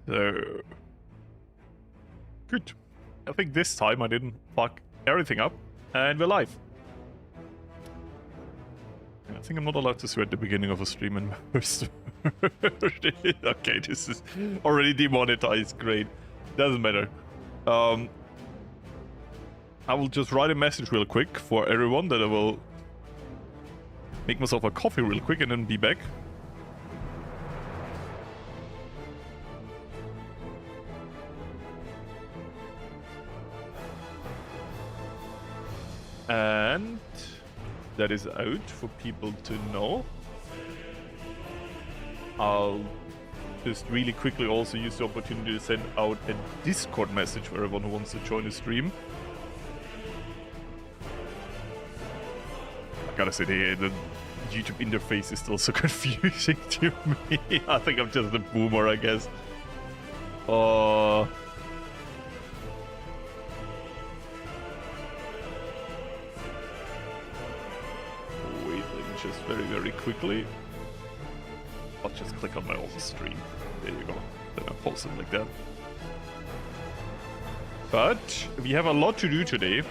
So... Good. I think this time I didn't fuck everything up. And we're live. I think I'm not allowed to swear at the beginning of a stream in most. Okay, this is already demonetized. Great. Doesn't matter. I will just write a message real quick for everyone that I will make myself a coffee real quick and then be back. And that is out for people to know. I'll just really quickly also use the opportunity to send out a Discord message for everyone who wants to join the stream. I gotta say, the YouTube interface is still so confusing to me. I think I'm just a boomer, I guess. Wait, let me just very quickly. I'll just click on my old stream. There you go. Then I'll post it like that. But we have a lot to do today.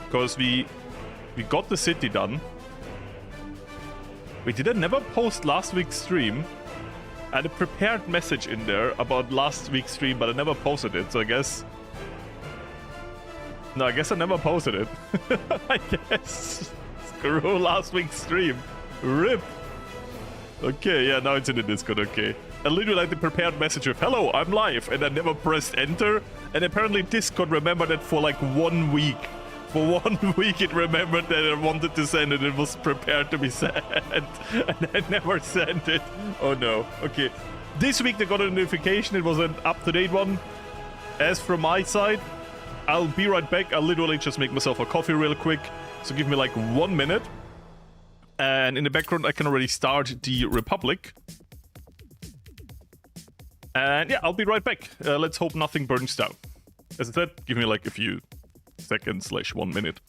Because we got the city done. We didn't never post last week's stream. I had a prepared message in there about last week's stream, but I never posted it, so I guess... No, I guess I never posted it. I guess. Screw last week's stream. RIP. Okay, yeah, now it's in the Discord, okay. I literally like the prepared message of, hello, I'm live, and I never pressed enter, and apparently Discord remembered it for like 1 week. For 1 week it remembered that I wanted to send it, it was prepared to be sent, and I never sent it. Oh no, okay. This week they got a notification, it was an up-to-date one. As from my side, I'll be right back, I'll literally just make myself a coffee real quick, so give me like 1 minute. And in the background, I can already start the Republic. And yeah, I'll be right back. Let's hope nothing burns down. As I said, give me like a few seconds / 1 minute.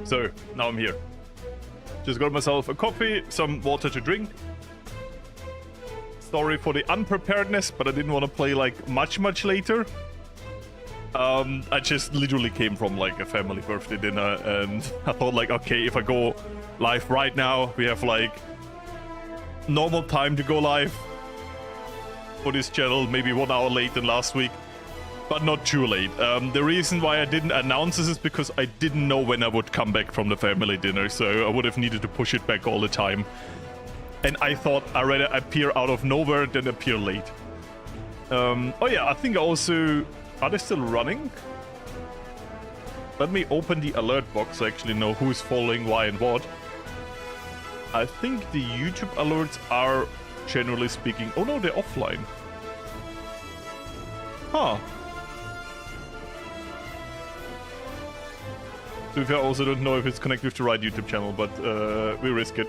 So, now I'm here. Just got myself a coffee, some water to drink. Sorry for the unpreparedness, but I didn't want to play like much later. I just literally came from like a family birthday dinner, and I thought like, okay, if I go live right now, we have like normal time to go live. for this channel, maybe 1 hour late than last week, but not too late. The reason why I didn't announce this is because I didn't know when I would come back from the family dinner, so I would have needed to push it back all the time. And I thought I'd rather appear out of nowhere than appear late. Oh yeah, I think also... Are they still running? Let me open the alert box so I actually know who's following why and what. I think the YouTube alerts are, generally speaking... Oh no, they're offline. Huh. To be fair, I also don't know if it's connected to the right YouTube channel, but we risk it.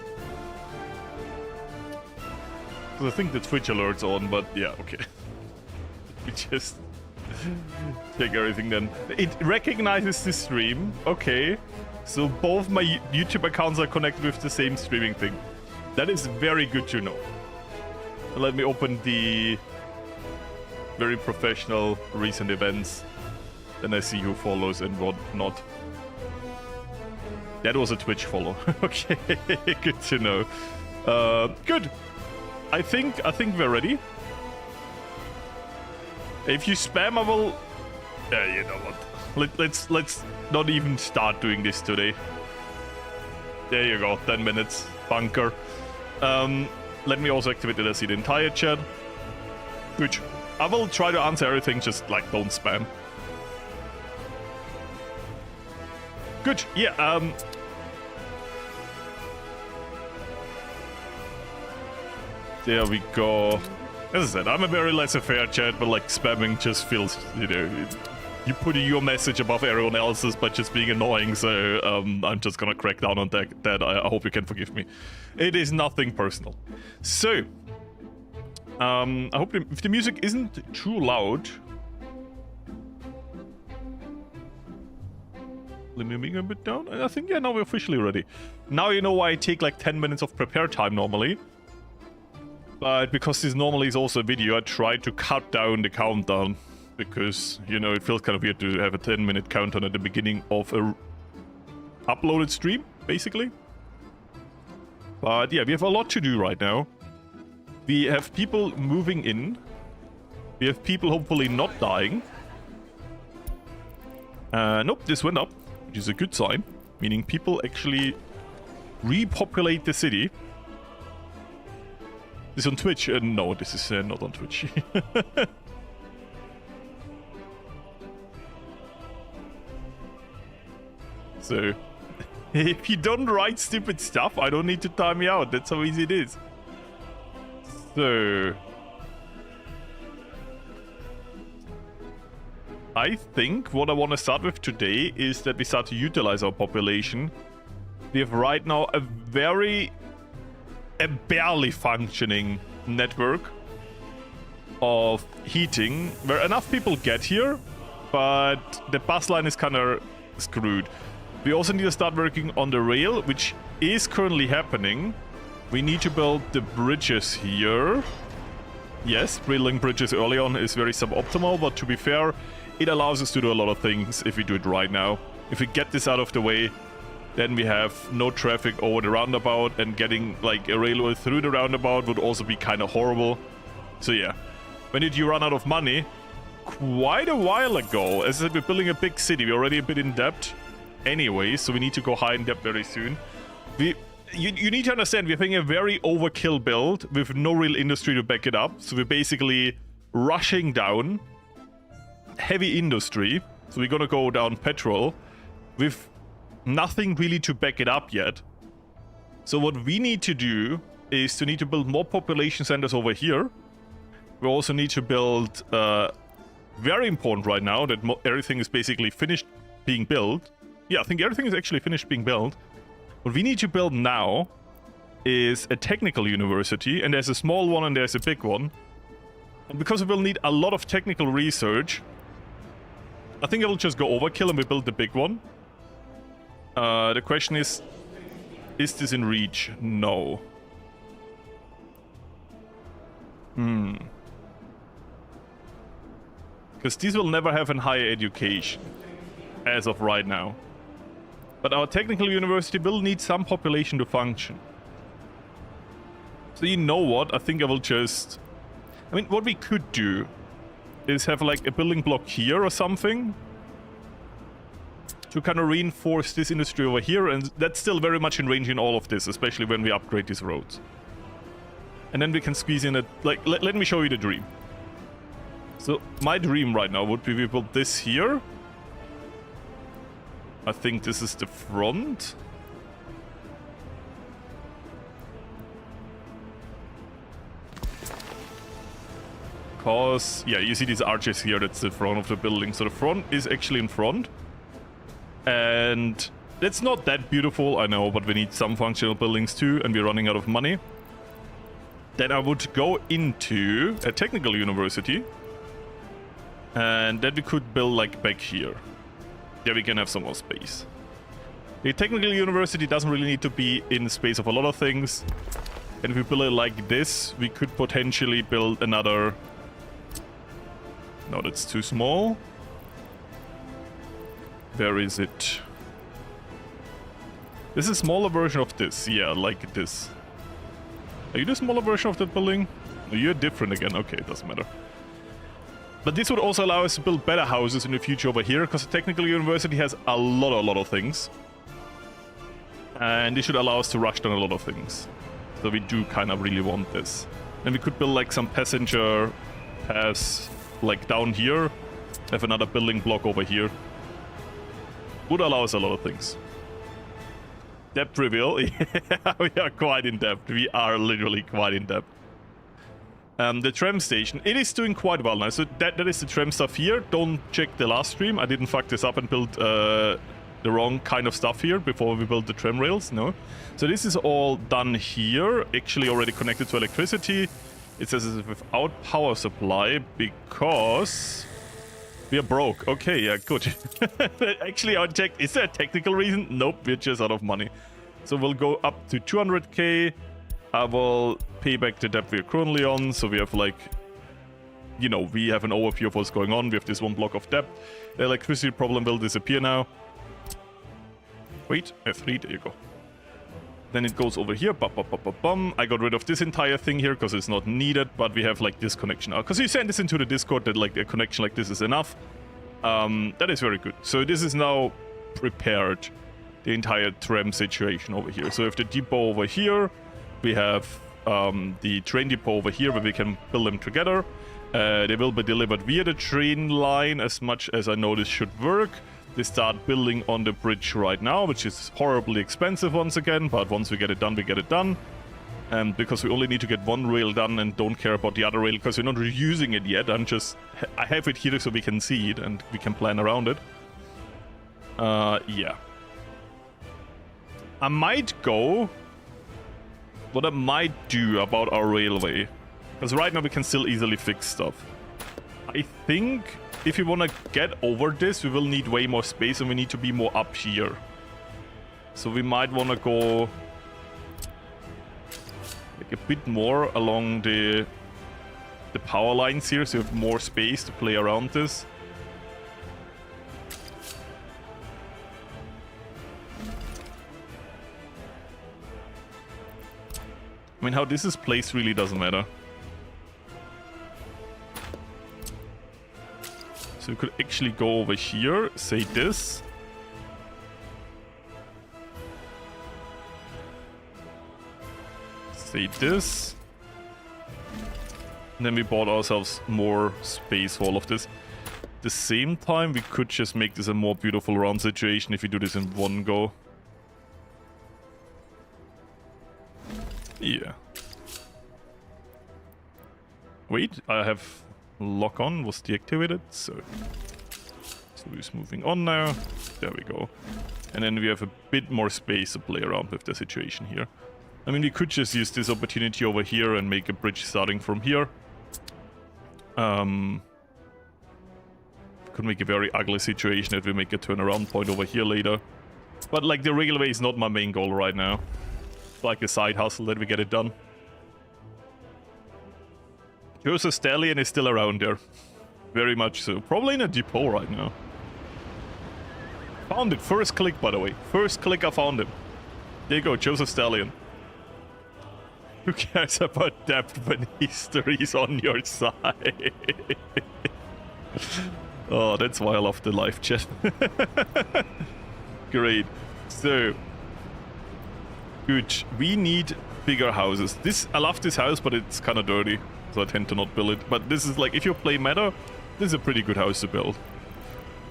I think the Twitch alert's on, but yeah, okay. We just check everything then. It recognizes the stream. Okay. So both my YouTube accounts are connected with the same streaming thing. That is very good to know. Let me open the very professional recent events. Then I see who follows and what not. That was a Twitch follow. Okay, good to know. Good. I think we're ready. If you spam, I will... Yeah, you know what? Let's not even start doing this today. There you go, 10 minutes. Bunker. Let me also activate that I see the entire chat. Which I will try to answer everything, just like don't spam. Good, yeah, there we go. As I said, I'm a very laissez-faire chat, but like spamming just feels, you know, you put your message above everyone else's by just being annoying, so I'm just gonna crack down on that. I hope you can forgive me. It is nothing personal. So, I hope if the music isn't too loud. Let me bring a bit down. I think, yeah, now we're officially ready. Now you know why I take like 10 minutes of prepare time normally. But because this normally is also a video, I try to cut down the countdown. Because, you know, it feels kind of weird to have a 10-minute countdown at the beginning of a uploaded stream, basically. But yeah, we have a lot to do right now. We have people moving in. We have people hopefully not dying. Nope, this went up, which is a good sign. Meaning people actually repopulate the city. This is on Twitch? No, this is not on Twitch. So, if you don't write stupid stuff, I don't need to time you out. That's how easy it is. So, I think what I want to start with today is that we start to utilize our population. We have right now a barely functioning network of heating where enough people get here, but the bus line is kind of screwed. We also need to start working on the rail, which is currently happening. We need to build the bridges here. Yes, building bridges early on is very suboptimal, but to be fair, it allows us to do a lot of things if we do it right now. If we get this out of the way, then we have no traffic over the roundabout, and getting like a railway through the roundabout would also be kind of horrible. So yeah, when did you run out of money? Quite a while ago. As I said, we're building a big city. We're already a bit in debt anyway, so we need to go high in debt very soon. You need to understand, we're having a very overkill build with no real industry to back it up. So we're basically rushing down heavy industry. So we're gonna go down petrol with nothing really to back it up yet. So what we need to do is to build more population centers over here. We also need to build, very important right now, that everything is basically finished being built. Yeah, I think everything is actually finished being built. What we need to build now is a technical university, and there's a small one and there's a big one. And because we will need a lot of technical research, I think I will just go overkill and we build the big one. The question is this in reach? No. Because these will never have a higher education, as of right now. But our technical university will need some population to function. So you know what? I think I will just... I mean, what we could do is have like a building block here or something to kind of reinforce this industry over here, and that's still very much in range in all of this, especially when we upgrade these roads. And then we can squeeze in a... like, let me show you the dream. So, my dream right now would be we build this here. I think this is the front. Because, yeah, you see these arches here, that's the front of the building. So the front is actually in front. And it's not that beautiful, I know, but we need some functional buildings too, and we're running out of money. Then I would go into a technical university. And then we could build like back here. There we can have some more space. The technical university doesn't really need to be in the space of a lot of things. And if we build it like this, we could potentially build another... No, that's too small. Where is it? This is a smaller version of this. Yeah, like this. Are you the smaller version of that building? No, you're different again. Okay, it doesn't matter. But this would also allow us to build better houses in the future over here, because the technical university has a lot of things. And this should allow us to rush down a lot of things. So we do kind of really want this. And we could build like some passenger paths like down here. Have another building block over here. Would allow us a lot of things. Depth reveal. Yeah, we are quite in depth. We are literally quite in depth. The tram station, it is doing quite well now. So that is the tram stuff here. Don't check the last stream. I didn't fuck this up and build the wrong kind of stuff here before we built the tram rails. No. So this is all done here. Actually already connected to electricity. It says it's without power supply because we are broke. Okay, yeah, good. Actually, I checked. Is there a technical reason? Nope, we're just out of money. So we'll go up to 200k. I will pay back the debt we're currently on. So we have like, you know, we have an overview of what's going on. We have this one block of debt. The electricity problem will disappear now. Wait, F3, there you go. Then it goes over here. Bum. I got rid of this entire thing here because it's not needed, but we have like this connection now. Because you send this into the Discord that like a connection like this is enough. That is very good. So this is now prepared, the entire tram situation over here. So we have the depot over here. We have the train depot over here where we can build them together. They will be delivered via the train line as much as I know this should work. They start building on the bridge right now, which is horribly expensive once again, but once we get it done, we get it done. And because we only need to get one rail done and don't care about the other rail because we're not reusing it yet, I have it here so we can see it and we can plan around it. Yeah. I might go... What I might do about our railway, because right now we can still easily fix stuff. I think... if we want to get over this, we will need way more space and we need to be more up here. So we might want to go like a bit more along the power lines here, so we have more space to play around this. I mean, how this is placed really doesn't matter. So we could actually go over here, say this. Say this. And then we bought ourselves more space for all of this. At the same time, we could just make this a more beautiful round situation if we do this in one go. Yeah. Wait, I have... lock on was deactivated, so it's moving on now. There we go. And then we have a bit more space to play around with the situation here. I mean, we could just use this opportunity over here and make a bridge starting from here. Could make a very ugly situation if we make a turnaround point over here later. But like the railway is not my main goal right now. It's like a side hustle that we get it done. Joseph Stallion is still around there. Very much so. Probably in a depot right now. Found it. First click, by the way. First click, I found him. There you go, Joseph Stallion. Who cares about depth when history's on your side? Oh, that's why I love the live chat. Great. So, good. We need bigger houses. I love this house, but it's kind of dirty, so I tend to not build it. But this is like, if you play meta, this is a pretty good house to build.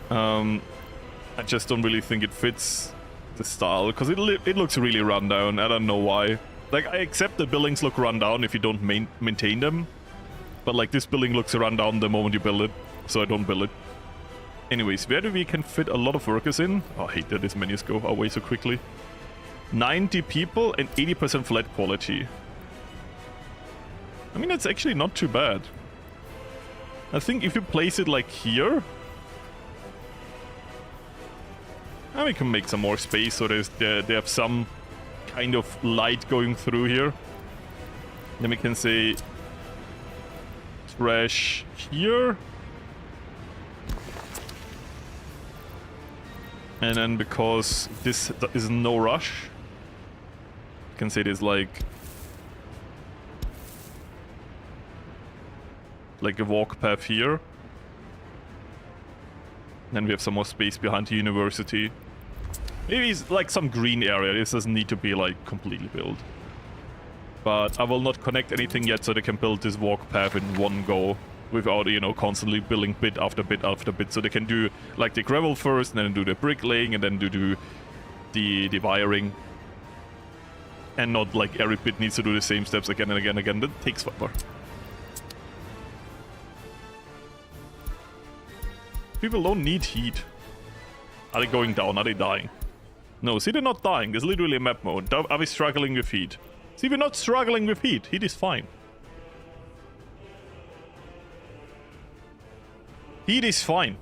I just don't really think it fits the style, because it looks really run down. I don't know why. Like, I accept that buildings look run down if you don't maintain them, but like this building looks run down the moment you build it, so I don't build it. Anyways, where do we can fit a lot of workers in? Oh, I hate that these menus go away so quickly. 90 people and 80% flat quality. I mean, that's actually not too bad. I think if you place it like here, and we can make some more space so they have some kind of light going through here. Then we can say trash here. And then because this is no rush, you can say there's like a walk path here. Then we have some more space behind the university. Maybe it's like some green area. This doesn't need to be like completely built. But I will not connect anything yet, so they can build this walk path in one go without, you know, constantly building bit after bit after bit. So they can do like the gravel first, and then do the bricklaying, and then do the wiring. And not like every bit needs to do the same steps again and again and again. That takes forever. People don't need heat. Are they going down? Are they dying? No, see, they're not dying. There's literally a map mode. Are we struggling with heat? See, we're not struggling with heat. Heat is fine. Heat is fine.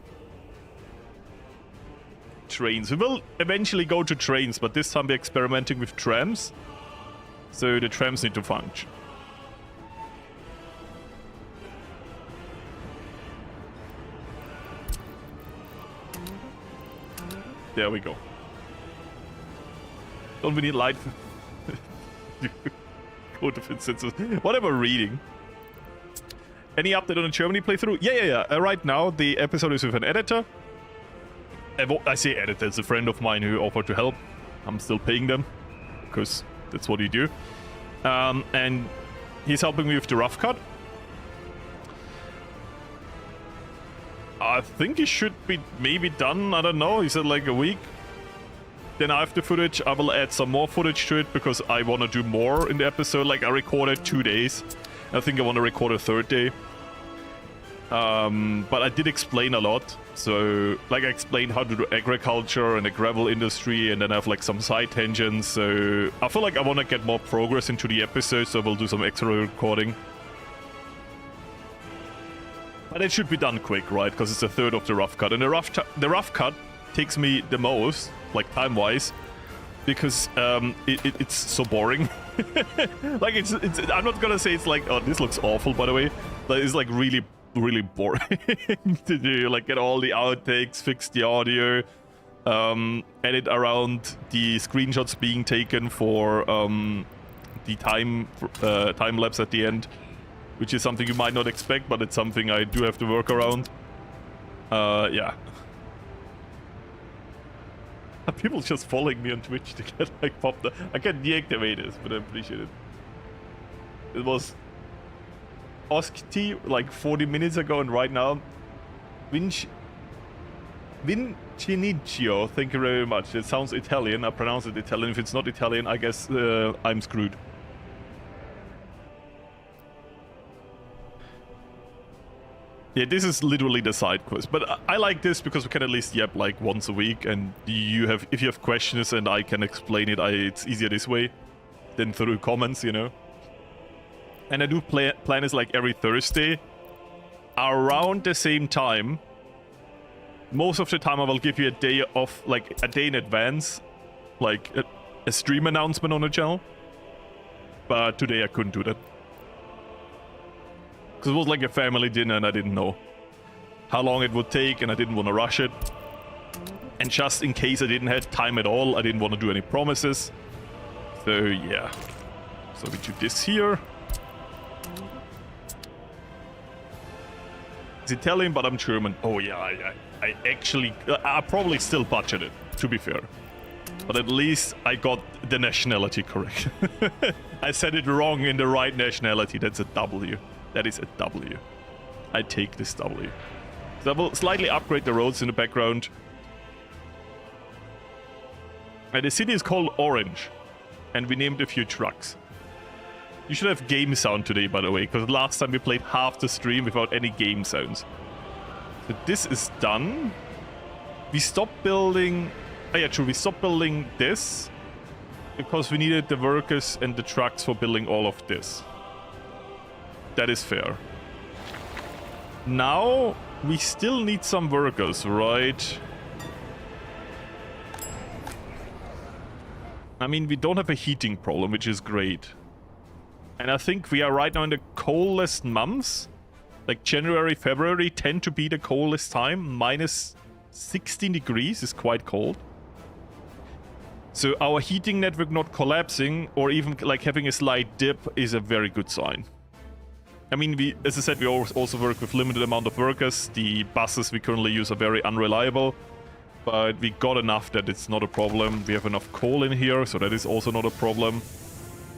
Trains. We will eventually go to trains, but this time we're experimenting with trams. So the trams need to function. There we go. Don't we need light? Go to Vincenzo's. What am I reading? Any update on the Germany playthrough? Yeah. Right now, the episode is with an editor. I say editor, it's a friend of mine who offered to help. I'm still paying them, because that's what you do. And he's helping me with the rough cut. I think he should be maybe done, I don't know, he said like a week. Then I have the footage. I will add some more footage to it because I want to do more in the episode. Like, I recorded 2 days. I think I want to record a third day. But I did explain a lot. So, like, I explained how to do agriculture and the gravel industry, and then I have like some side tangents. So I feel like I want to get more progress into the episode, so we'll do some extra recording. But it should be done quick, right? Because it's a third of the rough cut. And the rough cut takes me the most, like time-wise, because it's so boring. Like, it's I'm not gonna say it's like, oh, this looks awful, by the way. But it's like really, really boring to do. Like, get all the outtakes, fix the audio, edit around the screenshots being taken for the time lapse at the end. Which is something you might not expect, but it's something I do have to work around. Yeah. People just following me on Twitch to get like popped up. I can deactivate this, but I appreciate it. It was Oskti like 40 minutes ago, and right now Vincinicio, thank you very much. It sounds Italian. I pronounce it Italian. If it's not Italian, I guess I'm screwed. Yeah, this is literally the side quest, but I like this because we can at least yap like once a week, and if you have questions and I can explain it, it's easier this way than through comments, you know. And I do plan this like every Thursday around the same time. Most of the time I will give you a day off, like a day in advance, like a stream announcement on the channel. But today I couldn't do that. Because it was like a family dinner and I didn't know how long it would take, and I didn't want to rush it. And just in case I didn't have time at all, I didn't want to do any promises. So yeah. So we do this here. It's Italian, but I'm German. Oh yeah, I actually... I probably still budgeted, to be fair. But at least I got the nationality correct. I said it wrong in the right nationality. That's a W. That is a W. I take this W. So I will slightly upgrade the roads in the background. And the city is called Orange. And we named a few trucks. You should have game sound today, by the way, because last time we played half the stream without any game sounds. So this is done. We stopped building... Oh yeah, true, we stopped building this because we needed the workers and the trucks for building all of this. That is fair. Now, we still need some workers, right? I mean, we don't have a heating problem, which is great. And I think we are right now in the coldest months. Like January, February tend to be the coldest time. Minus 16 degrees is quite cold. So our heating network not collapsing or even like having a slight dip is a very good sign. I mean, we, as I said, we also work with limited amount of workers. The buses we currently use are very unreliable. But we got enough that it's not a problem. We have enough coal in here, so that is also not a problem.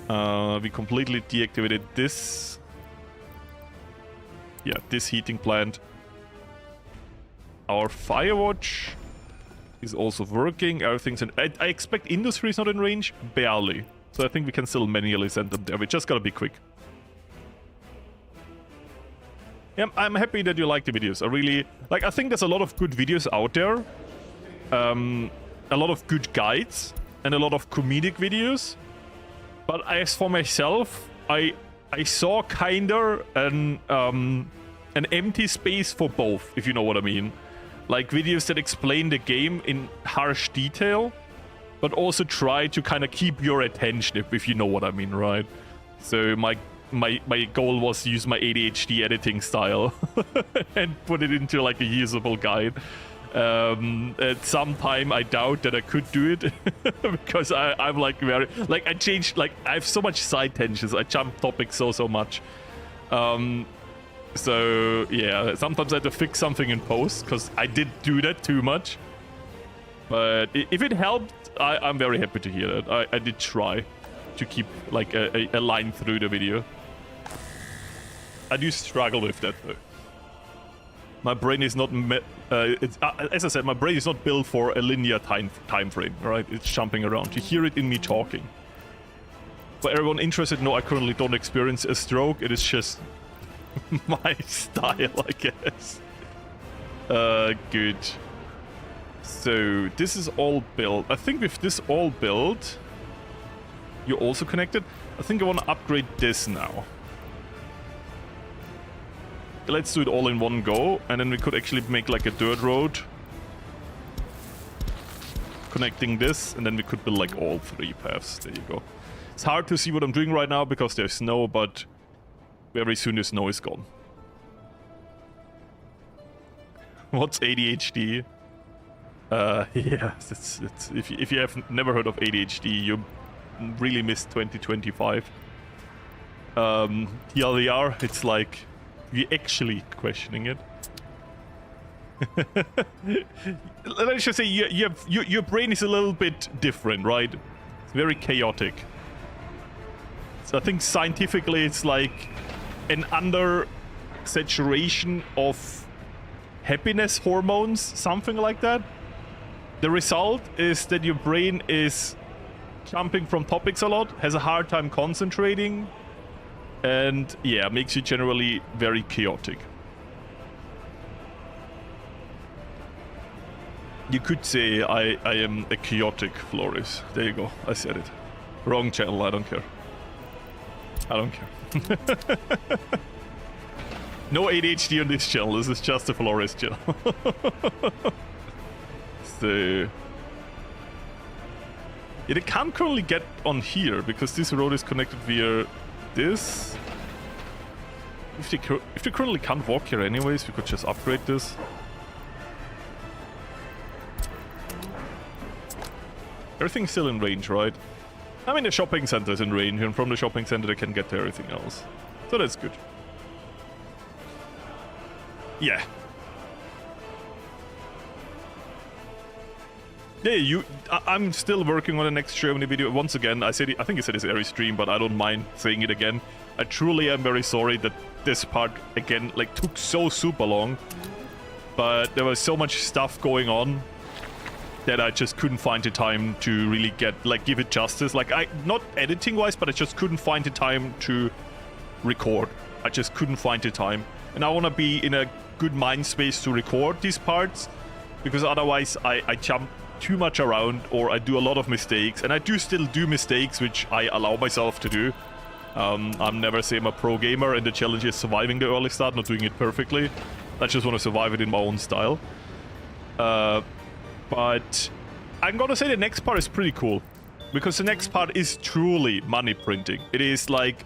We completely deactivated this. Yeah, this heating plant. Our Firewatch is also working. Everything's in... I expect industry is not in range. Barely. So I think we can still manually send them there. We just gotta be quick. Yeah, I'm happy that you like the videos. I really... Like, I think there's a lot of good videos out there. A lot of good guides. And a lot of comedic videos. But as for myself, I saw kinda an empty space for both, if you know what I mean. Like videos that explain the game in harsh detail, but also try to kind of keep your attention, if you know what I mean, right? So my goal was to use my ADHD editing style and put it into like a usable guide. At some time I doubt that I could do it because I'm like very like I changed, like I have so much side tangents. I jump topics so much. So yeah, sometimes I have to fix something in post because I did do that too much. But if it helped, I'm very happy to hear that. I did try to keep like a line through the video. I do struggle with that though. My brain is not as I said, my brain is not built for a linear time frame, right? It's jumping around. You hear it in me talking. For everyone interested, no, I currently don't experience a stroke. It is just my style, I guess. Good. So this is all built. I think with this all built, you're also connected. I think I want to upgrade this now. Let's do it all in one go, and then we could actually make like a dirt road connecting this, and then we could build like all three paths. There you go. It's hard to see what I'm doing right now because there's snow, but very soon the snow is gone. What's ADHD? Yeah, it's if you have never heard of ADHD, you really missed 2025. TLDR, it's like you're actually questioning it. Let's just say your brain is a little bit different, right? It's very chaotic. So I think scientifically it's like an under saturation of happiness hormones, something like that. The result is that your brain is jumping from topics a lot, has a hard time concentrating, and yeah, makes you generally very chaotic. You could say I am a chaotic Florius. There you go, I said it. Wrong channel, I don't care. I don't care. No ADHD on this channel, this is just a Florius channel. So... yeah, they can't currently get on here because this road is connected via this. If they currently can't walk here anyways, we could just upgrade this. Everything's still in range, right? I mean, the shopping center is in range, and from the shopping center they can get to everything else. So that's good. Yeah. Yeah, I'm still working on the next Germany video. Once again, I think I said this every stream, but I don't mind saying it again. I truly am very sorry that this part, again, like, took so super long. But there was so much stuff going on that I just couldn't find the time to really give it justice. Like, not editing-wise, but I just couldn't find the time to record. I just couldn't find the time. And I want to be in a good mind space to record these parts, because otherwise I jump too much around, or I do a lot of mistakes, and I do still do mistakes, which I allow myself to do. I'm never say I'm a pro gamer, and the challenge is surviving the early start, not doing it perfectly. I just want to survive it in my own style. But I'm gonna say the next part is pretty cool, because the next part is truly money printing. It is like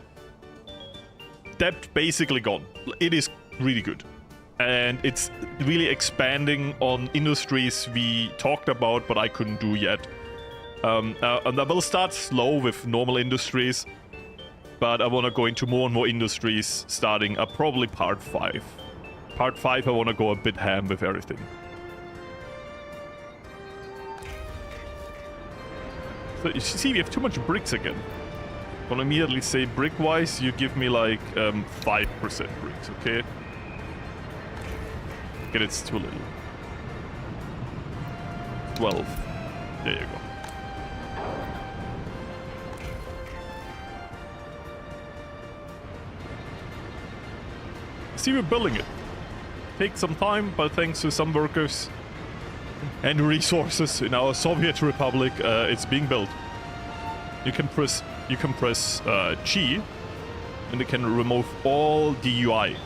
debt basically gone. It is really good. And it's really expanding on industries we talked about, but I couldn't do yet. And I will start slow with normal industries, but I want to go into more and more industries starting probably part 5. Part 5, I want to go a bit ham with everything. So you see, we have too much bricks again. I want to immediately say, brick-wise, you give me like 5% bricks, okay? Okay, it's too little. 12. There you go. See, we're building it. Takes some time, but thanks to some workers and resources in our Soviet Republic, it's being built. You can press G, and it can remove all the UI.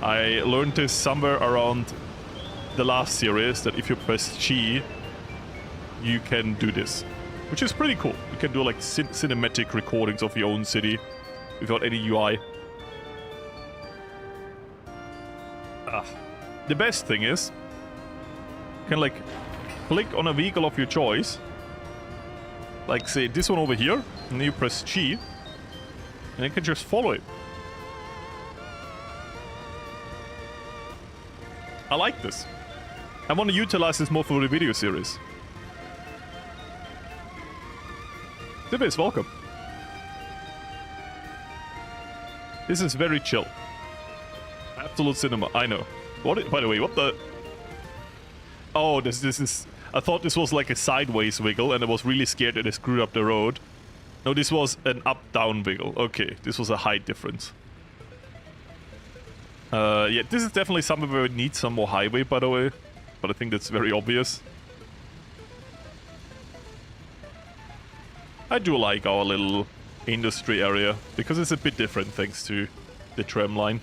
I learned this somewhere around the last series, that if you press G, you can do this, which is pretty cool. You can do like cinematic recordings of your own city without any UI. The best thing is, you can like click on a vehicle of your choice, like say this one over here, and then you press G, and you can just follow it. I like this. I want to utilize this more for the video series. Zippis, welcome. This is very chill. Absolute cinema, I know. What? By the way, what the? Oh, this is... I thought this was like a sideways wiggle, and I was really scared that I screwed up the road. No, this was an up-down wiggle. Okay, this was a height difference. Yeah, this is definitely somewhere where we need some more highway, by the way. But I think that's very obvious. I do like our little industry area, because it's a bit different thanks to the tram line.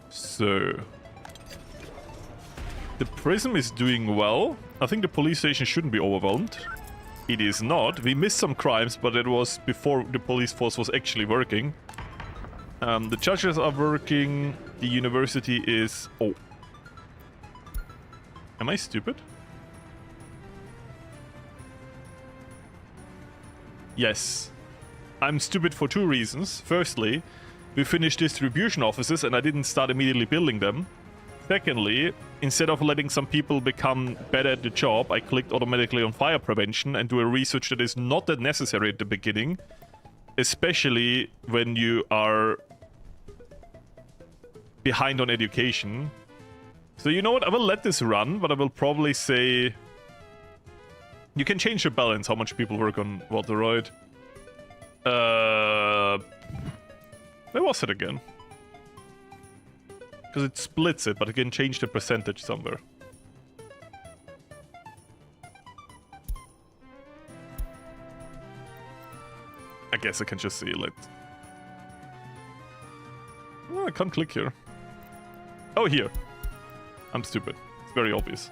So... the prism is doing well. I think the police station shouldn't be overwhelmed. It is not. We missed some crimes, but it was before the police force was actually working. The judges are working. The university is... oh. Am I stupid? Yes. I'm stupid for 2 reasons. Firstly, we finished distribution offices and I didn't start immediately building them. Secondly, instead of letting some people become better at the job, I clicked automatically on fire prevention and do a research that is not that necessary at the beginning. Especially when you are behind on education. So you know what, I will let this run, but I will probably say... you can change the balance, how much people work on water, right? Where was it again? Because it splits it, but I can change the percentage somewhere. I guess I can just see let. Oh, I can't click here. Oh, here. I'm stupid. It's very obvious.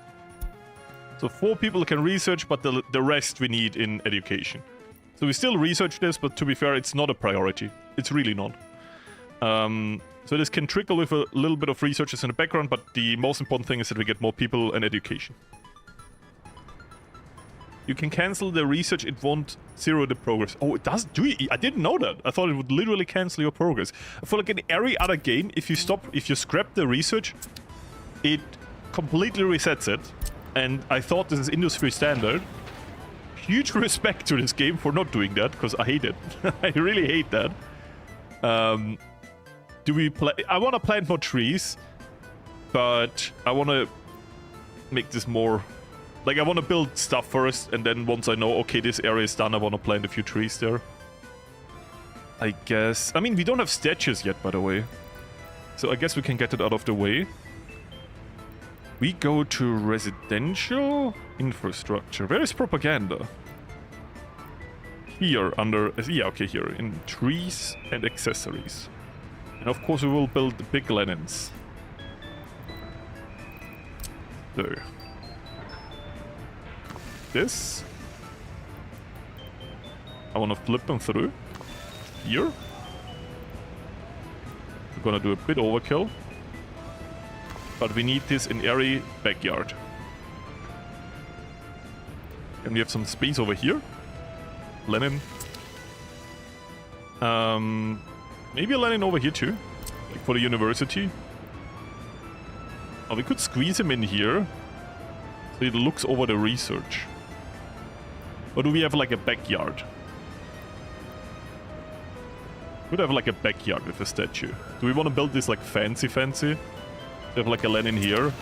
So 4 people can research, but the rest we need in education. So we still research this, but to be fair, it's not a priority. It's really not. So this can trickle with a little bit of researchers in the background, but the most important thing is that we get more people and education. You can cancel the research, it won't zero the progress. Oh, it does do it? I didn't know that. I thought it would literally cancel your progress. I feel like in every other game, if you scrap the research, it completely resets it. And I thought this is industry standard. Huge respect to this game for not doing that, because I hate it. I really hate that. Do we play? I want to plant more trees, but I want to make this more... Like, I want to build stuff first, and then once I know, okay, this area is done, I want to plant a few trees there. I guess... I mean, we don't have statues yet, by the way. So I guess we can get it out of the way. We go to residential infrastructure. Where is propaganda? Here, under... Yeah, okay, here. In trees and accessories. And of course we will build the big Lenins. There. This. I want to flip them through. Here. We're gonna do a bit overkill. But we need this in every backyard. And we have some space over here. Lenin. Maybe a Lenin over here too. Like for the university. Oh, we could squeeze him in here. So it looks over the research. Or do we have like a backyard? Would have like a backyard with a statue. Do we want to build this like fancy? You have like a Lenin here.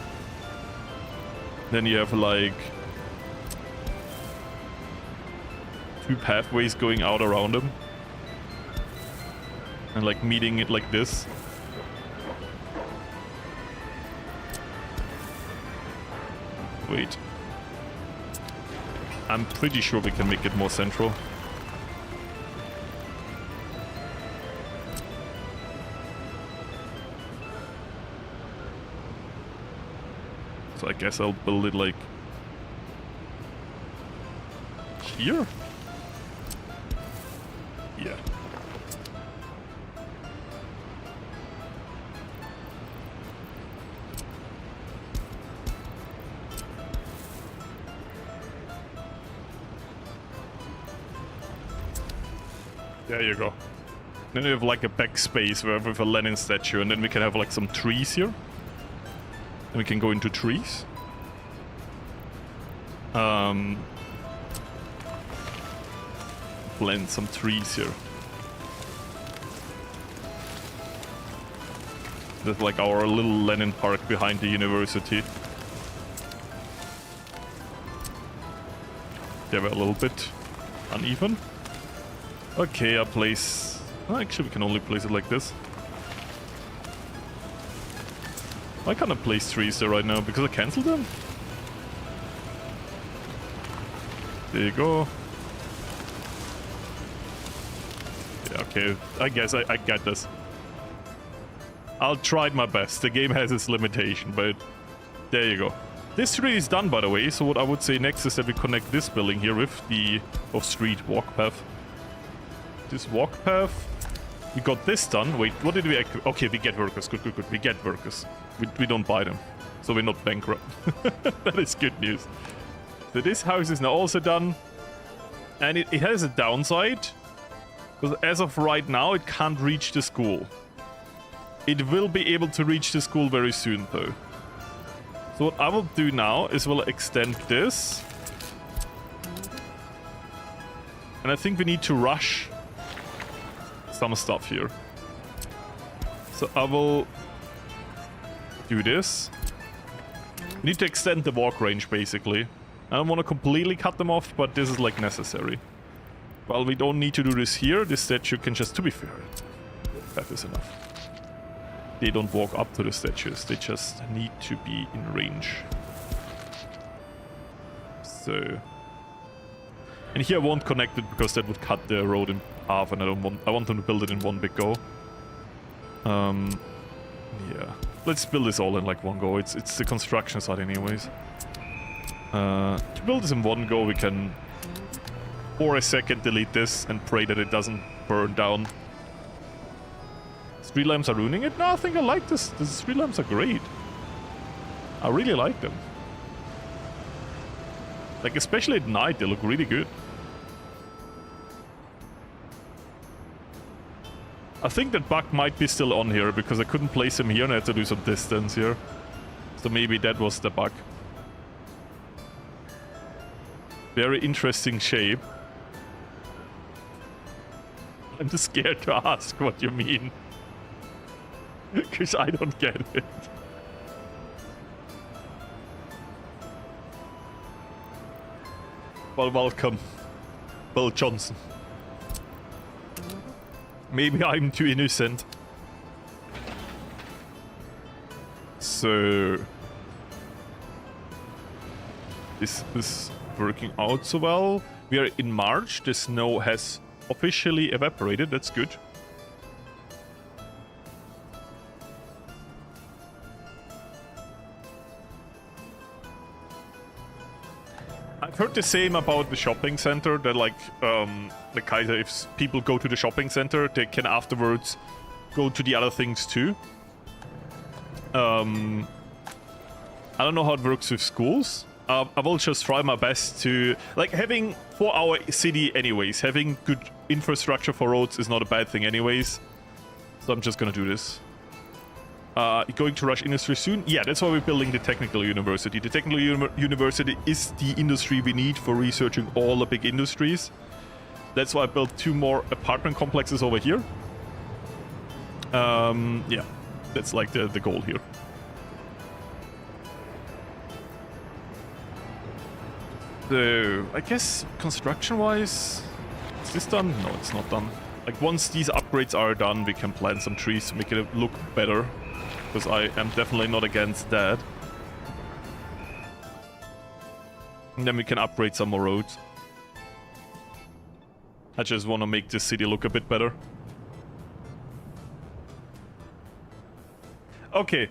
Then you have like 2 pathways going out around him. And like meeting it like this. Wait. I'm pretty sure we can make it more central. So I guess I'll build it like here? Yeah. There you go. Then we have like a backspace with a Lenin statue, and then we can have like some trees here. And we can go into trees. Blend some trees here. There's like our little Lenin park behind the university. They were a little bit uneven. Okay, I'll place... Oh, actually, we can only place it like this. Why can't I place trees there right now? Because I cancelled them? There you go. Yeah, okay. I guess I get this. I'll try my best. The game has its limitation, but there you go. This tree is done, by the way, so what I would say next is that we connect this building here with the off-street walk path. This walk path. We got this done. Wait, what did we... Okay, we get workers. Good. We get workers. We don't buy them. So we're not bankrupt. That is good news. So this house is now also done. And it has a downside. Because as of right now, it can't reach the school. It will be able to reach the school very soon, though. So what I will do now is we'll extend this. And I think we need to rush some stuff here. So I will do this. We need to extend the walk range, basically. I don't want to completely cut them off, but this is like necessary. Well, we don't need to do this here. This statue can just, to be fair, that is enough. They don't walk up to the statues. They just need to be in range. So... And here I won't connect it because that would cut the road in half, and I want them to build it in one big go. Yeah. Let's build this all in like one go. It's the construction side anyways. To build this in one go, we can for a second delete this and pray that it doesn't burn down. Street lamps are ruining it? No, I think I like this. The street lamps are great. I really like them. Like, especially at night, they look really good. I think that bug might be still on here because I couldn't place him here and I had to do some distance here. So maybe that was the bug. Very interesting shape. I'm just scared to ask what you mean. Because I don't get it. Well, welcome, Bill Johnson. Maybe I'm too innocent. So... Is this working out so well? We are in March. The snow has officially evaporated. That's good. I've heard the same about the shopping center, that like, the Kaiser, if people go to the shopping center, they can afterwards go to the other things too. I don't know how it works with schools. I will just try my best to, like, having, for our city anyways, having good infrastructure for roads is not a bad thing anyways. So I'm just gonna do this. Going to rush industry soon? Yeah, that's why we're building the technical university. The technical university is the industry we need for researching all the big industries. That's why I built 2 more apartment complexes over here. Yeah, that's like the goal here. So, I guess construction-wise, is this done? No, it's not done. Like, once these upgrades are done, we can plant some trees to make it look better. Because I am definitely not against that. And then we can upgrade some more roads. I just want to make this city look a bit better. Okay.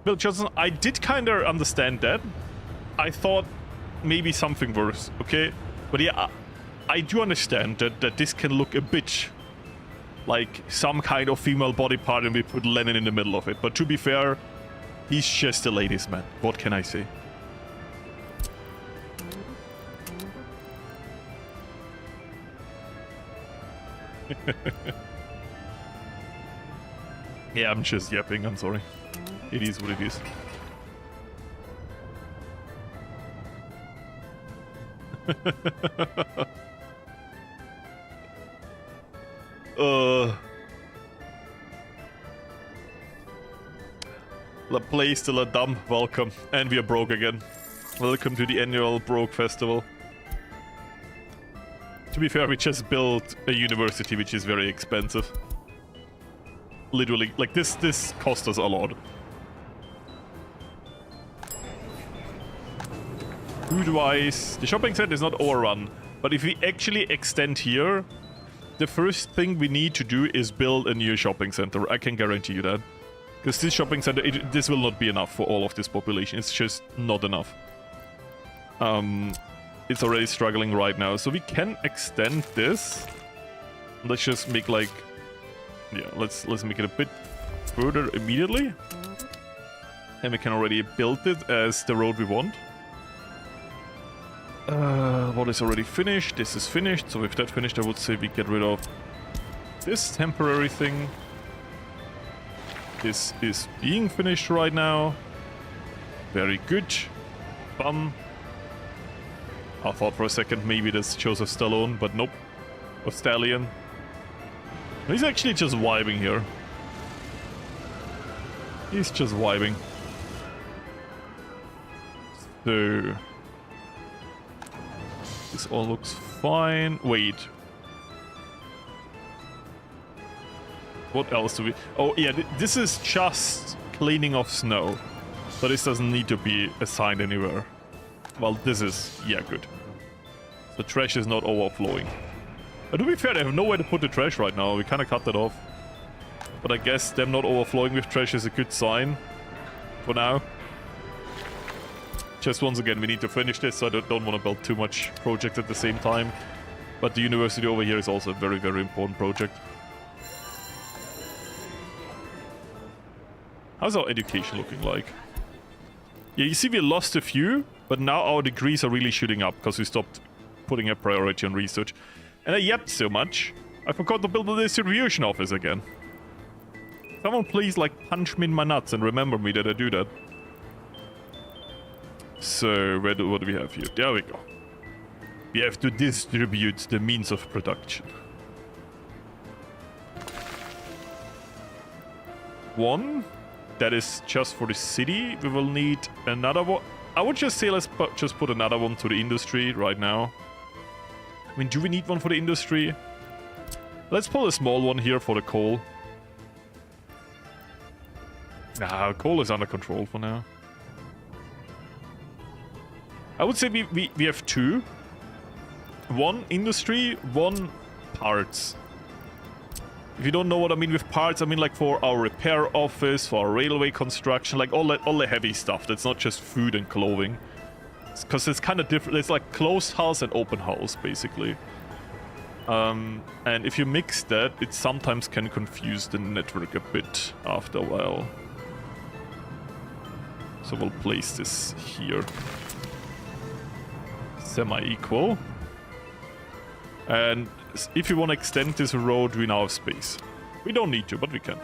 Bill Johnson, I did kind of understand that. I thought maybe something worse, okay? But yeah, I do understand that this can look a bit like some kind of female body part and we put Lenin in the middle of it. But to be fair, he's just a ladies' man. What can I say? Yeah, I'm just yapping, I'm sorry. It is what it is. La place de la Dame, welcome. And we are broke again. Welcome to the annual Broke Festival. To be fair, we just built a university which is very expensive. Literally, like this cost us a lot. Food-wise, the shopping center is not overrun. But if we actually extend here, the first thing we need to do is build a new shopping center. I can guarantee you that. Because this shopping center, this will not be enough for all of this population. It's just not enough. It's already struggling right now. So we can extend this. Let's just make like... Yeah, let's make it a bit further immediately. And we can already build it as the road we want. What is already finished? This is finished. So with that finished, I would say we get rid of this temporary thing. This is being finished right now. Very good. Fun. I thought for a second maybe this Joseph Stallone, but nope. Or Stallion. He's actually just vibing here. He's just vibing. So... This all looks fine. Wait. What else do we... Oh, yeah, this is just cleaning off snow. So this doesn't need to be assigned anywhere. Well, this is... Yeah, good. The trash is not overflowing. But to be fair, they have nowhere to put the trash right now. We kind of cut that off. But I guess them not overflowing with trash is a good sign. For now. Just once again, we need to finish this, so I don't want to build too much project at the same time. But the university over here is also a very, very important project. How's our education looking like? Yeah, you see we lost a few, but now our degrees are really shooting up because we stopped putting a priority on research. And I yapped so much, I forgot to build the distribution office again. Someone please, like, punch me in my nuts and remember me that I do that. So, what do we have here? There we go. We have to distribute the means of production. One, that is just for the city. We will need another one. I would just say let's just put another one to the industry right now. I mean, do we need one for the industry? Let's pull a small one here for the coal. Nah, coal is under control for now. I would say we have two. One industry, one parts. If you don't know what I mean with parts, I mean like for our repair office, for our railway construction, like all the heavy stuff. That's not just food and clothing. Because it's kind of different. It's like closed house and open house, basically. And if you mix that, it sometimes can confuse the network a bit after a while. So we'll place this here. Semi-equal. And if you want to extend this road, we now have space. We don't need to, but we can.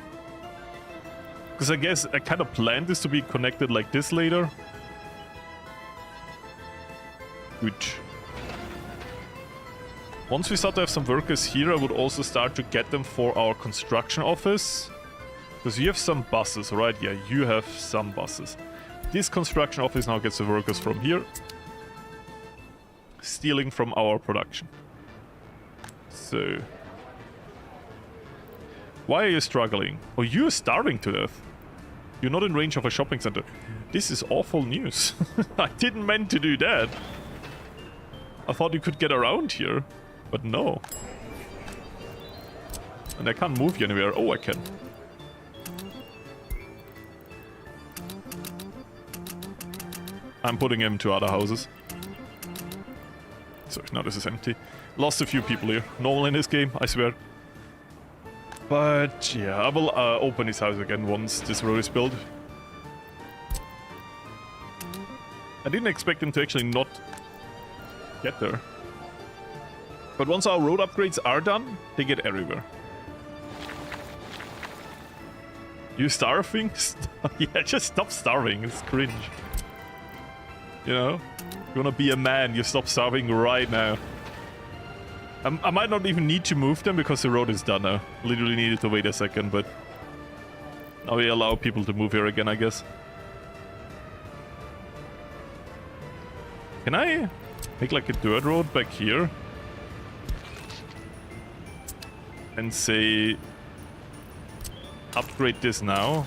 Because I guess I kind of planned this to be connected like this later. Good. Once we start to have some workers here, I would also start to get them for our construction office. Because you have some buses, right? Yeah, you have some buses. This construction office now gets the workers from here. Stealing from our production. So... why are you struggling? Oh, you're starving to death. You're not in range of a shopping center. This is awful news. I didn't mean to do that. I thought you could get around here, but no. And I can't move you anywhere. Oh, I can. I'm putting him to other houses. So now this is empty. Lost a few people here. Normal in this game, I swear. But yeah, I will open his house again once this road is built. I didn't expect him to actually not get there. But once our road upgrades are done, they get everywhere. You starving? Yeah, just stop starving. It's cringe. You know? You wanna be a man, you stop starving right now. I might not even need to move them because the road is done now. Literally needed to wait a second, but... now we allow people to move here again, I guess. Can I make like a dirt road back here? And say... upgrade this now?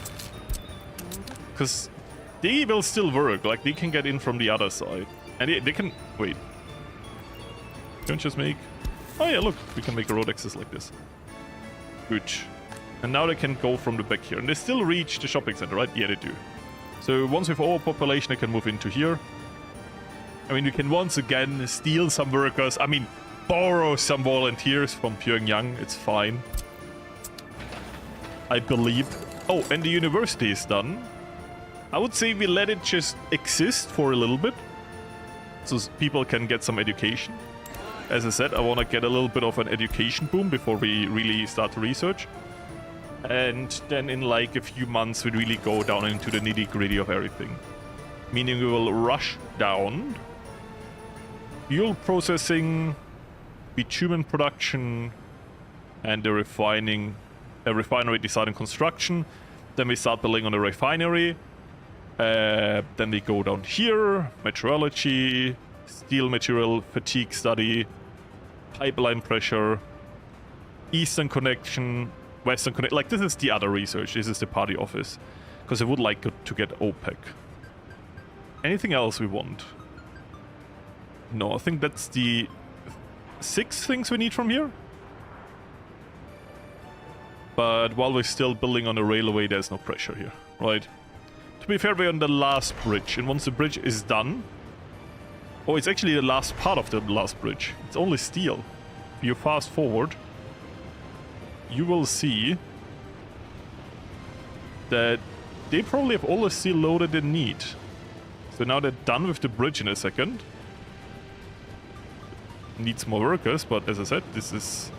Because they will still work, like they can get in from the other side. And they can... wait. Don't just make... oh yeah, look, we can make a road access like this. Good. And now they can go from the back here. And they still reach the shopping center, right? Yeah, they do. So once we have overpopulation, they can move into here. I mean, we can once again steal some workers. I mean, borrow some volunteers from Pyongyang. It's fine. I believe. Oh, and the university is done. I would say we let it just exist for a little bit. So people can get some education. As I said, I want to get a little bit of an education boom before we really start to research. And then in like a few months, we really go down into the nitty-gritty of everything. Meaning we will rush down fuel processing, bitumen production, and the refinery design and construction. Then we start building on the refinery. Then we go down here, meteorology, steel material fatigue study, pipeline pressure, eastern connection, western connect. Like this is the other research. This is the party office, because I would like to get OPEC. Anything else we want? No, I think that's the 6 things we need from here. But while we're still building on the railway, there's no pressure here, right? To be fair, we're on the last bridge, and once the bridge is done... oh, it's actually the last part of the last bridge. It's only steel. If you fast forward, you will see that they probably have all the steel loaded they need. So now they're done with the bridge in a second. Needs more workers, but as I said, this is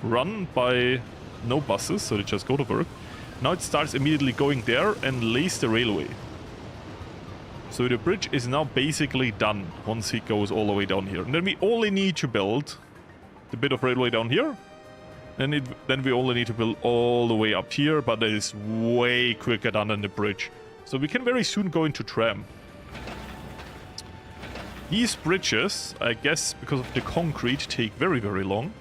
run by no buses, so they just go to work. Now it starts immediately going there and lays the railway. So the bridge is now basically done once it goes all the way down here. And then we only need to build the bit of railway down here. Then we only need to build all the way up here, but that is way quicker done than the bridge. So we can very soon go into tram. These bridges, I guess, because of the concrete, take very, very long.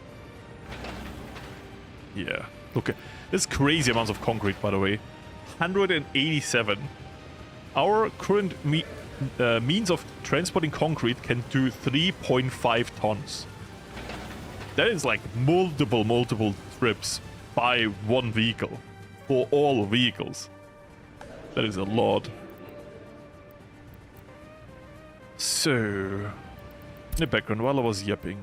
Yeah, okay. There's crazy amounts of concrete, by the way. 187. Our current means of transporting concrete can do 3.5 tons. That is like multiple trips by one vehicle. For all vehicles. That is a lot. So, in the background, while I was yapping,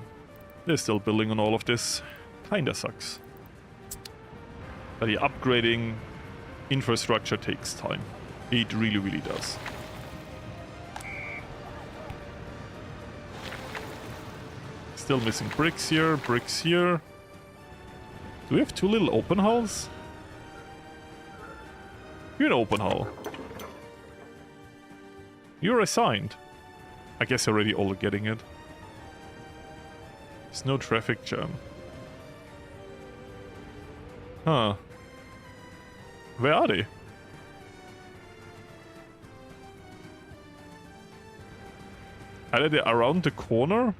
they're still building on all of this. Kinda sucks. But yeah, upgrading infrastructure takes time. It really, really does. Still missing bricks here, bricks here. Do we have two little open hulls? You're an open hull. You're assigned. I guess already all getting it. There's no traffic jam. Huh. Where are they? Are they around the corner?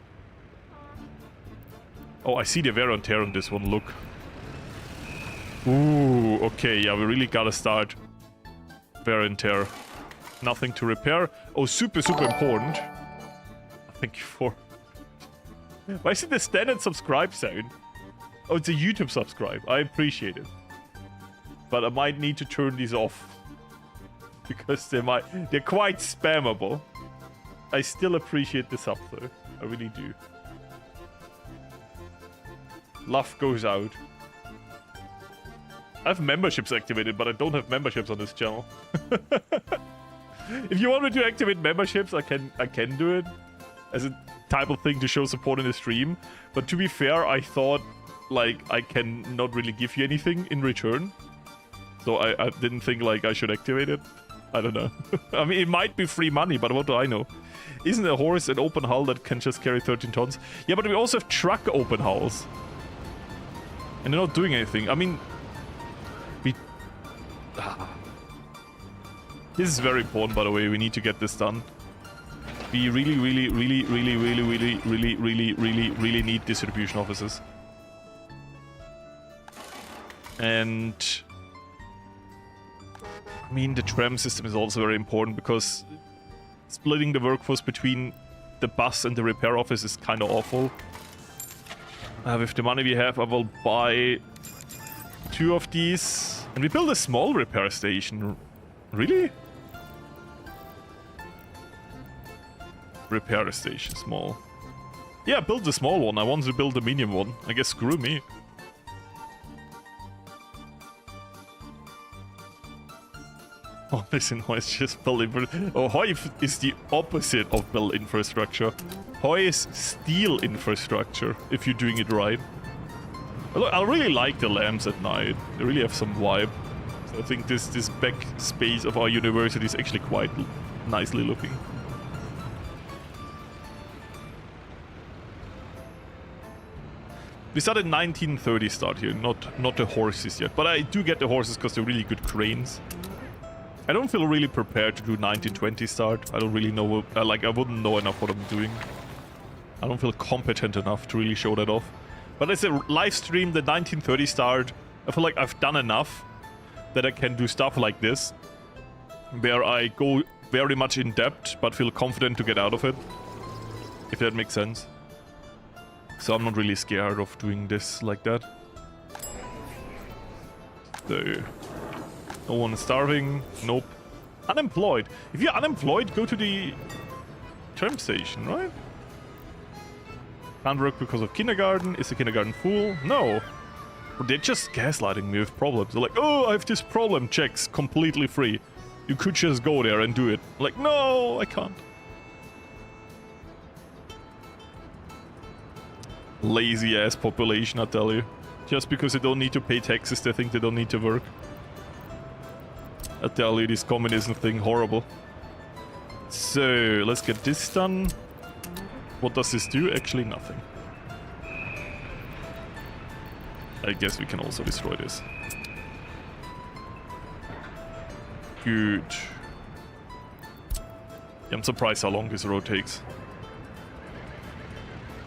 Oh, I see the wear and tear on this one, look. Ooh, okay, yeah, we really gotta start wear and tear. Nothing to repair. Oh, super important. Thank you for... Why is it the standard subscribe sound? Oh, it's a YouTube subscribe. I appreciate it. But I might need to turn these off. Because they're quite spammable. I still appreciate the sub though. I really do. Love goes out. I have memberships activated, but I don't have memberships on this channel. If you want me to activate memberships, I can do it. As a type of thing to show support in the stream. But to be fair, I thought, like, I can not really give you anything in return. So I didn't think, like, I should activate it. I don't know. I mean, it might be free money, but what do I know? Isn't a horse an open hull that can just carry 13 tons? Yeah, but we also have truck open hulls. And they're not doing anything. I mean... This is very important, by the way. We need to get this done. We really need distribution offices. And... I mean, the tram system is also very important because splitting the workforce between the bus and the repair office is kind of awful. With the money we have, I will buy 2 of these. And we build a small repair station. Really? Repair station, small. Yeah, build the small one. I wanted to build the medium one. I guess screw me. Oh, listen, Hoi is just build infrastructure. Oh, Hoi is the opposite of build infrastructure. Hoi is steal infrastructure, if you're doing it right. Look, I really like the lamps at night. They really have some vibe. So I think this back space of our university is actually quite nicely looking. We started 1930 start here, not the horses yet. But I do get the horses because they're really good cranes. I don't feel really prepared to do 1920 start. I don't really know, like, I wouldn't know enough what I'm doing. I don't feel competent enough to really show that off. But as a live stream, the 1930 start, I feel like I've done enough that I can do stuff like this, where I go very much in depth, but feel confident to get out of it, if that makes sense. So I'm not really scared of doing this like that. So... No one is starving. Nope. Unemployed. If you're unemployed, go to the tram station, right? Can't work because of kindergarten. Is the kindergarten full? No. They're just gaslighting me with problems. They're like, oh, I have this problem, checks completely free. You could just go there and do it. Like, no, I can't. Lazy ass population, I tell you. Just because they don't need to pay taxes, they think they don't need to work. I tell you, this communism thing, horrible. So, let's get this done. What does this do? Actually, nothing. I guess we can also destroy this. Good. Yeah, I'm surprised how long this road takes.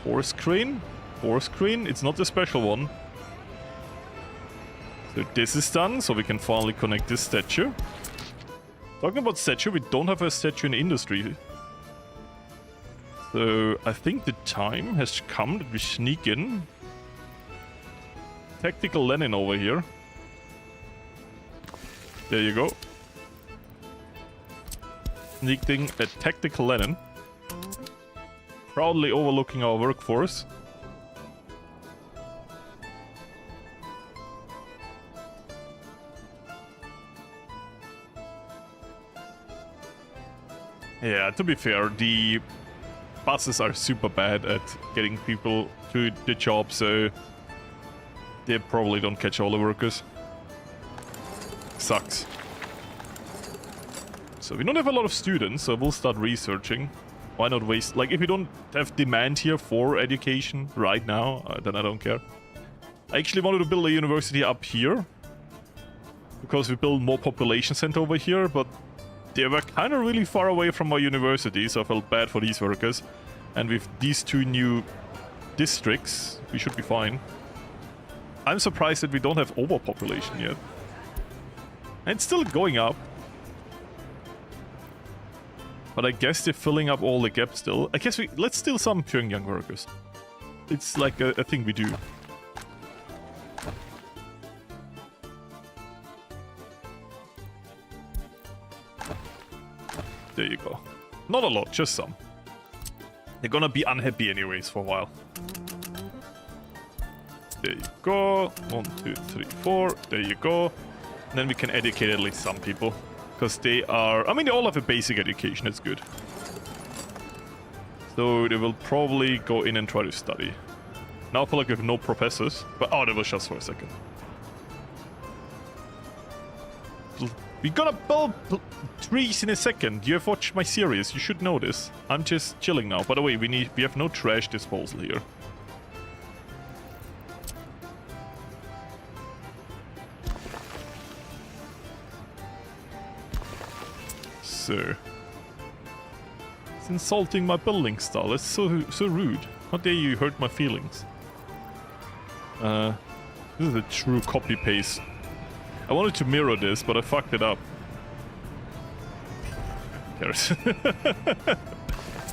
Horse crane? Horse crane? It's not the special one. So this is done, so we can finally connect this statue. Talking about statue, we don't have a statue in the industry. So I think the time has come that we sneak in. Tactical Lenin over here. There you go. Sneaking a Tactical Lenin. Proudly overlooking our workforce. Yeah, to be fair, the buses are super bad at getting people to the job, so they probably don't catch all the workers. Sucks. So we don't have a lot of students, so we'll start researching. Why not waste... Like, if we don't have demand here for education right now, then I don't care. I actually wanted to build a university up here. Because we build more population center over here, but they were kind of really far away from our university, so I felt bad for these workers. And with these two new districts, we should be fine. I'm surprised that we don't have overpopulation yet. And it's still going up. But I guess they're filling up all the gaps still. I guess let's steal some Pyongyang workers. It's like a thing we do. There you go. Not a lot, just some. They're gonna be unhappy anyways for a while. There you go. 1, 2, 3, 4. There you go. And then we can educate at least some people. Because they are... I mean, they all have a basic education. That's good. So they will probably go in and try to study. Now I feel like we have no professors. But oh, that was just for a second. We're gonna build trees in a second. You have watched my series. You should know this. I'm just chilling now. By the way, we have no trash disposal here. So, it's insulting my building style. It's so rude. How dare you hurt my feelings? This is a true copy paste. I wanted to mirror this, but I fucked it up. Who cares?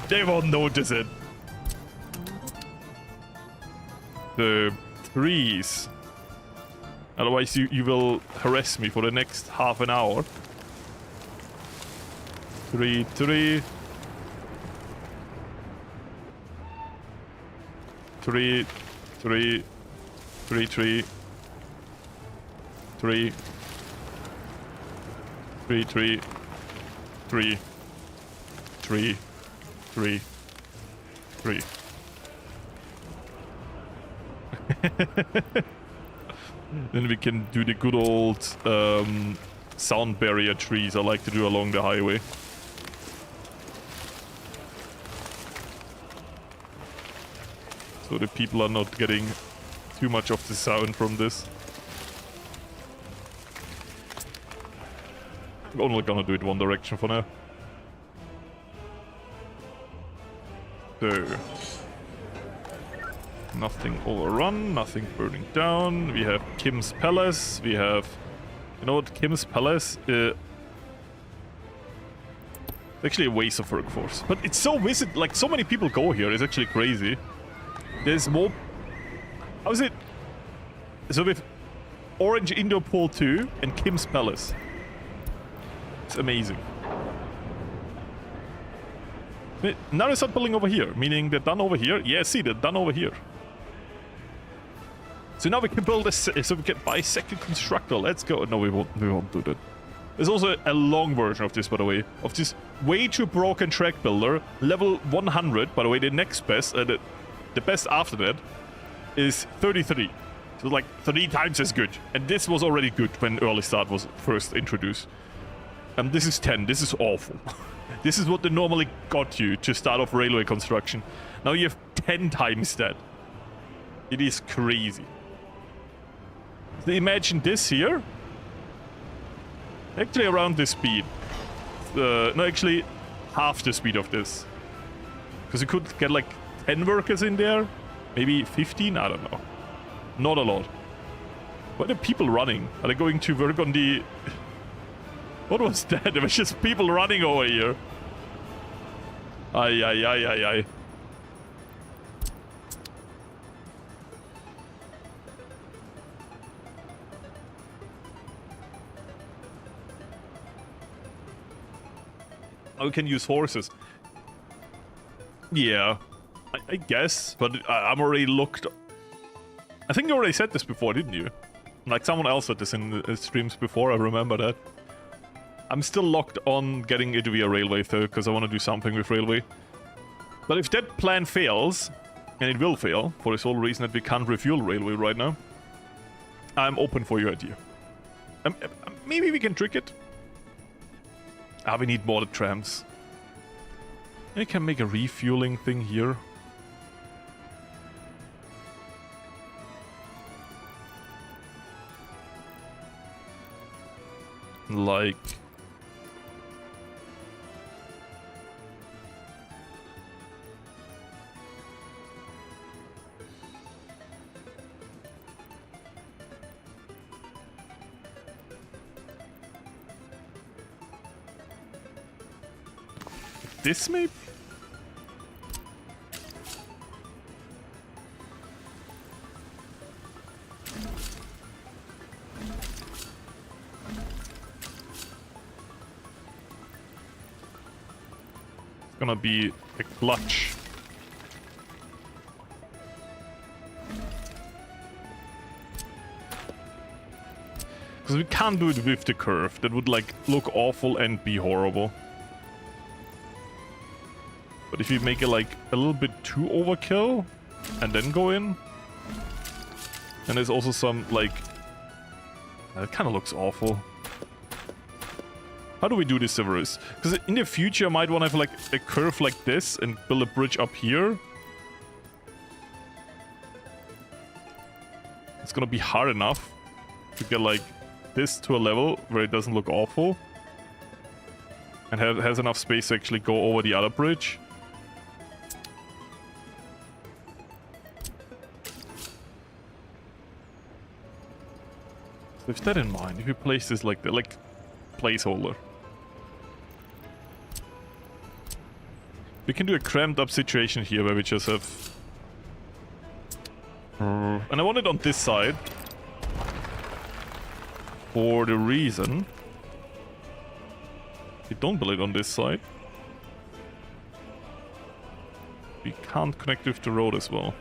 They won't notice it. The trees. Otherwise, you will harass me for the next half an hour. 3, 3. 3, 3, 3, 3. 3, 3, 3, 3, 3, 3, 3. Then we can do the good old sound barrier trees I like to do along the highway. So the people are not getting too much of the sound from this. I'm only gonna do it one direction for now. So, nothing overrun, nothing burning down. We have Kim's Palace. We have, you know what, Kim's Palace. Actually a waste of workforce, but it's so visit. Like so many people go here. It's actually crazy. There's more. How is it? So with Orange Indoor Pool 2 and Kim's Palace. It's amazing. Now they start building over here, meaning they're done over here. Yeah, see, they're done over here. So So now we can build so we can buy second constructor. Let's go. No, we won't do that. There's also a long version of this, by the way, of this way too broken track builder, level 100. By the way, the next best, the best after that, is 33. So like 3 times as good. And this was already good when early start was first introduced. And this is 10. This is awful. This is what they normally got you to start off railway construction. Now you have 10 times that. It is crazy. So imagine this here. Actually around this speed. No, actually half the speed of this. Because you could get like 10 workers in there. Maybe 15? I don't know. Not a lot. Why are the people running? Are they going to work on the... What was that? There was just people running over here. Ay, ay, ay, ay, ay. Oh, we can use horses. Yeah, I guess, but I'm already looked. I think you already said this before, didn't you? Like someone else said this in the streams before, I remember that. I'm still locked on getting it via railway though, because I want to do something with railway. But if that plan fails, and it will fail, for the sole reason that we can't refuel railway right now, I'm open for your idea. Maybe we can trick it. We need more trams. I can make a refueling thing here. Like... this maybe? It's gonna be a clutch. Because we can't do it with the curve. That would like look awful and be horrible. But if you make it like a little bit too overkill and then go in, and there's also some like, that kind of looks awful. How do we do this, Severus? Because in the future I might want to have like a curve like this and build a bridge up here. It's gonna be hard enough to get like this to a level where it doesn't look awful and has enough space to actually go over the other bridge. With that in mind, if you place this like the placeholder, we can do a cramped up situation here where we just have... and I want it on this side for the reason we don't build it on this side. We can't connect with the road as well.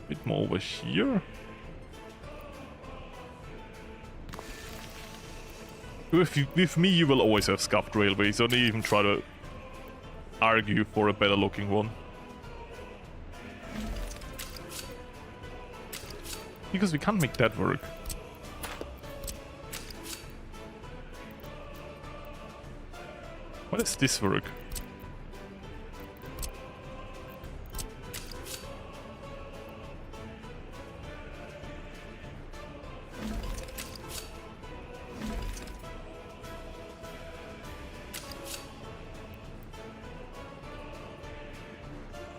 Bit more over here. With me, you will always have scuffed railways. Don't even try to argue for a better looking one. Because we can't make that work. Why does this work?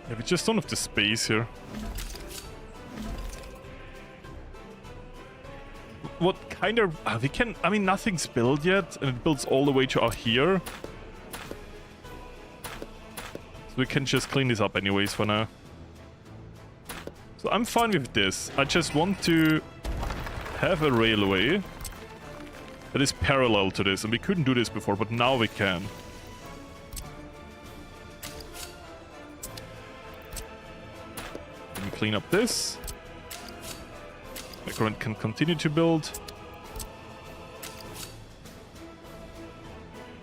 Yeah, we just don't have the space here. What kind of... we can... I mean, nothing's built yet, and it builds all the way to out here. So we can just clean this up anyways for now. So I'm fine with this. I just want to have a railway that is parallel to this, and we couldn't do this before, but now we can. clean up this. The current can continue to build.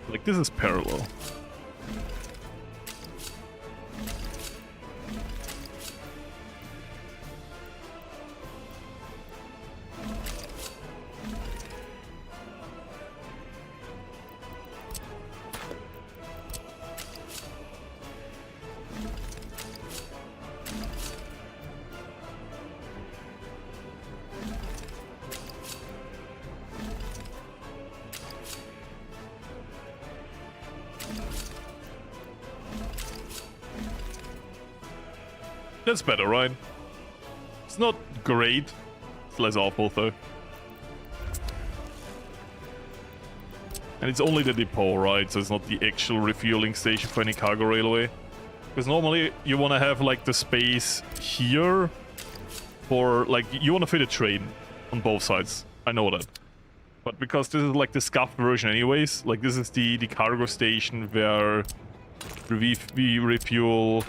Like, this is parallel. That's better, right? It's not great. It's less awful, though. And it's only the depot, right? So it's not the actual refueling station for any cargo railway. Because normally you want to have, like, the space here for, like, you want to fit a train on both sides. I know that. But because this is, like, the scuffed version anyways, like, this is the cargo station where we refuel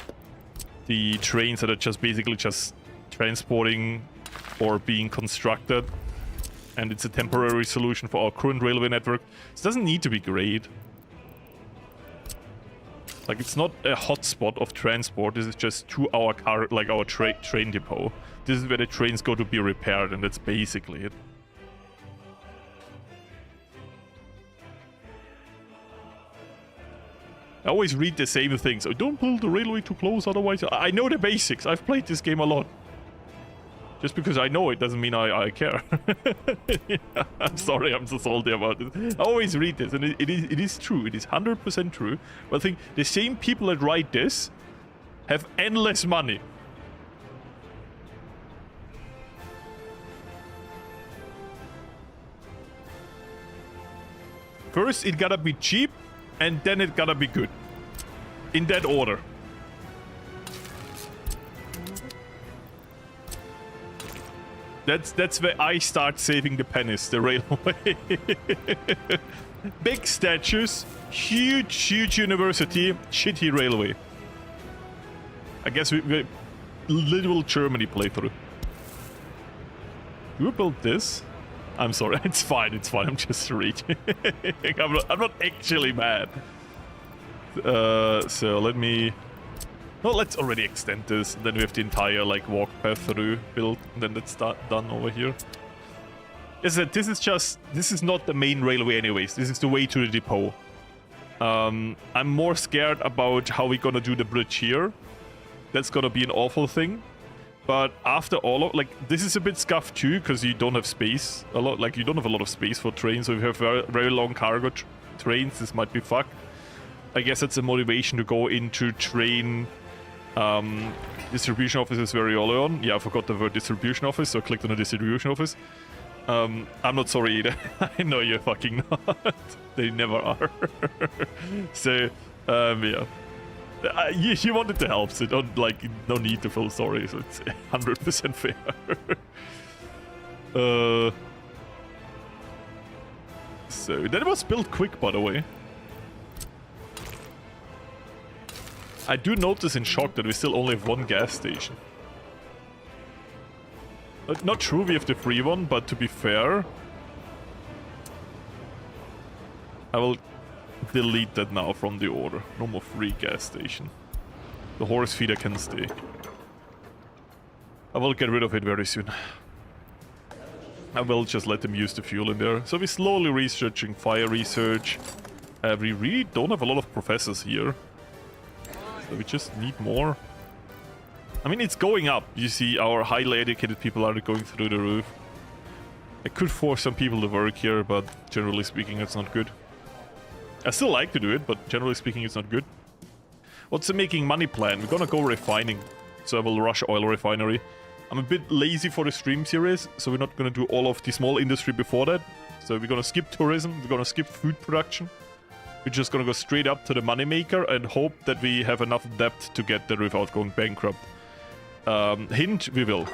the trains that are just basically just transporting or being constructed, and it's a temporary solution for our current railway network. It doesn't need to be great. Like, it's not a hotspot of transport. This is just to our car, like our train depot. This is where the trains go to be repaired, and that's basically it. I always read the same things. Oh, don't build the railway too close, otherwise... I know the basics. I've played this game a lot. Just because I know it doesn't mean I care. Yeah, I'm sorry, I'm so salty about this. I always read this, and it is true. It is 100% true. But I think the same people that write this have endless money. First, it gotta be cheap, and then it gotta be good. In that order. That's where I start saving the pennies, the railway. Big statues, huge university, shitty railway. I guess we literal Germany playthrough. You built this? I'm sorry, it's fine, I'm just reading. I'm not actually mad. So let me... No, let's already extend this. Then we have the entire, like, walk path through built, and then that's done over here. As I said, this is not the main railway anyways. This is the way to the depot. I'm more scared about how we're gonna do the bridge here. That's gonna be an awful thing. But after all of, like, this is a bit scuffed too, because you don't have space a lot. Like, you don't have a lot of space for trains. So if you have very, very long cargo trains, this might be fucked. I guess that's a motivation to go into train distribution offices very early on. Yeah, I forgot the word distribution office, so I clicked on the distribution office. I'm not sorry either. I know you're fucking not. They never are. So, yeah. You wanted to help, so don't, like, no need to feel sorry, so it's 100% fair. So, that was built quick, by the way. I do notice in shock that we still only have one gas station. Not true, we have the free one, but to be fair... I will delete that now from the order. No more free gas station. The horse feeder can stay. I will get rid of it very soon. I will just let them use the fuel in there. So we're slowly researching fire research. We really don't have a lot of professors here. So we just need more. I mean, it's going up. You see, our highly educated people are going through the roof. I could force some people to work here, but generally speaking, it's not good. I still like to do it, but generally speaking, it's not good. What's the making money plan? We're gonna go refining. So I will rush oil refinery. I'm a bit lazy for the stream series, so we're not gonna do all of the small industry before that. So we're gonna skip tourism, we're gonna skip food production. We're just gonna go straight up to the moneymaker and hope that we have enough depth to get there without going bankrupt. Hint, we will.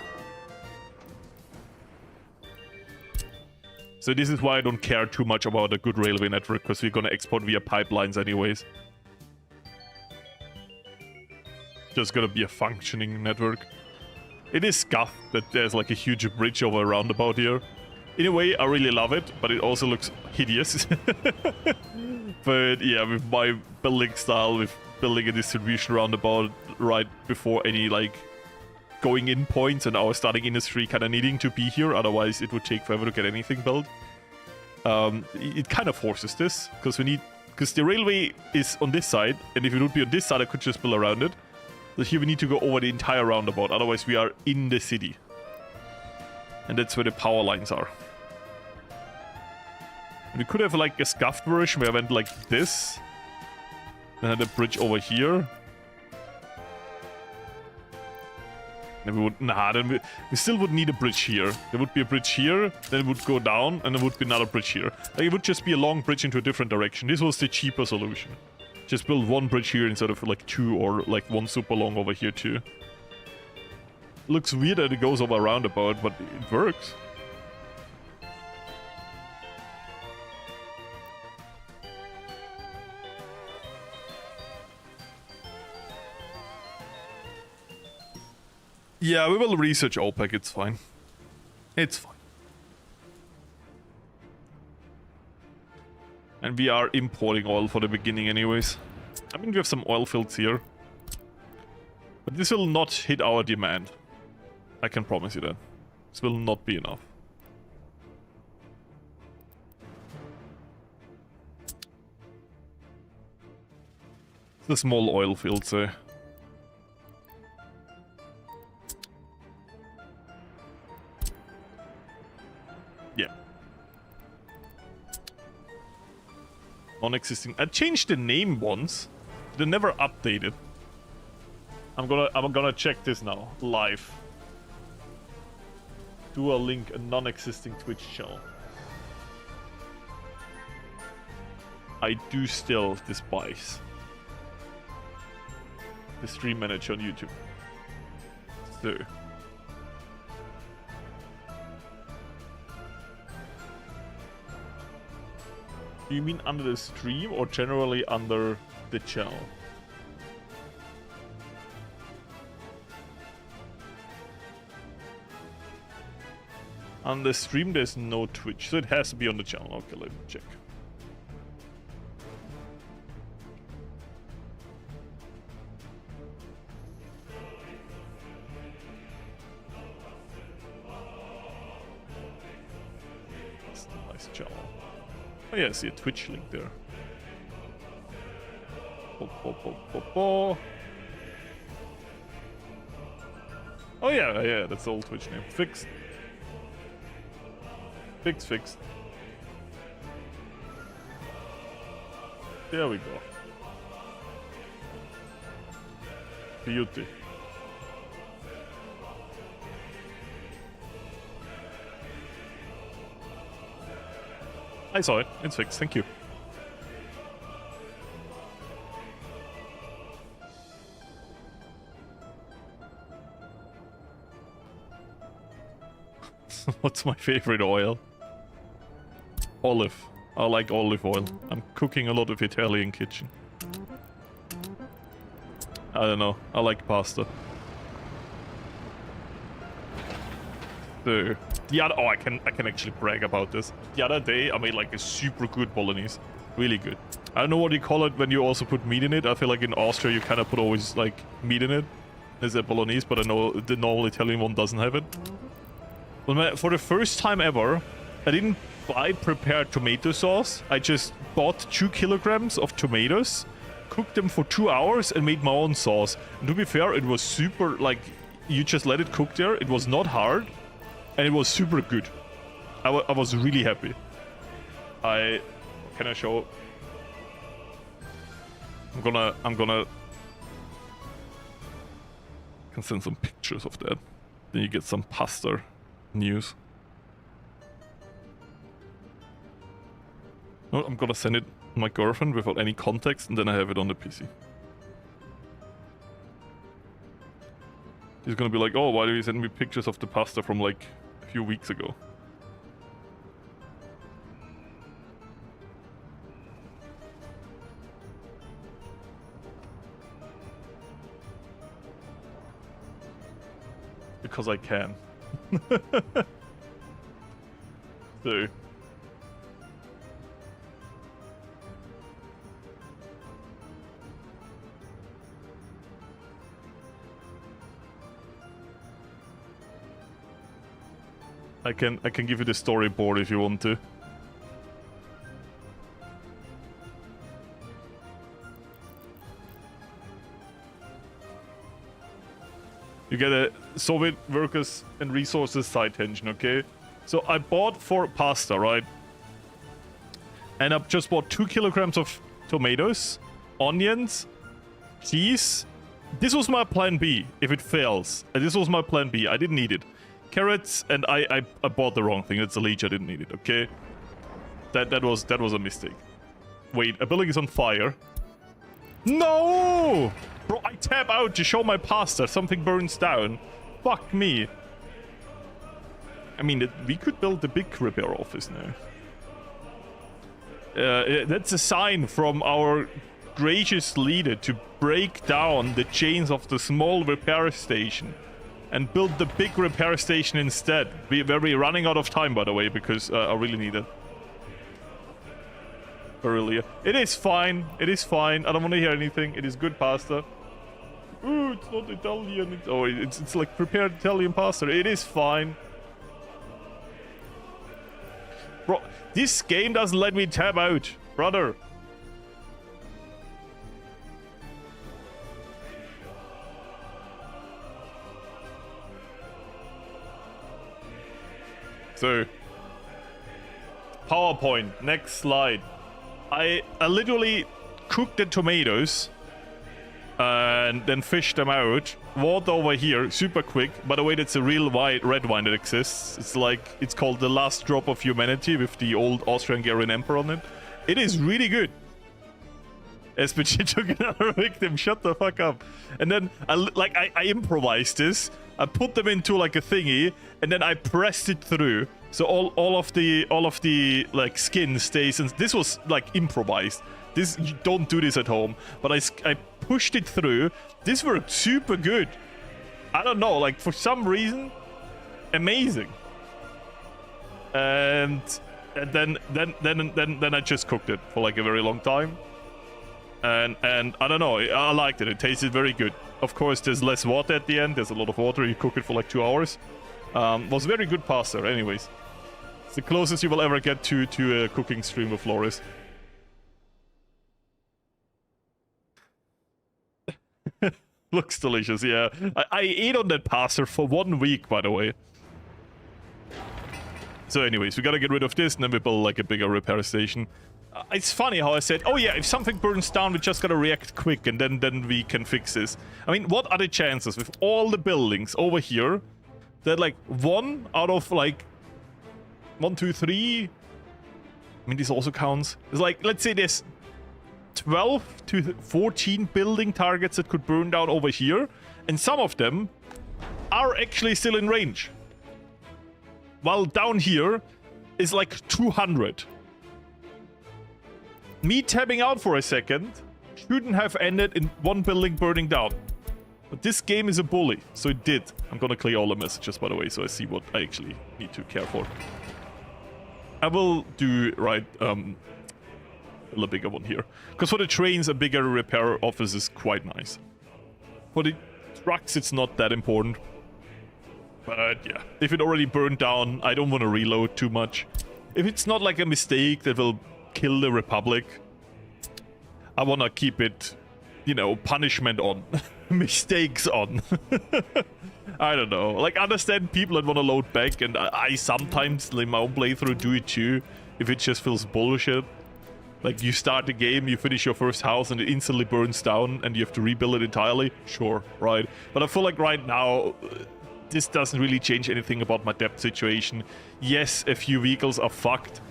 So this is why I don't care too much about a good railway network, because we're gonna export via pipelines anyways. Just gonna be a functioning network. It is scuffed that there's like a huge bridge over a roundabout here. In a way, I really love it, but it also looks hideous. But yeah, with my building style, with building a distribution roundabout right before any like going in points and our starting industry kind of needing to be here, otherwise it would take forever to get anything built. It kind of forces this, because the railway is on this side, and if it would be on this side, I could just build around it. So here we need to go over the entire roundabout, otherwise we are in the city. And that's where the power lines are. And we could have like a scuffed version where I went like this. Then had a bridge over here. Then we would... Nah, then we still would need a bridge here. There would be a bridge here, then it would go down, and there would be another bridge here. Like, it would just be a long bridge into a different direction. This was the cheaper solution. Just build one bridge here instead of like two, or like one super long over here too. Looks weird that it goes over a roundabout, but it works. Yeah, we will research OPEC, it's fine. It's fine. And we are importing oil for the beginning anyways. I mean, we have some oil fields here. But this will not hit our demand. I can promise you that. This will not be enough. The small oil fields, eh? Yeah. Non-existing. I changed the name once. They never updated. I'm gonna check this now live. Do a link a non-existing Twitch channel. I do still despise the stream manager on YouTube. So. Do you mean under the stream or generally under the channel? On the stream there's no Twitch, so it has to be on the channel. Okay, let me check. That's a nice channel. Oh yeah, I see a Twitch link there. Oh yeah, that's the old Twitch name. Fixed. Fixed. There we go. Beauty. I saw it. It's fixed. Thank you. What's my favorite oil? Olive. I like olive oil. I'm cooking a lot of Italian kitchen. I don't know. I like pasta. So, I can actually brag about this. The other day I made like a super good bolognese. Really good. I don't know what you call it when you also put meat in it. I feel like in Austria you kind of put always like meat in it. There's a bolognese, but I know the normal Italian one doesn't have it. But for the first time ever, I didn't buy prepared tomato sauce. I just bought 2 kilograms of tomatoes, cooked them for 2 hours and made my own sauce. And to be fair, it was super, like, you just let it cook there. It was not hard and it was super good. I was really happy. Can I show? I'm gonna can send some pictures of that. Then you get some pasta news. No, I'm gonna send it to my girlfriend without any context, and then I have it on the PC. She's gonna be like, oh, why do you send me pictures of the pasta from like a few weeks ago? Because I can. So. I can give you the storyboard if you want to. You get a Soviet workers and resources side tension, okay? So I bought 4 pasta, right? And I just bought 2 kilograms of tomatoes, onions, cheese. This was my plan B if it fails. This was my plan B. I didn't need it. Carrots, and I bought the wrong thing. It's a leech. I didn't need it, okay? That was a mistake. Wait, a building is on fire. No! Bro, I tab out to show my pasta. Something burns down. Fuck me. I mean, we could build the big repair office now. That's a sign from our gracious leader to break down the chains of the small repair station and build the big repair station instead. We're running out of time, by the way, because I really need it. Earlier. It is fine. It is fine. I don't want to hear anything. It is good pasta. Ooh, it's not Italian. It's like prepared Italian pasta. It is fine. Bro, this game doesn't let me tab out, brother. So, PowerPoint, next slide. I literally cooked the tomatoes and then fished them out. Water over here, super quick. By the way, that's a real red wine that exists. It's called The Last Drop of Humanity with the old Austro-Hungarian emperor on it. It is really good. SPG took another victim. Shut the fuck up. And then I improvised this. I put them into like a thingy, and then I pressed it through. So all of the like skin stays. And this was like improvised. This, you don't do this at home. But I pushed it through. This worked super good. I don't know, like for some reason, amazing. And then I just cooked it for like a very long time. And I don't know, I liked it. It tasted very good. Of course, there's less water at the end. There's a lot of water. You cook it for like 2 hours. Was very good pasta. Anyways, it's the closest you will ever get to a cooking stream with Florius. Looks delicious, yeah. I ate on that pasta for 1 week, by the way. So anyways, we gotta get rid of this, and then we build like a bigger repair station. It's funny how I said, oh yeah, if something burns down, we just gotta react quick, and then we can fix this. I mean, what are the chances with all the buildings over here that like 1 out of like 1, 2, 3... I mean, this also counts. It's like, let's say there's 12 to 14 building targets that could burn down over here, and some of them are actually still in range. While down here is like 200. Me tabbing out for a second shouldn't have ended in 1 building burning down. But this game is a bully, so it did. I'm gonna clear all the messages, by the way, so I see what I actually need to care for. I will do, right, a bigger one here. Because for the trains, a bigger repair office is quite nice. For the trucks, it's not that important. But yeah, if it already burned down, I don't want to reload too much. If it's not like a mistake that will kill the Republic, I want to keep it, you know, punishment on. Mistakes on. I don't know. Like, understand people that want to load back, and I sometimes, in my own playthrough, do it too, if it just feels bullshit. Like, you start the game, you finish your first house, and it instantly burns down, and you have to rebuild it entirely. Sure, right? But I feel like right now, this doesn't really change anything about my debt situation. Yes, a few vehicles are fucked,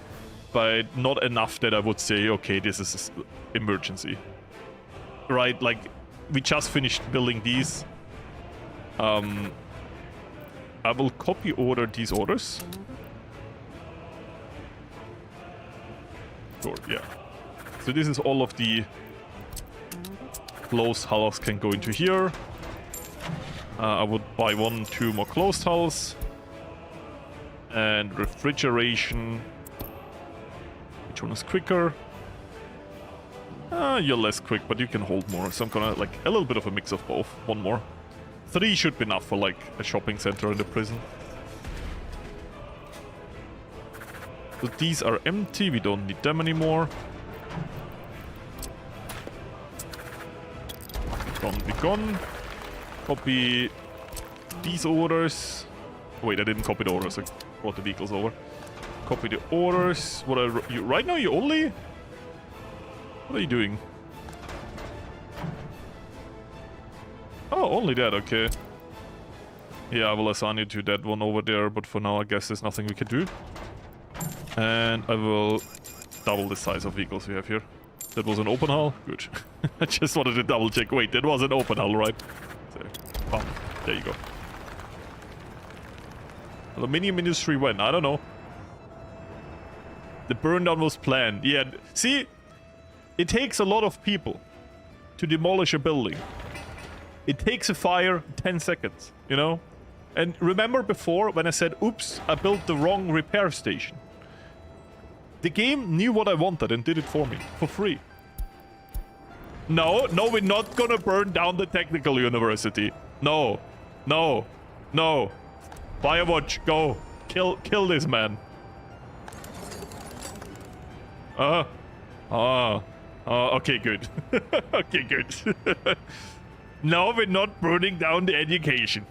but not enough that I would say, okay, this is emergency. Right? Like, we just finished building these. I will copy order these orders. Sure, yeah. So this is all of the close hulls can go into here. I would buy 1, 2 more closed hulls. And refrigeration. Which one is quicker? You're less quick, but you can hold more. So I'm gonna, like, a little bit of a mix of both. 1 more. 3 should be enough for, like, a shopping center in the prison. So these are empty. We don't need them anymore. Be gone. Copy these orders. Wait, I didn't copy the orders. I brought the vehicles over. Copy the orders. What are you right now? You only? What are you doing? Oh, only that. Okay. Yeah, I will assign you to that one over there. But for now, I guess there's nothing we can do. And I will double the size of vehicles we have here. That was an open hull? Good. I just wanted to double check. Wait, that was an open hull, right? So, bam. There you go. Aluminium industry when? I don't know. The burn down was planned. Yeah, see? It takes a lot of people to demolish a building. It takes a fire 10 seconds, you know? And remember before when I said, oops, I built the wrong repair station. The game knew what I wanted and did it for me, for free. No, we're not gonna burn down the technical university. No. Firewatch, go. Kill this man. Okay, good. Okay, good. No, we're not burning down the education.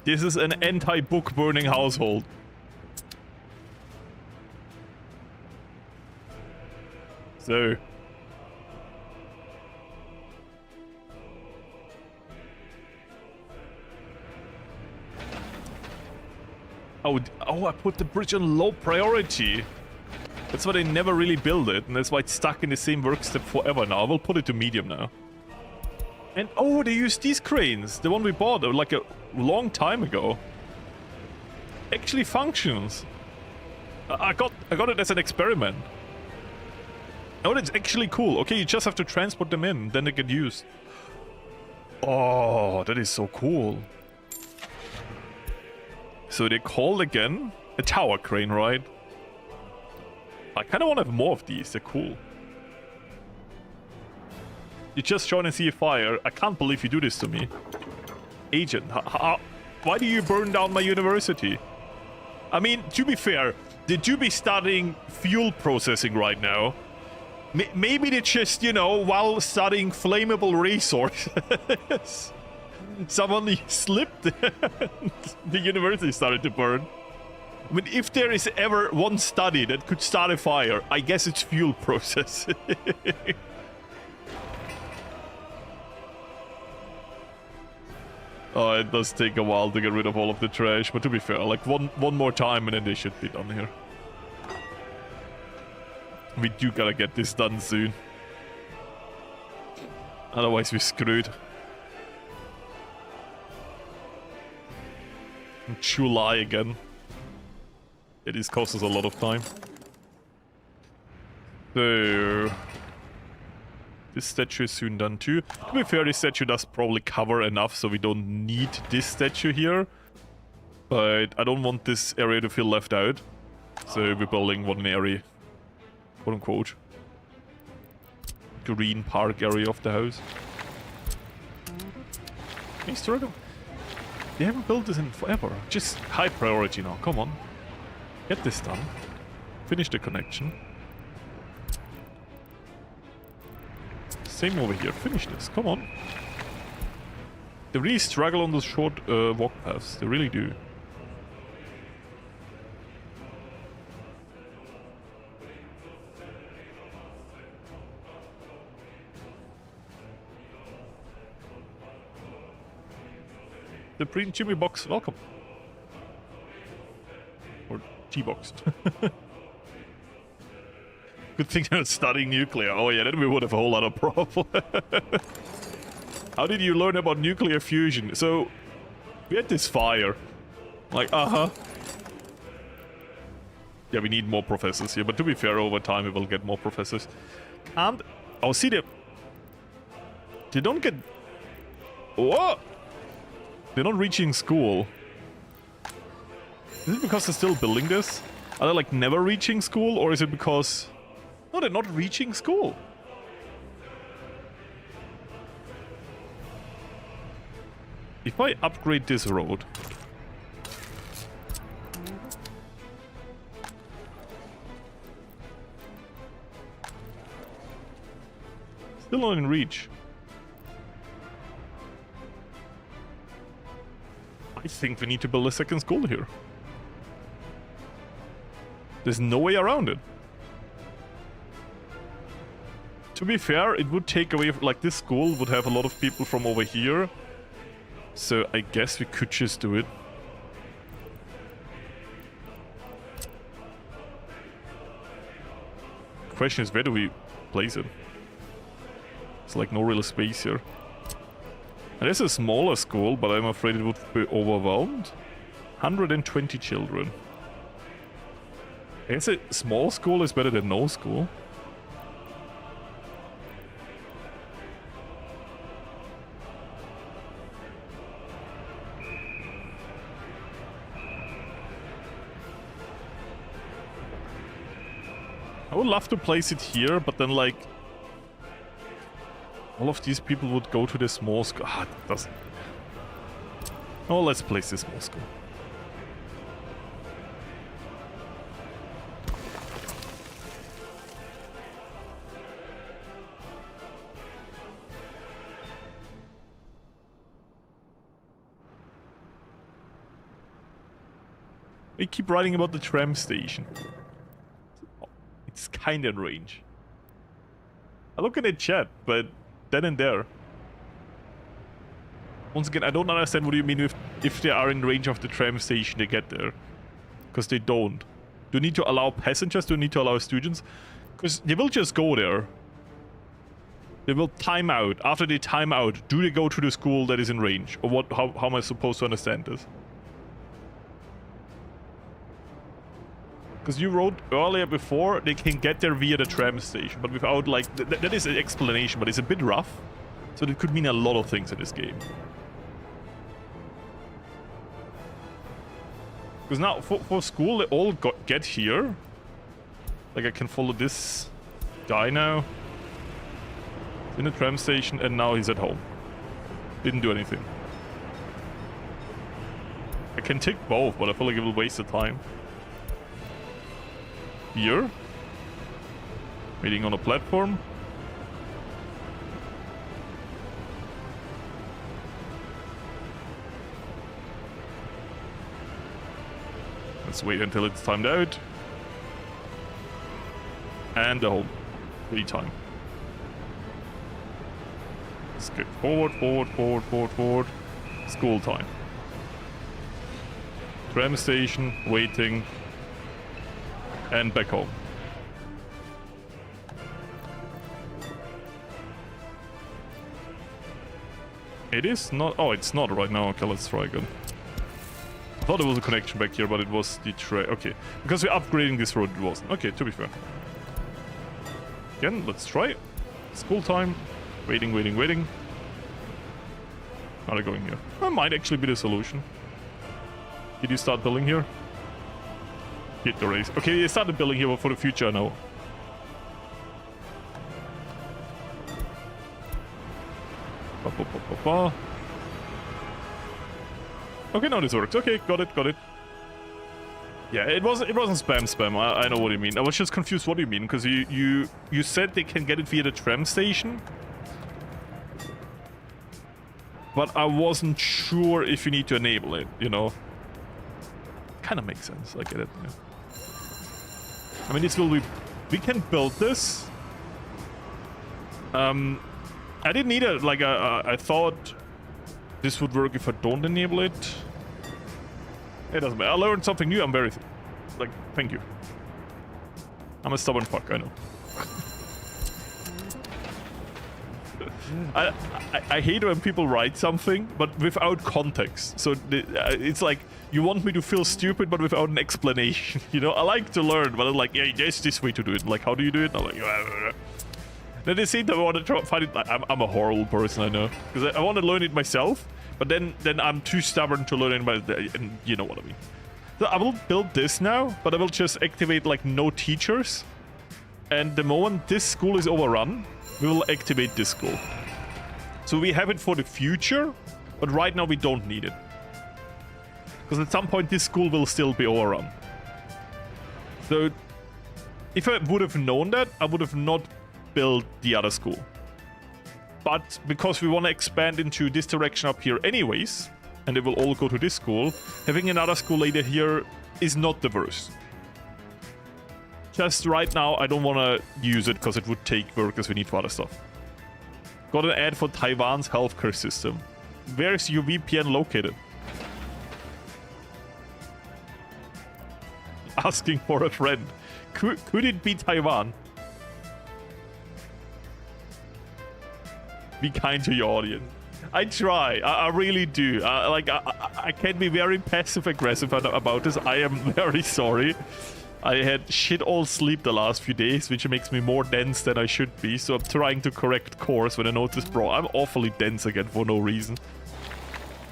This is an anti-book burning household. So. Oh, I put the bridge on low priority. That's why they never really build it, and that's why it's stuck in the same work step forever now. I will put it to medium now. And oh, they use these cranes. The one we bought like a long time ago. Actually functions. I got it as an experiment. Oh, that's actually cool. Okay, you just have to transport them in, then they get used. Oh, that is so cool. So they called again a tower crane, right? I kind of want to have more of these. They're cool. You just join and see a fire. I can't believe you do this to me. Agent, why do you burn down my university? I mean, to be fair, did you be studying fuel processing right now? Maybe they just, you know, while studying flammable resources, someone slipped and the university started to burn. I mean, if there is ever one study that could start a fire, I guess it's fuel processing. Oh, it does take a while to get rid of all of the trash, but to be fair, like one more time and then they should be done here. We do gotta get this done soon. Otherwise we're screwed. July again. It is cost us a lot of time. So... this statue is soon done too. To be fair, this statue does probably cover enough, so we don't need this statue here. But I don't want this area to feel left out. So we're building one area. Quote unquote. Green park area of the house. Hey, struggle. They haven't built this in forever. Just high priority now. Come on. Get this done. Finish the connection. Same over here. Finish this. Come on. They really struggle on those short walk paths. They really do. The pre-Jimmy box, welcome. Or T-box. Good thing they're studying nuclear. Oh yeah, then we would have a whole lot of problem. How did you learn about nuclear fusion? So, we had this fire. Like, yeah, we need more professors here, but to be fair, over time we will get more professors. And, oh, see, They don't get... What? They're not reaching school. Is it because they're still building this? Are they like never reaching school? Or is it because... No, they're not reaching school. If I upgrade this road... Still not in reach. I think we need to build a second school here. There's no way around it. To be fair, it would take away... Like, this school would have a lot of people from over here. So I guess we could just do it. Question is, where do we place it? It's like no real space here. And there's a smaller school, but I'm afraid it would be overwhelmed. 120 children. I guess a small school is better than no school. I would love to place it here, but then like... all of these people would go to the small school. Ah, that doesn't... Oh, let's place this small school. We keep writing about the tram station. It's kinda in range. I look at the chat, but then and there. Once again, I don't understand what you mean with if they are in range of the tram station they get there. Because they don't. Do you need to allow passengers? Do you need to allow students? Because they will just go there. They will time out. After they time out, do they go to the school that is in range? Or what? How am I supposed to understand this? Because you wrote earlier before, they can get there via the tram station, but without, like, that is an explanation, but it's a bit rough. So that could mean a lot of things in this game. Because now, for school, they all get here. Like, I can follow this guy now. In the tram station, and now he's at home. Didn't do anything. I can tick both, but I feel like it will waste the time. Here. Waiting on a platform. Let's wait until it's timed out. And the home. Retime. Let's go forward, forward, forward, forward, forward. School time. Tram station, waiting. And back home. It is not... Oh, it's not right now. Okay, let's try again. I thought there was a connection back here, but it was the tray. Okay, because we're upgrading this road, it wasn't. Okay, to be fair. Again, let's try. School time. Waiting, waiting, waiting. How are they going here? That might actually be the solution. Did you start building here? Hit the race. Okay, they started building here, but for the future, I know. Okay, now this works. Okay, got it, got it. Yeah, it wasn't spam. I know what you mean. I was just confused what you mean, because you said they can get it via the tram station. But I wasn't sure if you need to enable it, you know. Kind of makes sense. I get it. Yeah. I mean, this will be... We can build this. I didn't need it. Like, I thought this would work if I don't enable it. It doesn't matter. I learned something new. I'm very... Like, thank you. I'm a stubborn fuck, I know. I hate when people write something, but without context. So it's like, you want me to feel stupid, but without an explanation. You know, I like to learn, but I'm like, yeah, there's this way to do it. Like, how do you do it? I'm like, At the same time, I want to try to find it. I'm a horrible person, I know, because I want to learn it myself, but then I'm too stubborn to learn it myself, and you know what I mean. So I will build this now, but I will just activate like no teachers, and the moment this school is overrun, we will activate this school. So we have it for the future, but right now we don't need it, because at some point this school will still be overrun. So if I would have known that, I would have not build the other school. But because we want to expand into this direction up here anyways, and they will all go to this school, having another school later here is not the worst. Just right now, I don't want to use it because it would take workers we need for other stuff. Got an ad for Taiwan's healthcare system. Where is your VPN located? Asking for a friend. Could it be Taiwan? Be kind to your audience. I try. I really do. I can be very passive-aggressive about this. I am very sorry. I had shit all sleep the last few days, which makes me more dense than I should be. So I'm trying to correct course when I notice, bro, I'm awfully dense again for no reason.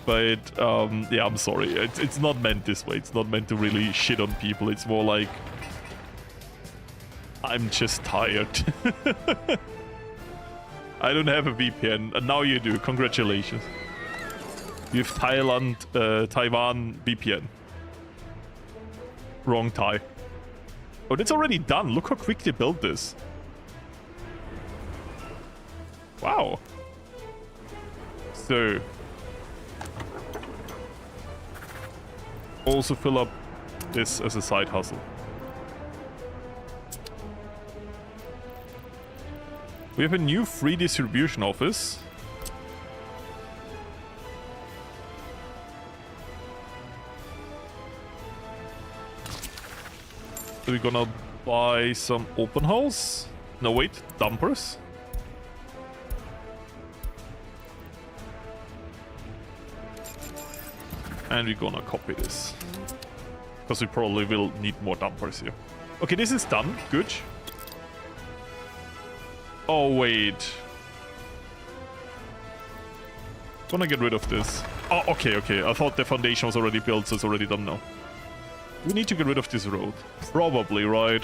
But, yeah, I'm sorry. It's not meant this way. It's not meant to really shit on people. It's more like, I'm just tired. I don't have a VPN, and now you do. Congratulations. You have Taiwan VPN. Wrong Thai. Oh, that's already done. Look how quick they built this. Wow. So. Also fill up this as a side hustle. We have a new free distribution office. So we're gonna buy some open house. No, wait, dumpers. And we're gonna copy this. Because we probably will need more dumpers here. Okay, this is done. Good. Oh, wait. Gonna get rid of this. Oh, okay. I thought the foundation was already built, so it's already done now. We need to get rid of this road. Probably, right?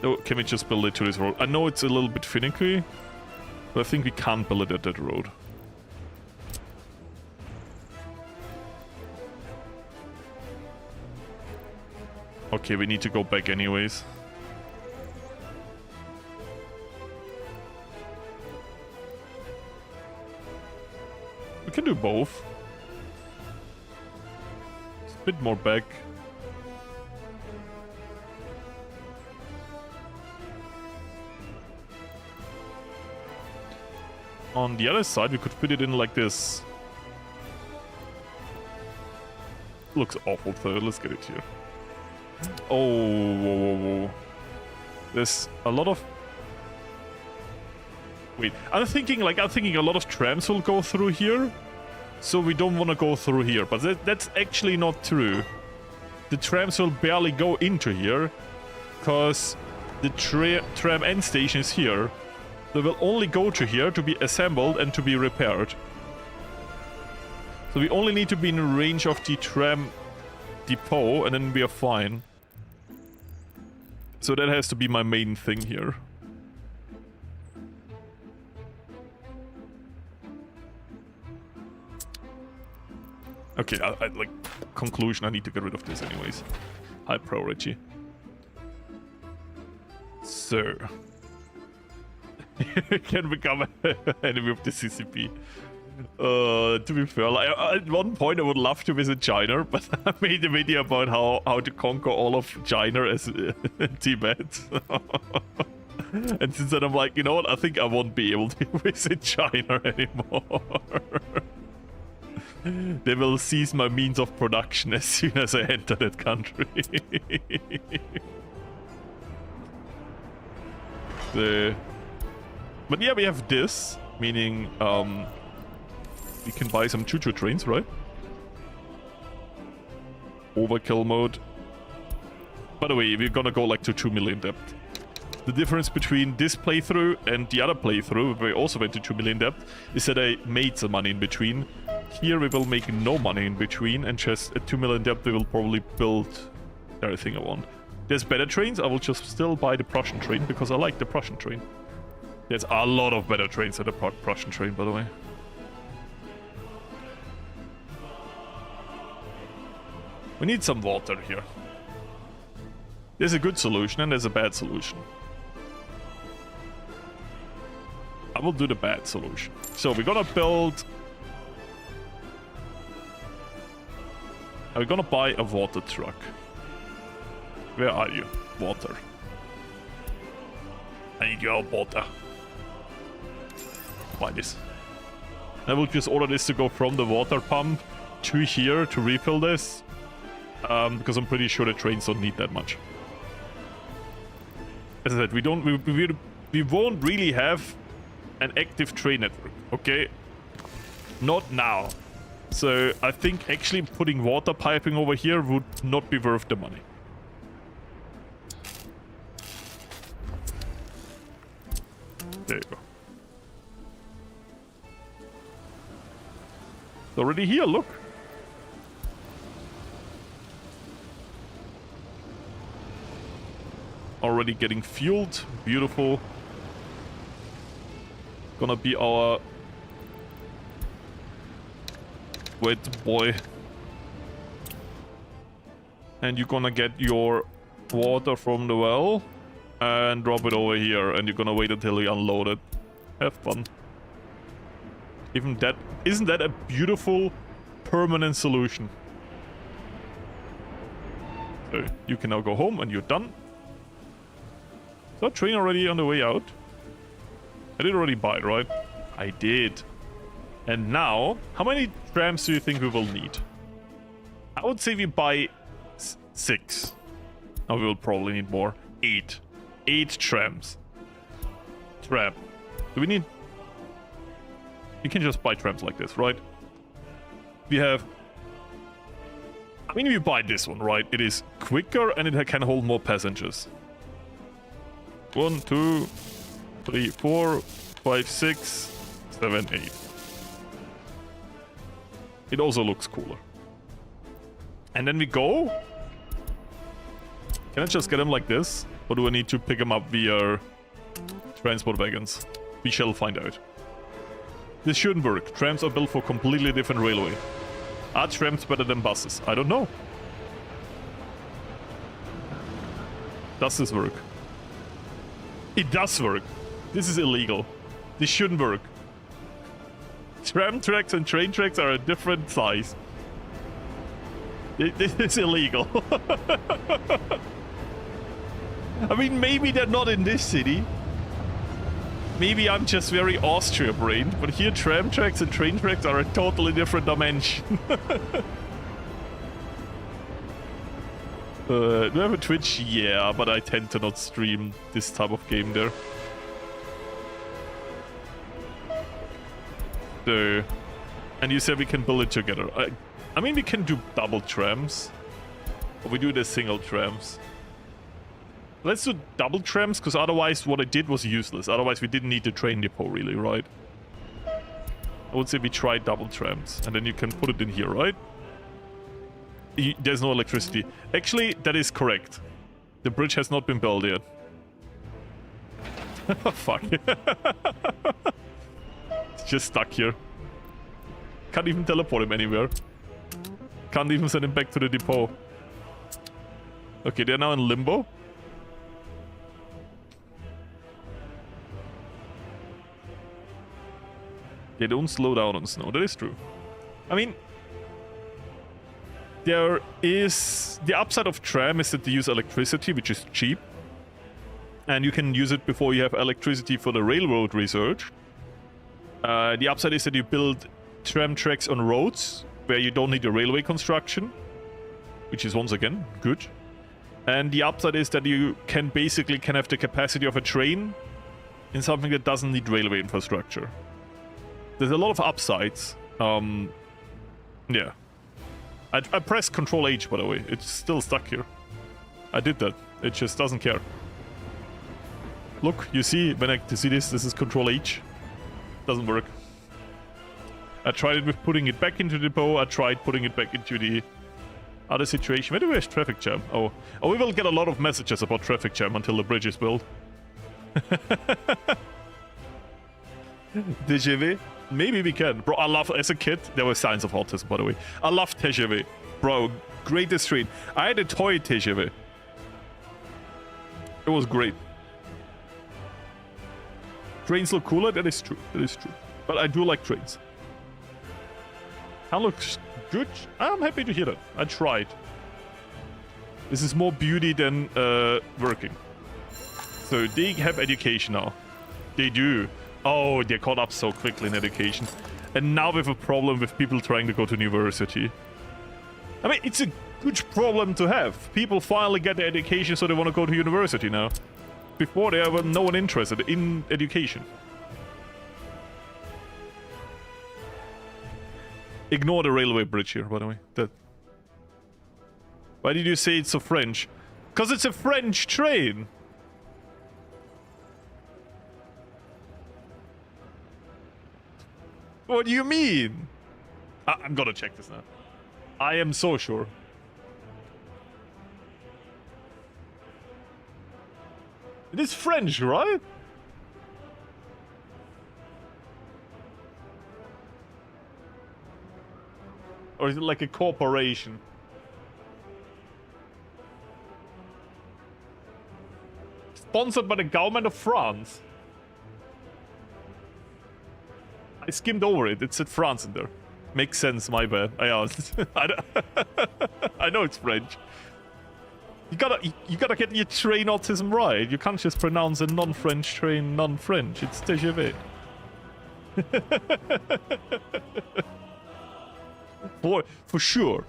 Oh, can we just build it to this road? I know it's a little bit finicky, but I think we can't build it at that road. Okay, we need to go back anyways. We can do both. It's a bit more back. On the other side, we could put it in like this. Looks awful though. Let's get it here. Oh, whoa. There's a lot of... Wait, I'm thinking a lot of trams will go through here, so we don't want to go through here. But that's actually not true. The trams will barely go into here, because the tram end station is here. They will only go to here to be assembled and to be repaired. So we only need to be in range of the tram depot, and then we are fine. So that has to be my main thing here. Okay, I like conclusion. I need to get rid of this anyways. High priority. So can become an enemy of the CCP. To be fair, like, at one point I would love to visit China, but I made a video about how to conquer all of China as Tibet. And since then I'm like, you know what, I think I won't be able to visit China anymore. They will seize my means of production as soon as I enter that country. But yeah, we have this, meaning we can buy some choo-choo trains, right? Overkill mode. By the way, we're gonna go like to 2 million depth. The difference between this playthrough and the other playthrough, where we also went to 2 million depth, is that I made some money in between. Here we will make no money in between, and just at 2 million depth we will probably build everything I want. There's better trains, I will just still buy the Prussian train, because I like the Prussian train. There's a lot of better trains than the Prussian train, by the way. We need some water here. There's a good solution and there's a bad solution. I will do the bad solution. So we're gonna build... We're gonna buy a water truck. Where are you? Water. I need your water. Buy this. I will just order this to go from the water pump to here to refill this. Because I'm pretty sure the trains don't need that much. As I said, we won't really have an active train network, okay? Not now. So I think actually putting water piping over here would not be worth the money. There you go. It's already here, look. Already getting fueled. Beautiful. Gonna be our wet boy. And you're gonna get your water from the well and drop it over here, and you're gonna wait until you unload it. Have fun. Even that, isn't that a beautiful permanent solution? So you can now go home and you're done. Is that train already on the way out? I did already buy it, right? I did. And now, how many trams do you think we will need? I would say we buy 6. Now we will probably need more. 8. 8 trams. Tram. Do we need... You can just buy trams like this, right? We have... I mean, we buy this one, right? It is quicker and it can hold more passengers. 1, 2, 3, 4, 5, 6, 7, 8. It also looks cooler. And then we go. Can I just get them like this? Or do I need to pick them up via transport wagons? We shall find out. This shouldn't work. Trams are built for completely different railway. Are trams better than buses? I don't know. Does this work? It does work. This is illegal. This shouldn't work. Tram tracks and train tracks are a different size. This is illegal. I mean, maybe they're not in this city. Maybe I'm just very Austria-brained, but here tram tracks and train tracks are a totally different dimension. Do I have a Twitch? Yeah, but I tend to not stream this type of game there. So, and you said we can build it together. I mean, we can do double trams. Or we do the single trams. Let's do double trams, because otherwise what I did was useless. Otherwise we didn't need the train depot, really, right? I would say we try double trams, and then you can put it in here, right? There's no electricity. Actually, that is correct. The bridge has not been built yet. Fuck. It's just stuck here. Can't even teleport him anywhere. Can't even send him back to the depot. Okay, they're now in limbo. They don't slow down on snow, that is true. I mean, there is... The upside of tram is that they use electricity, which is cheap. And you can use it before you have electricity for the railroad research. The upside is that you build tram tracks on roads, where you don't need a railway construction. Which is, once again, good. And the upside is that you can basically have the capacity of a train in something that doesn't need railway infrastructure. There's a lot of upsides. Yeah. I pressed Control H, by the way. It's still stuck here. I did that. It just doesn't care. Look, you see, when I see this is Control H. Doesn't work. I tried it with putting it back into the depot. I tried putting it back into the other situation. Where do we have traffic jam? Oh, we will get a lot of messages about traffic jam until the bridge is built. TGV? Maybe we can. Bro, I love, as a kid, there were signs of autism, by the way. I love TGV. Bro, greatest train. I had a toy TGV. It was great. Trains look cooler, that is true. That is true. But I do like trains. Town looks good. I'm happy to hear that. I tried. This is more beauty than working. So they have education now. They do. Oh, they're caught up so quickly in education. And now we have a problem with people trying to go to university. I mean, it's a good problem to have. People finally get the education, so they want to go to university now. Before, there was no one interested in education. Ignore the railway bridge here, by the way. Why did you say it's so French? Because it's a French train. What do you mean? I'm gonna check this now. I am so sure. It is French, right? Or is it like a corporation? Sponsored by the government of France. I skimmed over it. It said France in there. Makes sense, my bad. I know it's French. You gotta get your train autism right. You can't just pronounce a non-French train non-French. It's TGV. For sure.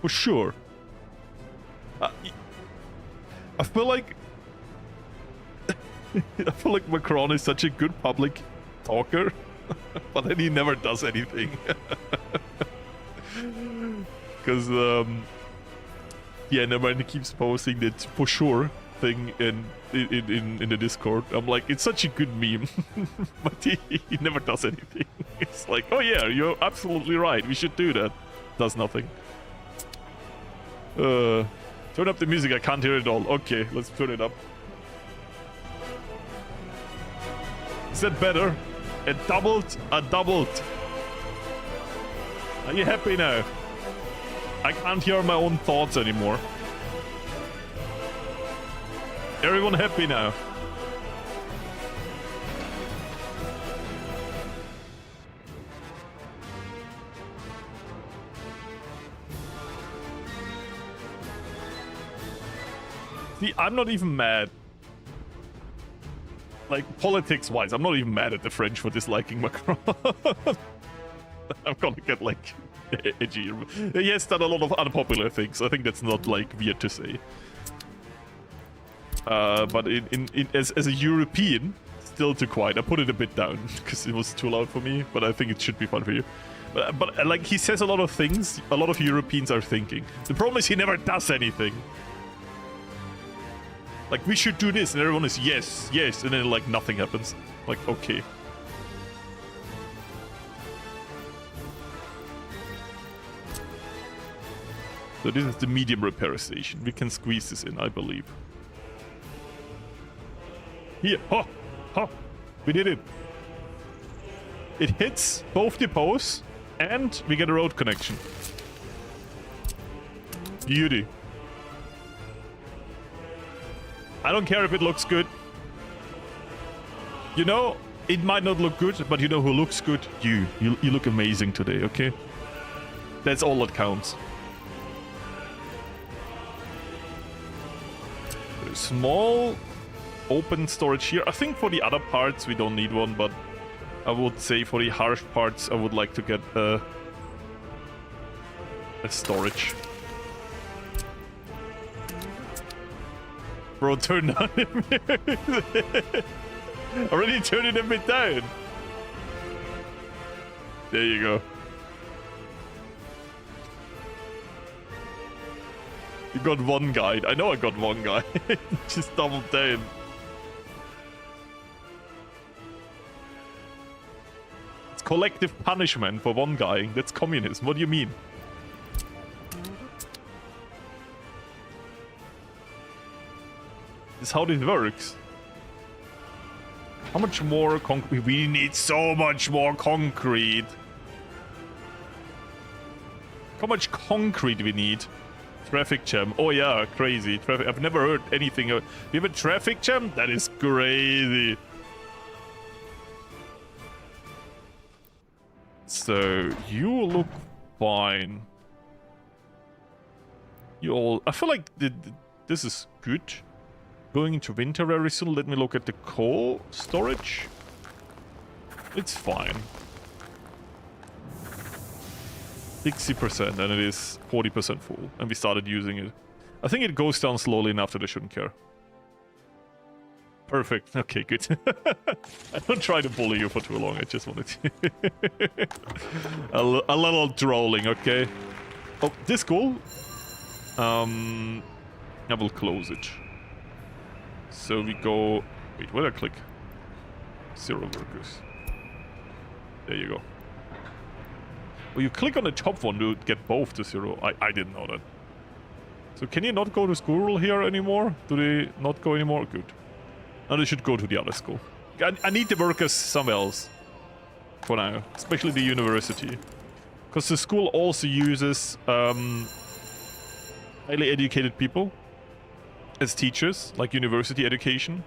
For sure. I feel like Macron is such a good public talker, but then he never does anything. Because yeah, never mind, he keeps posting that for sure thing in the Discord. I'm like, it's such a good meme, but he never does anything. It's like, oh yeah, you're absolutely right, we should do that. Does nothing. Turn up the music, I can't hear it all. Okay, let's turn it up. Is that better? It doubled. Are you happy now? I can't hear my own thoughts anymore. Everyone happy now? See, I'm not even mad. Like, politics-wise, I'm not even mad at the French for disliking Macron. I'm gonna get, like, edgy. He has done a lot of unpopular things. I think that's not, like, weird to say. But as a European, still too quiet. I put it a bit down, because it was too loud for me, but I think it should be fun for you. But like, he says a lot of things a lot of Europeans are thinking. The problem is he never does anything. Like, we should do this, and everyone is yes, yes, and then, like, nothing happens. Like, okay. So this is the medium repair station. We can squeeze this in, I believe. Here, ha, ha, we did it. It hits both depots, and we get a road connection. Beauty. I don't care if it looks good. You know, it might not look good, but you know who looks good? You look amazing today, okay? That's all that counts. There's small open storage here. I think for the other parts we don't need one, but I would say for the harsh parts I would like to get a storage. Bro, turn down the already turned it a bit down. There you go. You got one guide. I know I got one guy. Just double down. That's collective punishment for one guy. That's communism. What do you mean? This is how this works. How much more concrete? We need so much more concrete. How much concrete do we need? Traffic jam. Oh yeah, crazy. Traffic. I've never heard anything. You have a traffic jam? That is crazy. So, you look fine. You all... I feel like this is good. Going into winter very soon. Let me look at the coal storage. It's fine. 60% and it is 40% full. And we started using it. I think it goes down slowly enough that I shouldn't care. Perfect. Okay, good. I don't try to bully you for too long. I just wanted to... a little trolling, okay? Oh, this goal? I will close it. So we go... Wait, where did I click? 0 workers. There you go. Well, you click on the top one to get both to 0. I didn't know that. So can you not go to school here anymore? Do they not go anymore? Good. Now they should go to the other school. I need the workers somewhere else. For now. Especially the university. Because the school also uses highly educated people as teachers, like university education.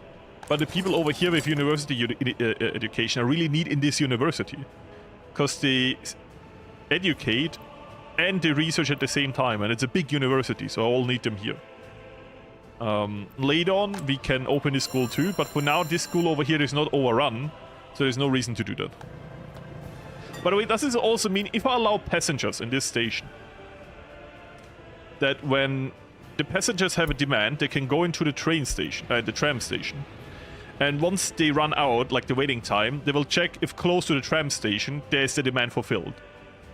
But the people over here with university education I really need in this university. Because they educate and they research at the same time. And it's a big university, so I all need them here. Later on, we can open this school too, but for now, this school over here is not overrun, so there's no reason to do that. By the way, does this also mean if I allow passengers in this station, that when the passengers have a demand, they can go into the train station, the tram station, and once they run out, like the waiting time, they will check if close to the tram station, there's the demand fulfilled.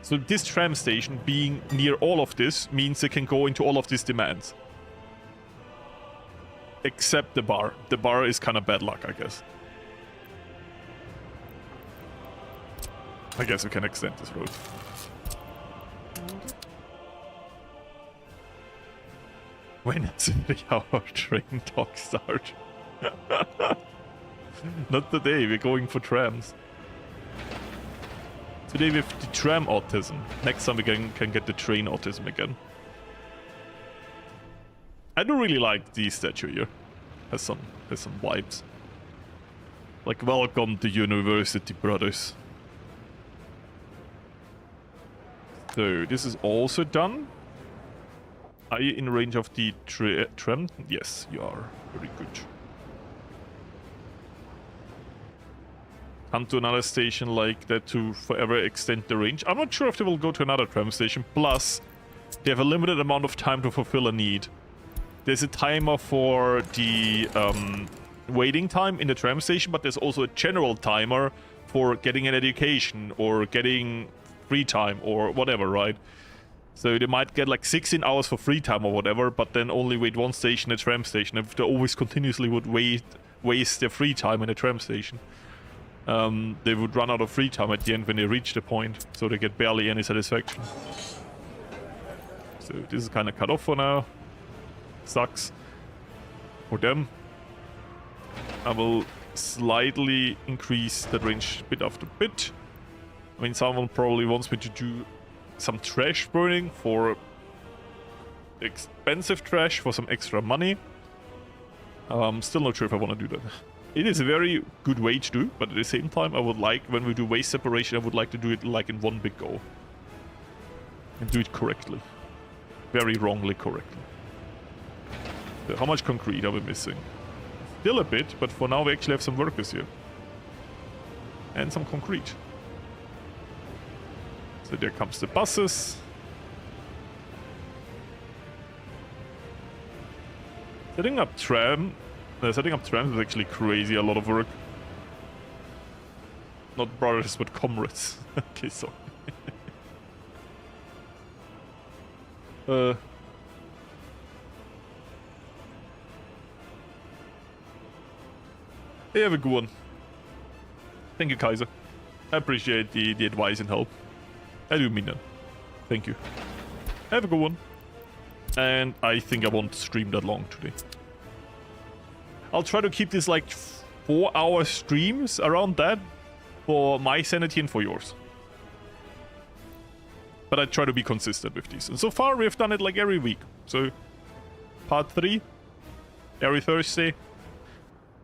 So this tram station being near all of this means they can go into all of these demands. Except the bar. The bar is kind of bad luck, I guess. I guess we can extend this road. When does a 3-hour train talk start? Not today, we're going for trams. Today we have the tram autism. Next time we can get the train autism again. I do really like the statue here. Has some vibes. Like, welcome to university, brothers. So, this is also done. Are you in range of the tram? Yes, you are. Very good. Come to another station like that to forever extend the range. I'm not sure if they will go to another tram station. Plus, they have a limited amount of time to fulfill a need. There's a timer for the waiting time in the tram station, but there's also a general timer for getting an education or getting free time or whatever, right? So they might get like 16 hours for free time or whatever, but then only wait one station at tram station. If they always continuously would waste their free time in a tram station, they would run out of free time at the end when they reach the point, so they get barely any satisfaction. So this is kind of cut off for now. Sucks for them. I will slightly increase that range bit after bit. I mean, someone probably wants me to do some trash burning for expensive trash for some extra money. Still not sure if I want to do that. It is a very good way to do, but at the same time, I would like, when we do waste separation, I would like to do it like in one big go. And do it correctly. Very wrongly correctly. So how much concrete are we missing? Still a bit, but for now we actually have some workers here. And some concrete. So there comes the buses. Setting up trams is actually crazy, a lot of work. Not brothers, but comrades. Okay, sorry. Hey, have a good one. Thank you, Kaiser. I appreciate the advice and help. I do mean that. Thank you. Have a good one. And I think I won't stream that long today. I'll try to keep this like 4-hour streams around that for my sanity and for yours. But I try to be consistent with these. And so far we've done it like every week. So part 3, every Thursday.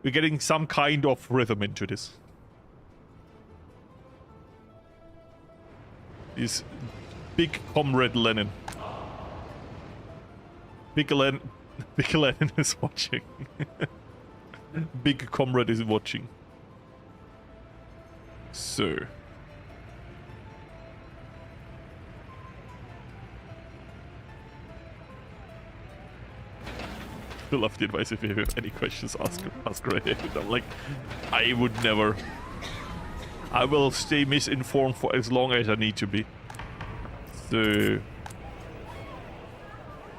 We're getting some kind of rhythm into this. Is big comrade Lenin. Big Lenin is watching. Big comrade is watching. So. I love the advice. If you have any questions, ask right. I'm like, I would never. I will stay misinformed for as long as I need to be. So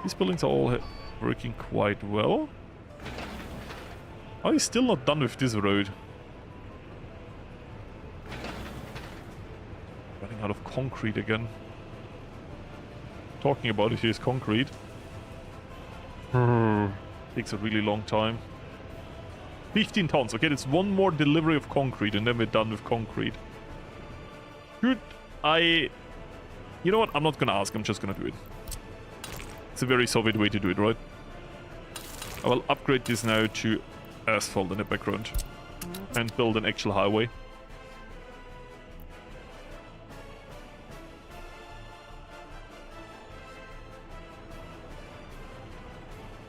these buildings are all working quite well. Oh, he's still not done with this road. Running out of concrete again. Talking about it, here's concrete. Takes a really long time. 15 tons. Okay, that's one more delivery of concrete and then we're done with concrete. Should I... You know what? I'm not gonna ask. I'm just gonna do it. It's a very Soviet way to do it, right? I will upgrade this now to asphalt in the background. And build an actual highway.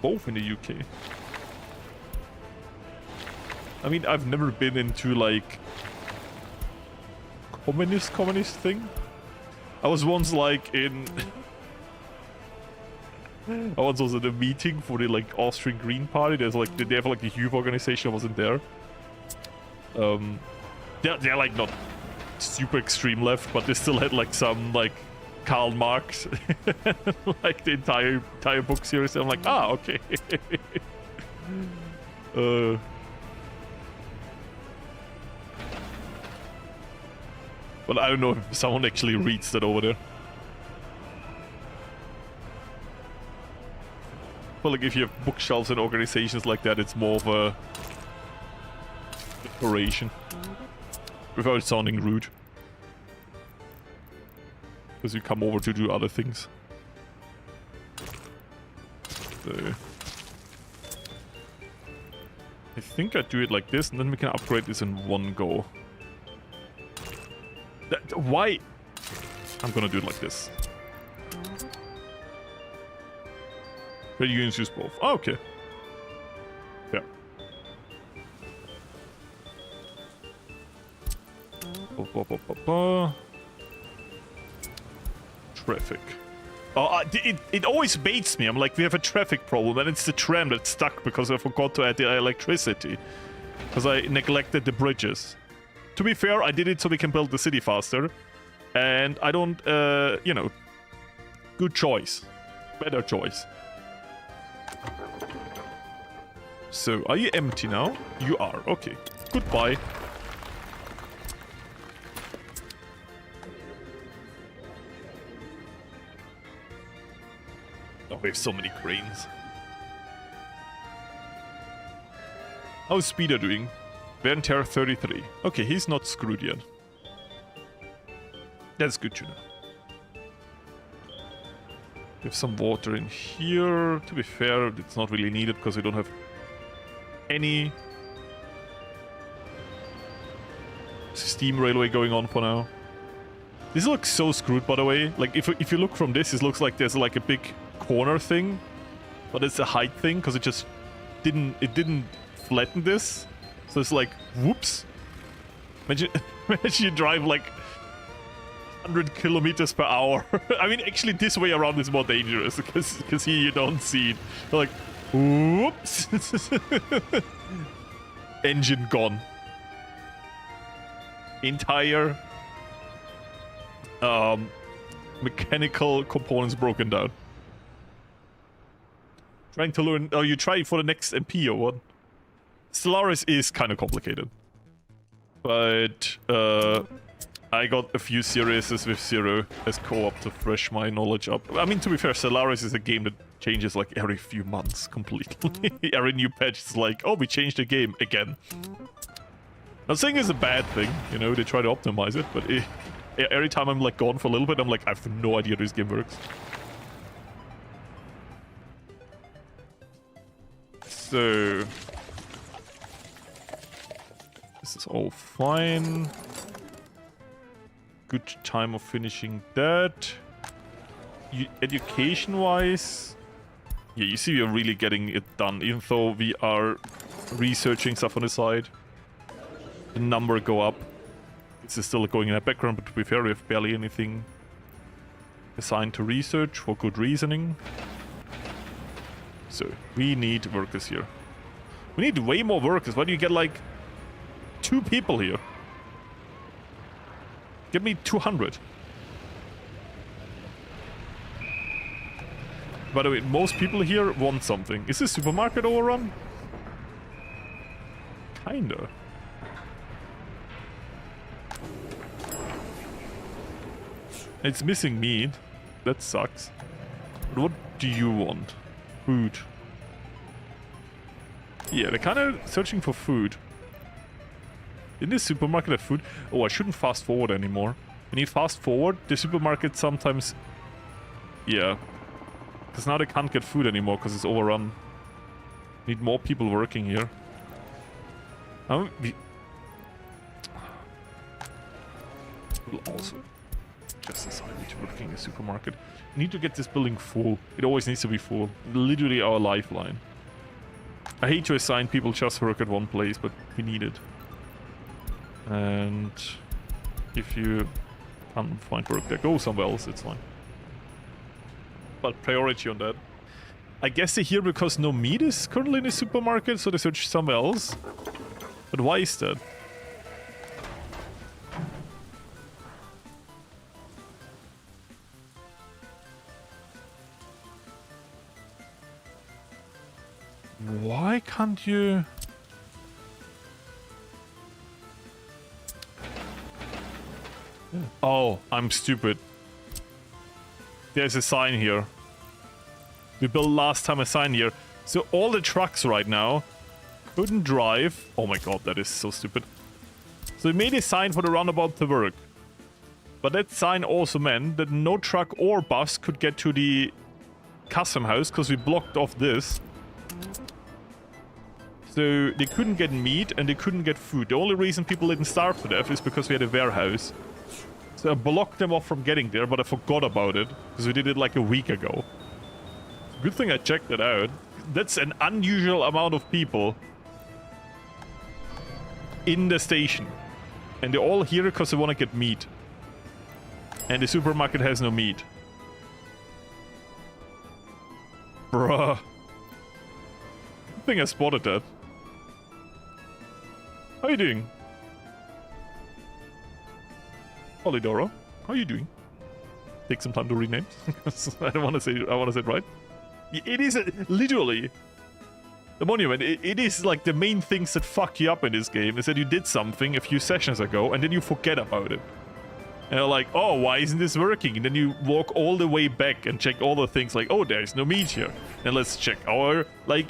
Both in the UK. I mean, I've never been into, like, communist thing. I was once, like, in... I once was at a meeting for the, like, Austrian Green Party. There's, like, they have, like, the youth organization. I wasn't there. They're, like, not super extreme left, but they still had, like, some, like, Karl Marx, like, the entire book series. I'm like, ah, okay. But I don't know if someone actually reads that over there. But like if you have bookshelves and organizations like that, it's more of a decoration. Without sounding rude. Because you come over to do other things. So I think I do it like this, and then we can upgrade this in one go. Why? I'm gonna do it like this. But you can use both. Oh, okay. Yeah. Traffic. Oh, it always baits me. I'm like, we have a traffic problem, and it's the tram that's stuck because I forgot to add the electricity. Because I neglected the bridges. To be fair, I did it so we can build the city faster. And I don't, you know, good choice. Better choice. So, are you empty now? You are. Okay. Goodbye. Oh, we have so many cranes. How's Speeder doing? Wear and tear 33. Okay, he's not screwed yet. That's good to know. We have some water in here. To be fair, it's not really needed because we don't have any steam railway going on for now. This looks so screwed, by the way. Like, if you look from this, it looks like there's like a big corner thing, but it's a height thing because it just didn't flatten this. So it's like, whoops. Imagine you drive like 100 kilometers per hour. I mean, actually, this way around is more dangerous because here you don't see it. Like, whoops. Engine gone. Entire mechanical components broken down. Trying to learn. Oh, you try for the next MP or what? Stellaris is kind of complicated. But I got a few seriouses with Zero as co-op to fresh my knowledge up. I mean, to be fair, Stellaris is a game that changes like every few months completely. Every new patch is like, oh, we changed the game again. Not saying it's a bad thing, you know, they try to optimize it, but every time I'm like gone for a little bit, I'm like, I have no idea how this game works. So... this is all fine. Good time of finishing that. Education-wise... yeah, you see we're really getting it done, even though we are researching stuff on the side. The number go up. It's still going in the background, but to be fair, we have barely anything assigned to research for good reasoning. So, we need workers here. We need way more workers. Why do you get like 2 people here? Give me 200. By the way, most people here want something. Is this supermarket overrun? Kinda. It's missing meat. That sucks. But what do you want? Food. Yeah, they're kind of searching for food. In this supermarket have food? Oh, I shouldn't fast forward anymore. When you fast forward, the supermarket sometimes... yeah. Because now they can't get food anymore because it's overrun. Need more people working here. We'll also just assign me to working in a supermarket. We need to get this building full. It always needs to be full. Literally our lifeline. I hate to assign people just to work at one place, but we need it. And if you can't find work there, go somewhere else, it's fine. But priority on that. I guess they're here because no meat is currently in the supermarket, so they search somewhere else. But why is that? Why can't you... oh, I'm stupid. There's a sign here. We built last time a sign here. So all the trucks right now couldn't drive. Oh my god, that is so stupid. So we made a sign for the roundabout to work. But that sign also meant that no truck or bus could get to the custom house because we blocked off this. So they couldn't get meat and they couldn't get food. The only reason people didn't starve to death is because we had a warehouse. So I blocked them off from getting there, but I forgot about it because we did it like a week ago. Good thing I checked it out. That's an unusual amount of people in the station. And they're all here because they want to get meat. And the supermarket has no meat. Bruh. Good thing I spotted that. How you doing? Polidoro, how are you doing? Take some time to read names. I don't want to say. I want to say it right. It is literally the monument. It is like the main things that fuck you up in this game is that you did something a few sessions ago and then you forget about it. And you're like, oh, why isn't this working? And then you walk all the way back and check all the things like, oh, there's no meat here. And let's check our like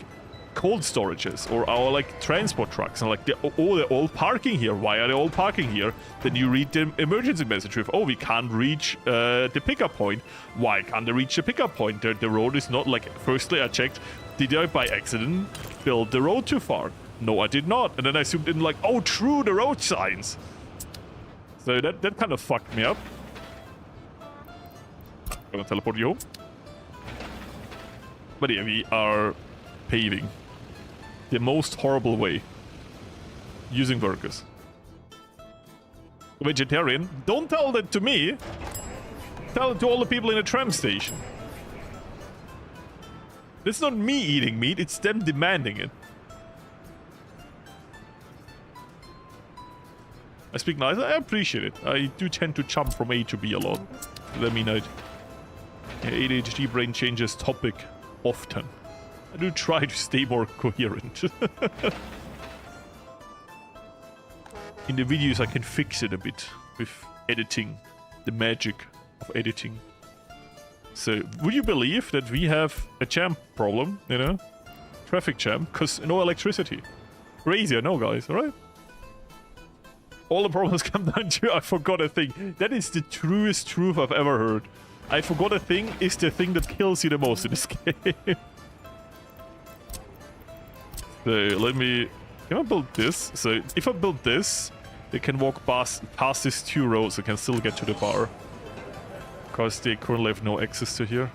cold storages or our like transport trucks and like they're all parking here. Why are they all parking here? Then you read the emergency message with, oh, we can't reach the pickup point. Why can't they reach the pickup point? The road is not like, firstly I checked, did I by accident build the road too far? No, I did not. And then I zoomed in like, oh, true, the road signs. So that kind of fucked me up. Gonna teleport you home. But yeah, we are paving the most horrible way. Using workers. Vegetarian? Don't tell that to me. Tell it to all the people in the tram station. It's not me eating meat, it's them demanding it. I speak nice, I appreciate it. I do tend to jump from A to B a lot. Let me know. Yeah, ADHD brain changes topic often. I do try to stay more coherent. In the videos I can fix it a bit with editing. The magic of editing. So, would you believe that we have a jam problem, you know? Traffic jam, because no electricity. Crazy, I know, guys, alright? All the problems come down to I forgot a thing. That is the truest truth I've ever heard. I forgot a thing is the thing that kills you the most in this game. So, let me... Can I build this? So, if I build this, they can walk past these 2 roads and can still get to the bar. Because they currently have no access to here.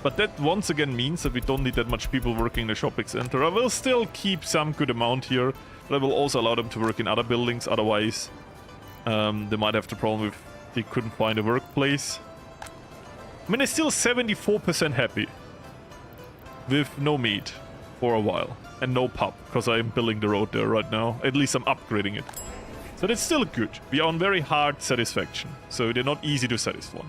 But that once again means that we don't need that much people working in the shopping center. I will still keep some good amount here, but I will also allow them to work in other buildings. Otherwise, they might have the problem with they couldn't find a workplace. I mean, they're still 74% happy with no meat for a while and no pub, because I'm building the road there right now. At least I'm upgrading it. So that's still good. We are on very hard satisfaction, so they're not easy to satisfy.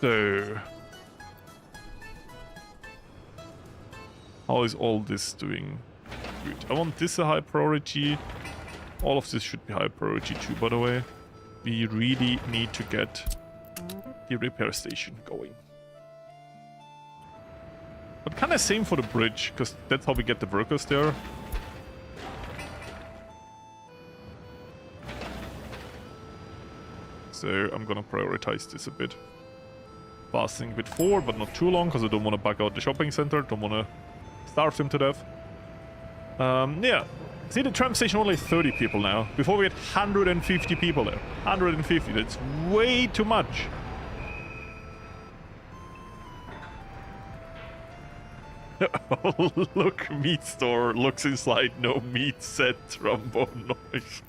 So, how is all this doing? Good. I want this a high priority. All of this should be high priority too, by the way. We really need to get the repair station going. But kind of same for the bridge, because that's how we get the workers there. So I'm gonna prioritize this a bit. Fasting with 4, but not too long, because I don't want to back out the shopping center. Don't want to starve them to death. Yeah. See, the tram station only 30 people now. Before we had 150 people there. 150. That's way too much. Oh, look, meat store. Looks inside. No meat set. Trombone noise.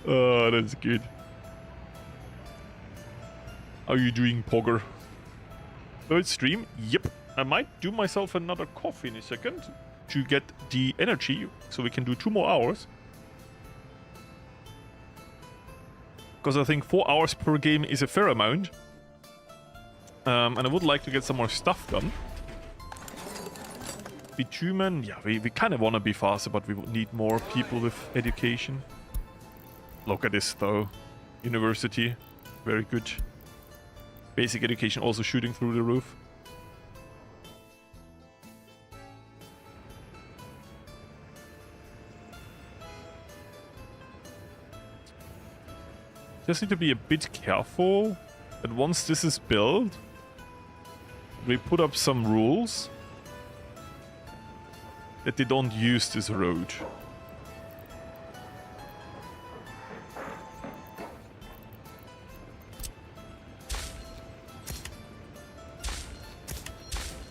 Oh, that's good. How are you doing, Pogger? Third stream? Yep. I might do myself another coffee in a second to get the energy so we can do 2 more hours. Because I think 4 hours per game is a fair amount. And I would like to get some more stuff done. Bitumen, yeah, we kind of want to be faster, but we need more people with education. Look at this though. University, very good. Basic education also shooting through the roof. Just need to be a bit careful that once this is built, we put up some rules that they don't use this road.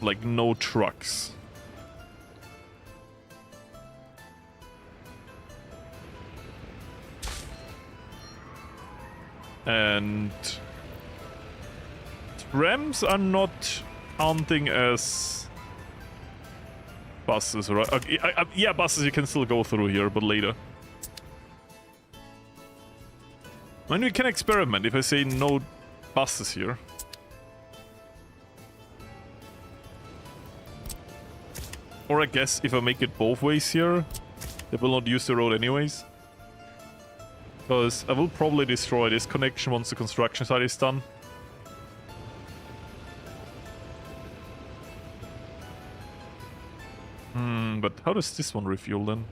Like no trucks. And trams are not counting as buses, right? Yeah, buses you can still go through here, but later. I mean, we can experiment if I say no buses here. Or I guess if I make it both ways here, they will not use the road anyways. Because I will probably destroy this connection once the construction site is done. But how does this one refuel then?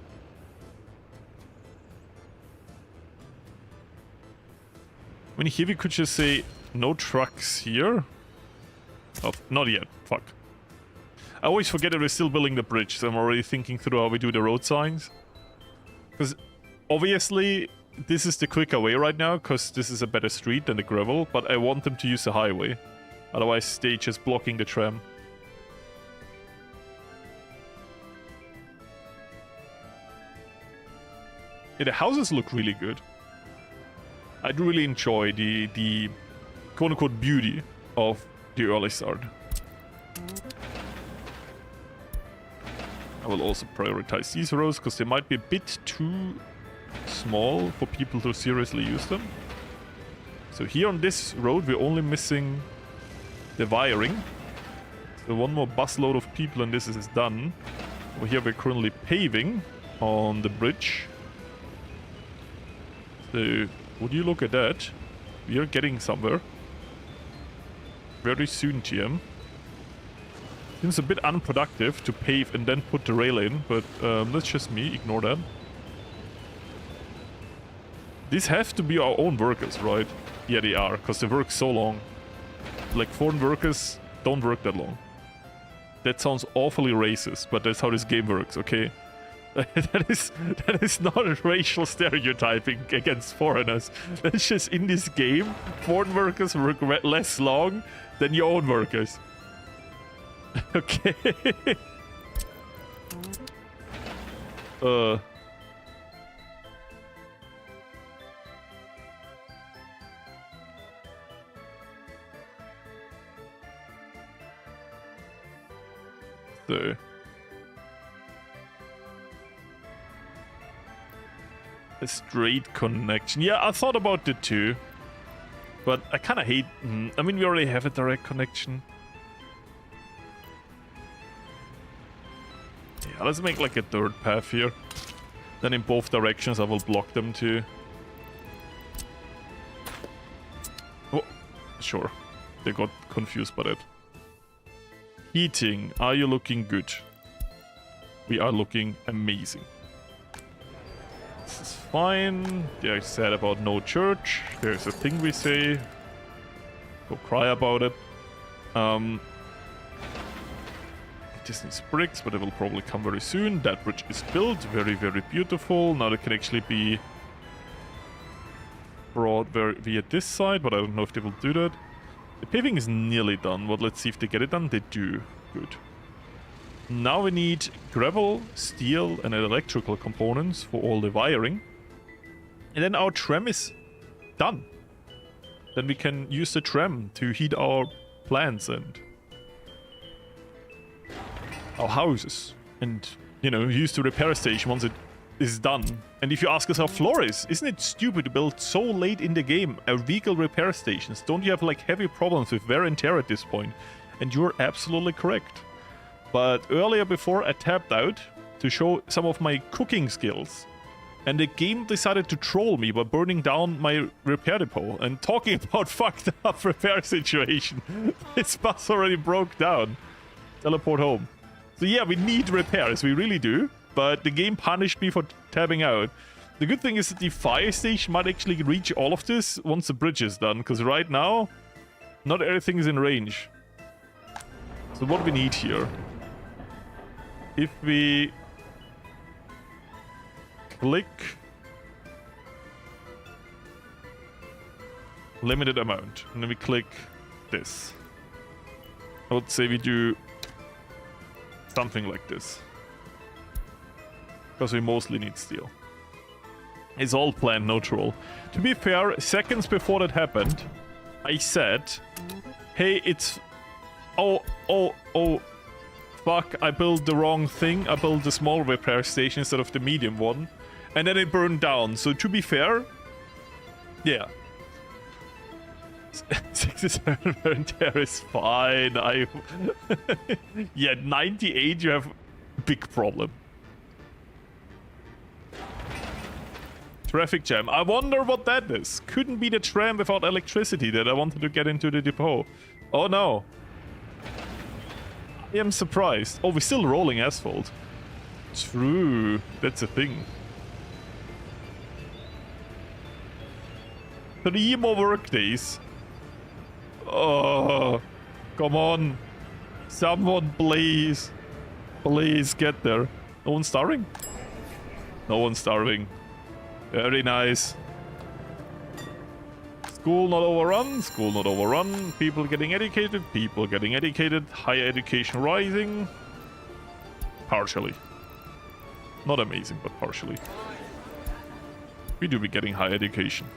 I mean, here we could just say no trucks here. Oh, not yet. Fuck. I always forget that we're still building the bridge, so I'm already thinking through how we do the road signs. Because obviously this is the quicker way right now, because this is a better street than the gravel, but I want them to use the highway. Otherwise they're just blocking the tram. Yeah, the houses look really good. I do really enjoy the quote-unquote beauty of the early start. I will also prioritize these roads because they might be a bit too small for people to seriously use them. So here on this road we're only missing the wiring. So one more busload of people and this is done. Over here we're currently paving on the bridge. So, would you look at that? We are getting somewhere. Very soon, TM. Seems a bit unproductive to pave and then put the rail in, but that's just me, ignore that. These have to be our own workers, right? Yeah, they are, because they work so long. Like, foreign workers don't work that long. That sounds awfully racist, but that's how this game works, okay? that is not a racial stereotyping against foreigners. That's just in this game, foreign workers work less long than your own workers. Okay. So. A straight connection. Yeah, I thought about it too. But I kind of hate... I mean, we already have a direct connection. Yeah, let's make like a third path here. Then in both directions I will block them too. Oh, sure. They got confused by that. Heating. Are you looking good? We are looking amazing. This is fine. Yeah, I said about no church. There's a thing we say. Go cry about it. This needs bricks, but it will probably come very soon. That bridge is built. Very, very beautiful. Now it can actually be brought via this side, but I don't know if they will do that. The paving is nearly done. Well, let's see if they get it done. They do. Good. Now we need gravel, steel, and electrical components for all the wiring. And then our tram is done. Then we can use the tram to heat our plants and our houses. And, you know, use the repair station once it is done. And if you ask yourself, Florius, isn't it stupid to build so late in the game a vehicle repair stations? Don't you have like heavy problems with wear and tear at this point? And you're absolutely correct. But earlier before I tapped out to show some of my cooking skills. And the game decided to troll me by burning down my repair depot. And talking about fucked up repair situation. This bus already broke down. Teleport home. So yeah, we need repairs, we really do. But the game punished me for tapping out. The good thing is that the fire station might actually reach all of this once the bridge is done. Because right now, not everything is in range. So what do we need here? If we click limited amount, and then we click this. I would say we do something like this. Because we mostly need steel. It's all planned, no troll. To be fair, seconds before that happened, I said, hey, it's... Oh, fuck, I built the wrong thing. I built the small repair station instead of the medium one. And then it burned down. So to be fair, yeah. 67 wear and tear is fine. Yeah, 98 you have a big problem. Traffic jam. I wonder what that is. Couldn't be the tram without electricity that I wanted to get into the depot. Oh no. I am surprised. Oh, we're still rolling asphalt. True. That's a thing. 3 more work days. Oh, come on. Someone please. Please get there. No one's starving? No one's starving. Very nice. School not overrun. School not overrun. People getting educated. People getting educated. Higher education rising. Partially. Not amazing, but partially. We do be getting higher education.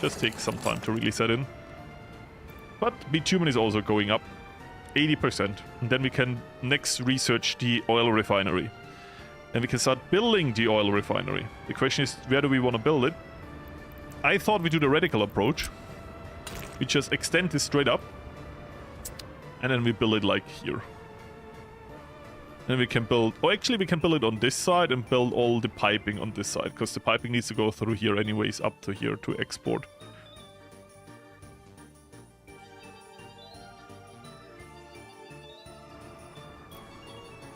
Just takes some time to really set in. But bitumen is also going up. 80%. And then we can next research the oil refinery. And we can start building the oil refinery. The question is, where do we want to build it? I thought we do the radical approach. We just extend this straight up. And then we build it like here. Then we can build... Oh, actually we can build it on this side and build all the piping on this side. Because the piping needs to go through here anyways, up to here to export.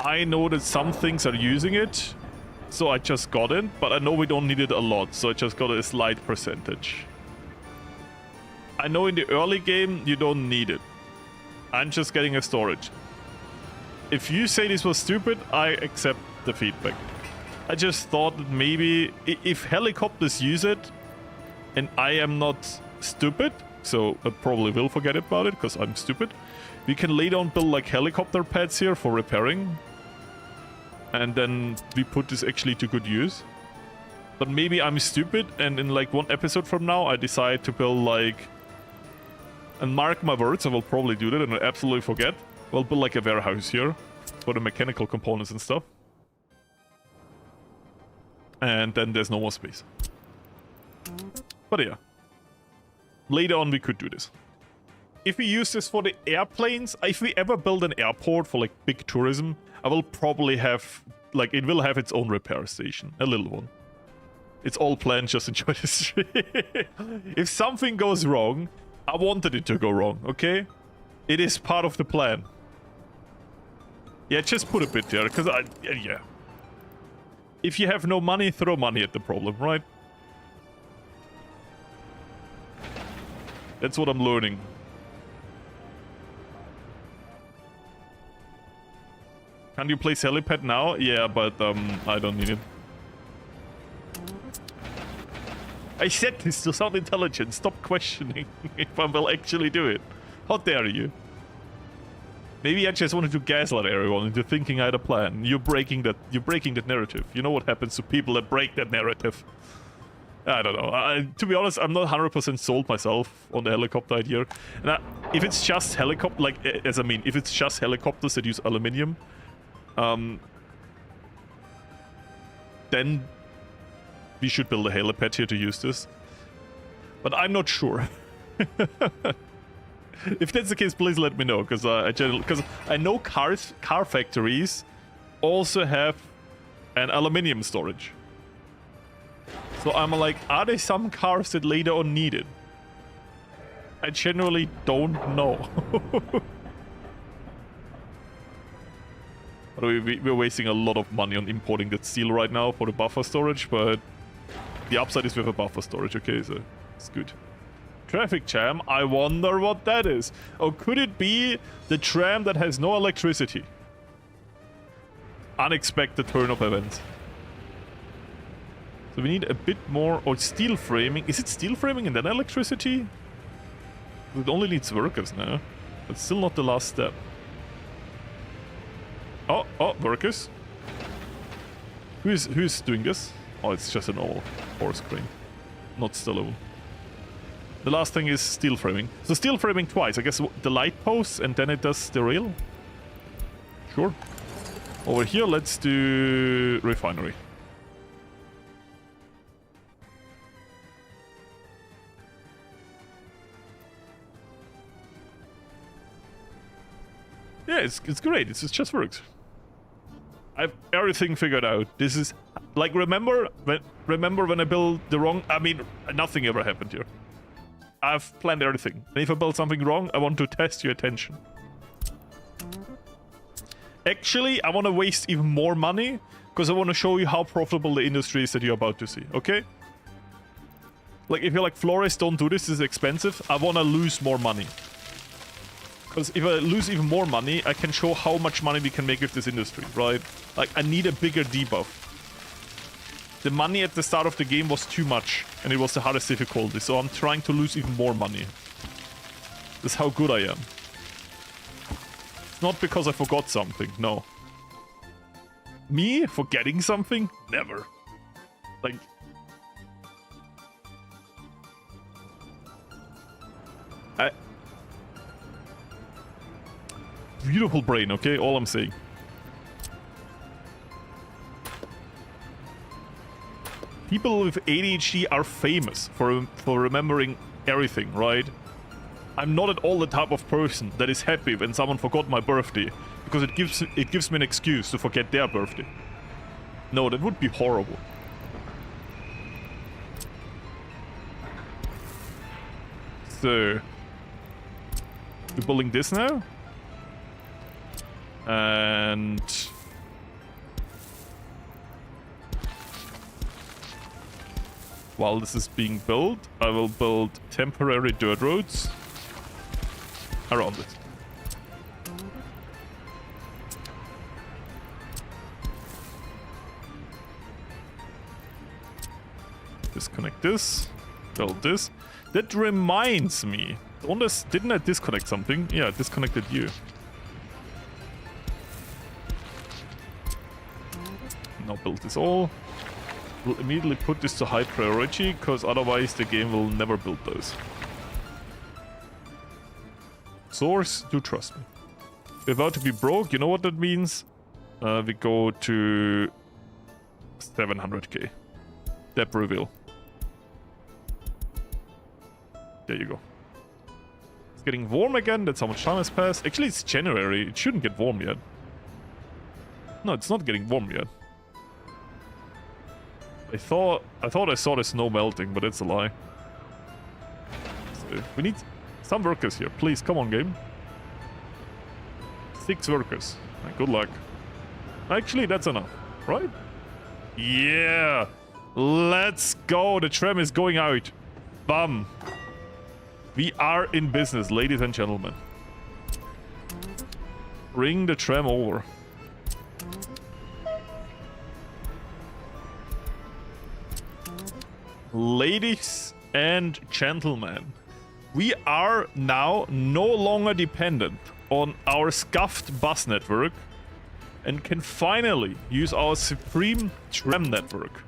I know that some things are using it, so I just got it, but I know we don't need it a lot, so I just got a slight percentage. I know in the early game you don't need it. I'm just getting a storage. If you say this was stupid, I accept the feedback. I just thought that maybe if helicopters use it, and I am not stupid, so I probably will forget about it because I'm stupid, we can later on build like helicopter pads here for repairing. And then we put this actually to good use. But maybe I'm stupid and in like one episode from now I decide to build like... And mark my words, I will probably do that and I absolutely forget. We'll build like a warehouse here for the mechanical components and stuff. And then there's no more space. But yeah. Later on we could do this. If we use this for the airplanes, if we ever build an airport for like big tourism, I will probably have, like, it will have its own repair station. A little one. It's all planned, just enjoy the stream. If something goes wrong, I wanted it to go wrong, okay? It is part of the plan. Yeah, just put a bit there, because yeah. If you have no money, throw money at the problem, right? That's what I'm learning. Can you place helipad now? Yeah, but I don't need it. I said this to sound intelligent. Stop questioning if I will actually do it. How dare you? Maybe I just wanted to gaslight everyone into thinking I had a plan. You're breaking that narrative. You know what happens to people that break that narrative. I don't know. To be honest, I'm not 100% sold myself on the helicopter idea. And if it's just helicopter, like if it's just helicopters that use aluminium, then we should build a helipad here to use this. But I'm not sure. If that's the case, please let me know, because I know car factories also have an aluminium storage. So I'm like, are there some cars that later on need it? I genuinely don't know. We're wasting a lot of money on importing that steel right now for the buffer storage, but the upside is we have a buffer storage, okay, so it's good. Traffic jam, I wonder what that is. Or could it be the tram that has no electricity? Unexpected turn of events. So we need a bit more, or steel framing. Is it steel framing and then electricity? It only needs workers now. But still not the last step. Oh, workers. Who's doing this? Oh, it's just an old horse crane. Not Stallone. The last thing is steel framing. So steel framing twice. I guess the light posts and then it does the rail. Sure. Over here, let's do refinery. Yeah, it's great. It just works. I have everything figured out. This is like remember when I built the wrong. I mean, nothing ever happened here. I've planned everything. And if I build something wrong, I want to test your attention. Actually, I want to waste even more money because I want to show you how profitable the industry is that you're about to see. Okay? Like if you're like Florius, don't do this. This is expensive. I want to lose more money. Because if I lose even more money, I can show how much money we can make with this industry, right? Like, I need a bigger debuff. The money at the start of the game was too much, and it was the hardest difficulty, so I'm trying to lose even more money. That's how good I am. It's not because I forgot something, no. Me? Forgetting something? Never. Like... Beautiful brain, okay? All I'm saying. People with ADHD are famous for remembering everything, right? I'm not at all the type of person that is happy when someone forgot my birthday, because it gives me an excuse to forget their birthday. No, that would be horrible. So, we're building this now. And while this is being built, I will build temporary dirt roads around it. Disconnect this, build this. That reminds me, didn't I disconnect something? Yeah, I disconnected you. Now build this all. We'll immediately put this to high priority, because otherwise the game will never build those. Source, do trust me. We're about to be broke, you know what that means? We go to 700k. Debt reveal. There you go. It's getting warm again, that's how much time has passed. Actually, it's January, it shouldn't get warm yet. No, it's not getting warm yet. I thought I saw the snow melting, but it's a lie. So we need some workers here. Please, come on, game. 6 workers. Good luck. Actually, that's enough, right? Yeah! Let's go! The tram is going out. Bam! We are in business, ladies and gentlemen. Bring the tram over. Ladies and gentlemen, we are now no longer dependent on our scuffed bus network and can finally use our supreme tram network.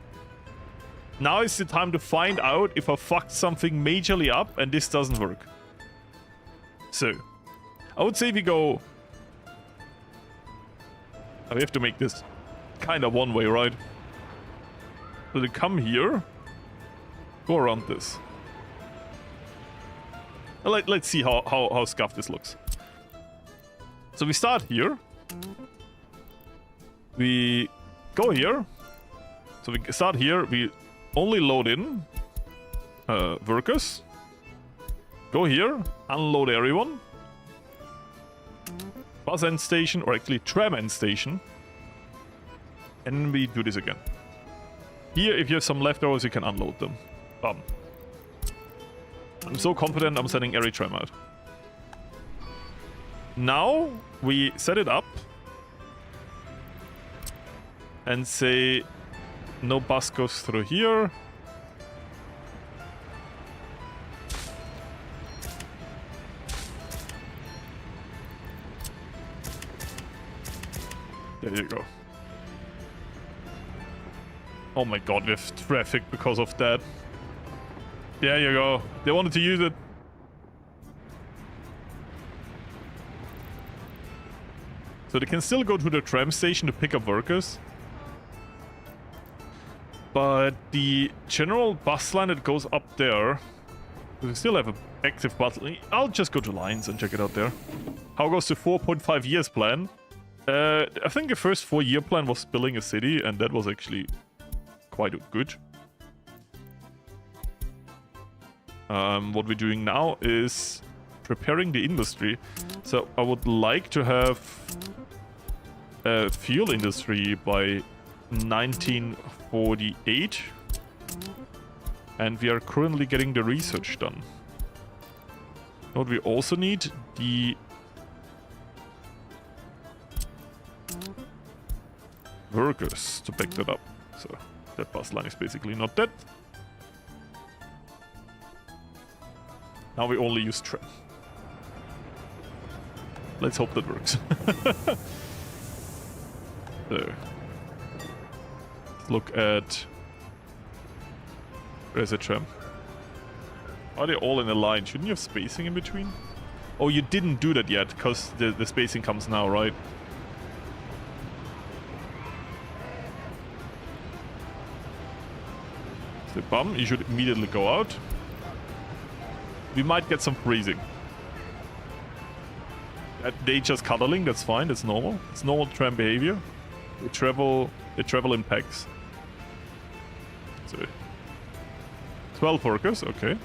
Now is the time to find out if I fucked something majorly up and this doesn't work. So, I would say we go... We have to make this kind of one way, right? So they come here. Go around this. Let's see how scuffed this looks. So we start here. We go here. So we start here. We only load in workers. Go here. Unload everyone. Bus end station, or actually tram end station. And we do this again. Here, if you have some leftovers, you can unload them. Bam. I'm so confident I'm sending every tram out. Now we set it up and say no bus goes through here. There you go. Oh my god, we have traffic because of that. There you go. They wanted to use it. So they can still go to the tram station to pick up workers. But the general bus line that goes up there... We still have an active bus line. I'll just go to lines and check it out there. How goes the 4.5 years plan? I think the first 4-year plan was building a city, and that was actually quite good. What we're doing now is preparing the industry. So I would like to have a fuel industry by 1948. And we are currently getting the research done. What we also need, the workers to back that up. So that bus line is basically not dead. Now we only use tram. Let's hope that works. So, let's look at... Where's the tram? Are they all in a line? Shouldn't you have spacing in between? Oh, you didn't do that yet, because the spacing comes now, right? So, bum, you should immediately go out. We might get some freezing. They just cuddling, that's fine, that's normal. It's normal tram behavior. They travel in packs. So 12 workers, okay.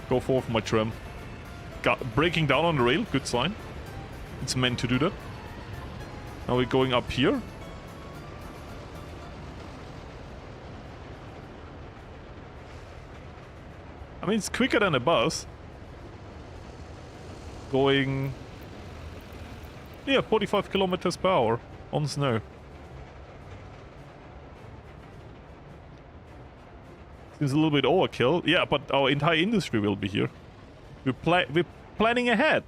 Go forward for my tram. Breaking down on the rail, good sign. It's meant to do that. Now we're going up here. I mean, it's quicker than a bus. Going... yeah, 45 kilometers per hour on snow. Seems a little bit overkill. Yeah, but our entire industry will be here. We're planning ahead.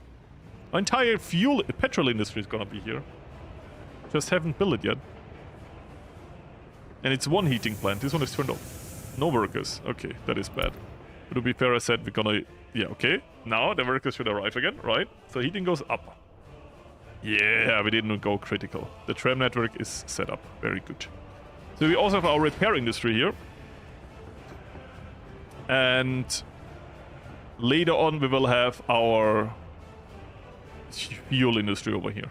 Our entire petrol industry is gonna be here. Just haven't built it yet. And it's one heating plant. This one is turned off. No workers. Okay, that is bad. But to be fair, I said we're gonna... yeah, okay. Now the workers should arrive again, right? So heating goes up. Yeah, we didn't go critical. The tram network is set up. Very good. So we also have our repair industry here. And later on we will have our fuel industry over here.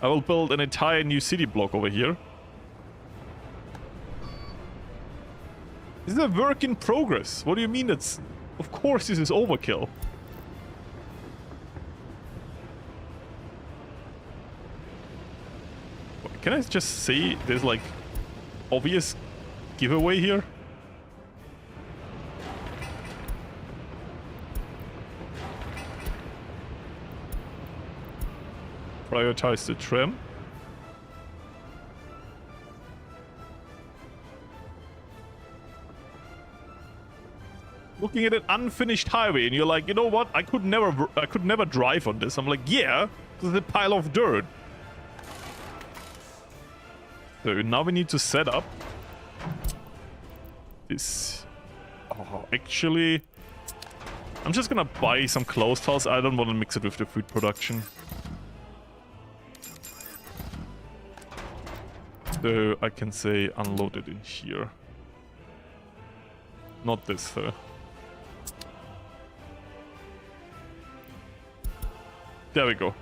I will build an entire new city block over here. This is a work in progress. What do you mean that's... of course this is overkill. Can I just say there's like obvious giveaway here? Prioritize the tram. Looking at an unfinished highway and you're like, you know what? I could never drive on this. I'm like, yeah, this is a pile of dirt. So now we need to set up this. Oh, actually, I'm just gonna buy some clothes tiles. I don't want to mix it with the food production. So I can say unload it in here. Not this though. There we go.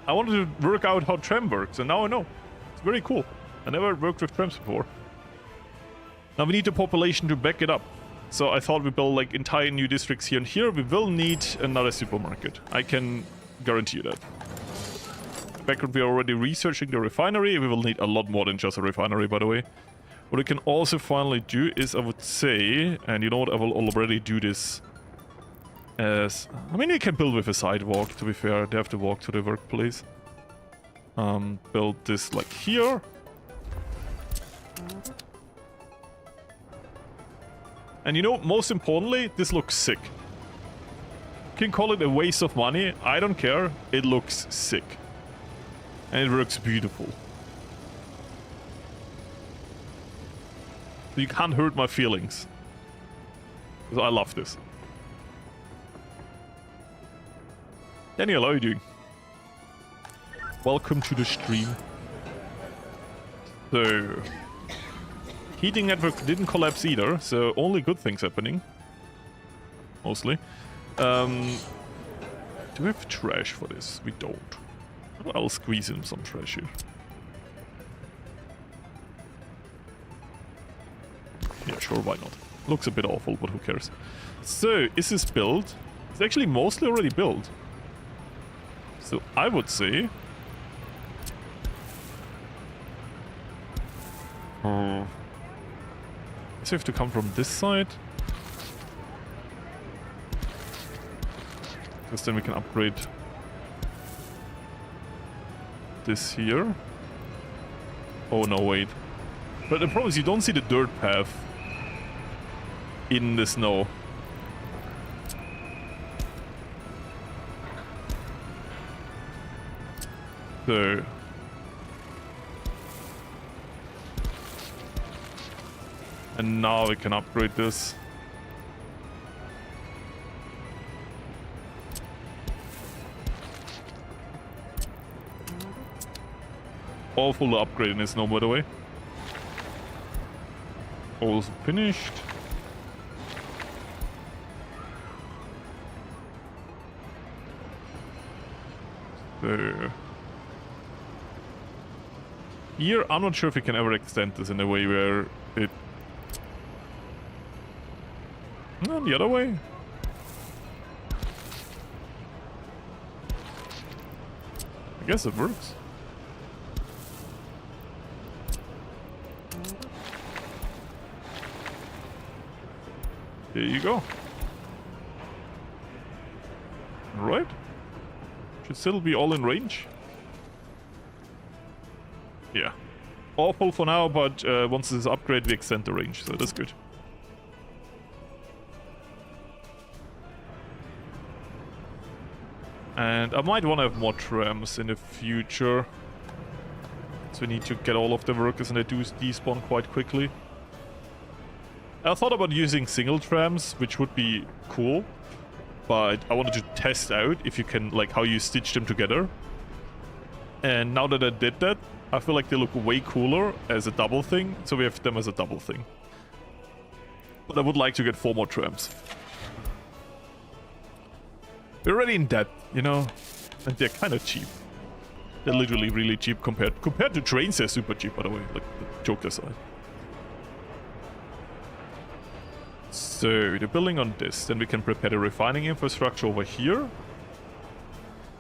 I wanted to work out how tram works, and now I know. It's very cool. I never worked with trams before. Now we need the population to back it up. So I thought we build like entire new districts here and here. We will need another supermarket. I can guarantee you that. Background, we are already researching the refinery. We will need a lot more than just a refinery, by the way. What we can also finally do is, I would say, and you know what, I will already do this as... I mean, you can build with a sidewalk, to be fair. They have to walk to the workplace. Build this like here. And you know, most importantly, this looks sick. You can call it a waste of money. I don't care. It looks sick. And it works beautiful. You can't hurt my feelings. Because I love this. Daniel, how are you doing? Welcome to the stream. So... heating network didn't collapse either, so only good things happening. Mostly. Do we have trash for this? We don't. I'll squeeze in some trash here. Yeah, sure, why not? Looks a bit awful, but who cares? So, is this built? It's actually mostly already built. So, I would say... So we have to come from this side. Because then we can upgrade this here. Oh no, wait. But the problem is you don't see the dirt path in the snow. So... and now we can upgrade this. All full upgrading is no, by the way. Also finished. So here, I'm not sure if we can ever extend this in a way where it... No, the other way. I guess it works. There you go. Right. Should still be all in range. Yeah. Awful for now, but once this is upgraded, we extend the range, so that's good. And I might want to have more trams in the future. So we need to get all of the workers and they do despawn quite quickly. I thought about using single trams, which would be cool. But I wanted to test out if you can, like, how you stitch them together. And now that I did that, I feel like they look way cooler as a double thing. So we have them as a double thing. But I would like to get 4 more trams. We're already in debt, you know, and they're kind of cheap. They're literally really cheap compared to trains. They're super cheap, by the way. Like, joke aside. So, the building on this, then we can prepare the refining infrastructure over here.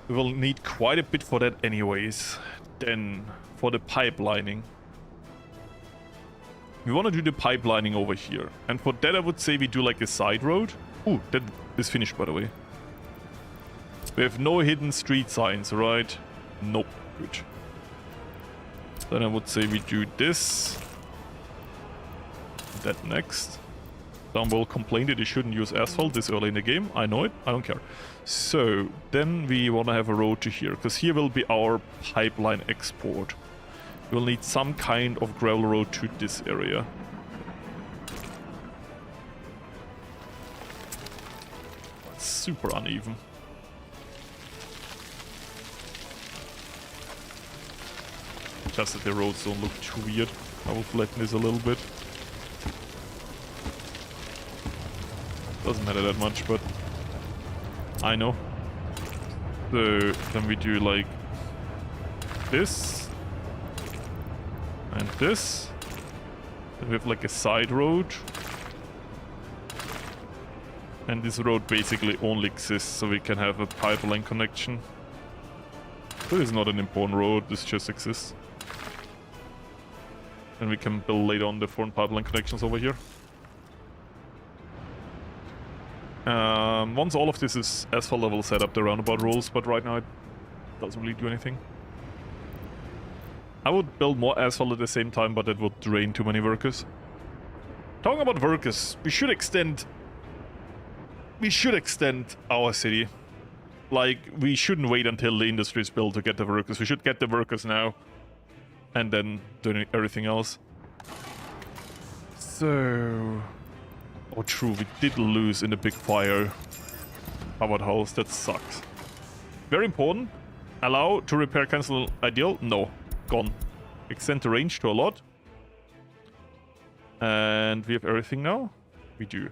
We will need quite a bit for that anyways. Then, for the pipelining. We want to do the pipelining over here. And for that, I would say we do like a side road. Ooh, that is finished, by the way. We have no hidden street signs, right? Nope. Good. Then I would say we do this. That next. Some will complain that you shouldn't use asphalt this early in the game. I know it. I don't care. So, then we want to have a road to here. Because here will be our pipeline export. We'll need some kind of gravel road to this area. It's super uneven. Just that the roads don't look too weird. I will flatten this a little bit. Doesn't matter that much, but I know. So then we do like this and this. Then we have like a side road. And this road basically only exists so we can have a pipeline connection. This is not an important road, this just exists. And we can build later on the foreign pipeline connections over here. Once all of this is asphalt, I will set up the roundabout rules, but right now it doesn't really do anything. I would build more asphalt at the same time, but that would drain too many workers. Talking about workers, we should extend our city. Like, we shouldn't wait until the industry is built to get the workers. We should get the workers now. And then do everything else. So... Oh, true, we did lose in the big fire. Powered house, that sucks. Very important. Allow to repair cancel ideal? No. Gone. Extend the range to a lot. And we have everything now? We do.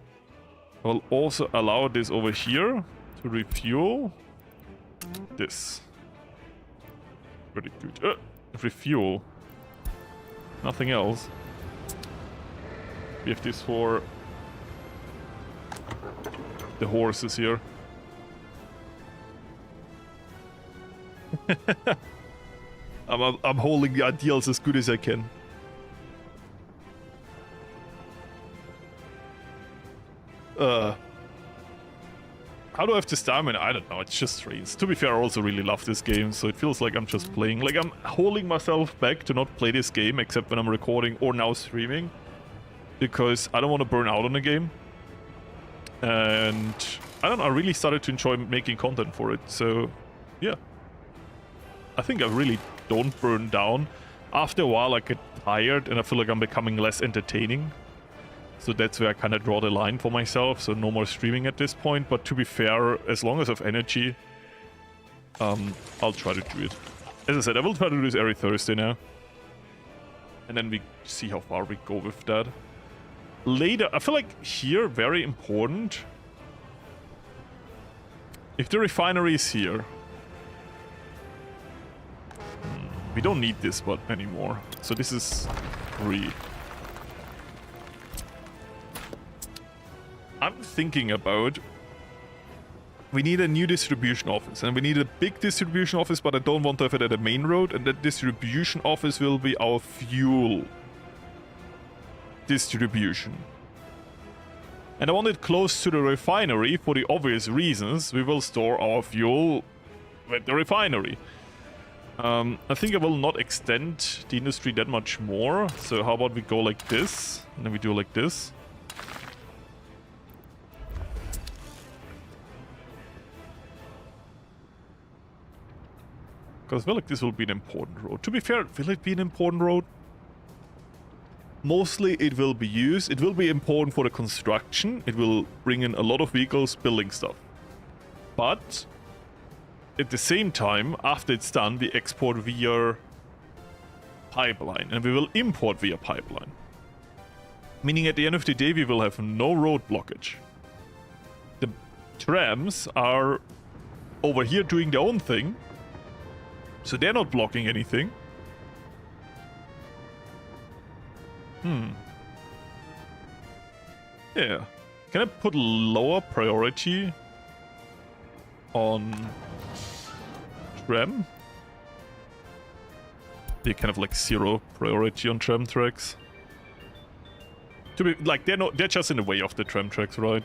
We'll also allow this over here to refuel. This. Very good. Refuel. Nothing else. We have this for the horses here. I'm holding the ideals as good as I can. How do I have the stamina? I don't know, it's just trains. To be fair, I also really love this game, so it feels like I'm just playing. Like, I'm holding myself back to not play this game, except when I'm recording or now streaming. Because I don't want to burn out on the game. And I don't know, I really started to enjoy making content for it, so yeah. I think I really don't burn down. After a while I get tired and I feel like I'm becoming less entertaining. So that's where I kind of draw the line for myself, so no more streaming at this point. But to be fair, as long as I have energy, I'll try to do it. As I said, I will try to do this every Thursday now. And then we see how far we go with that. Later, I feel like here, very important. If the refinery is here, We don't need this one anymore. So this is 3. I'm thinking about... We need a new distribution office, and we need a big distribution office, but I don't want to have it at the main road, and that distribution office will be our fuel distribution. And I want it close to the refinery for the obvious reasons. We will store our fuel with the refinery. I think I will not extend the industry that much more, so how about we go like this, and then we do like this. Because I feel like this will be an important road. To be fair, will it be an important road? Mostly it will be used. It will be important for the construction. It will bring in a lot of vehicles building stuff. But at the same time, after it's done, we export via pipeline. And we will import via pipeline. Meaning at the end of the day, we will have no road blockage. The trams are over here doing their own thing. So they're not blocking anything. Yeah. Can I put lower priority on tram? Be kind of like 0 priority on tram tracks. To be like they're just in the way of the tram tracks, right?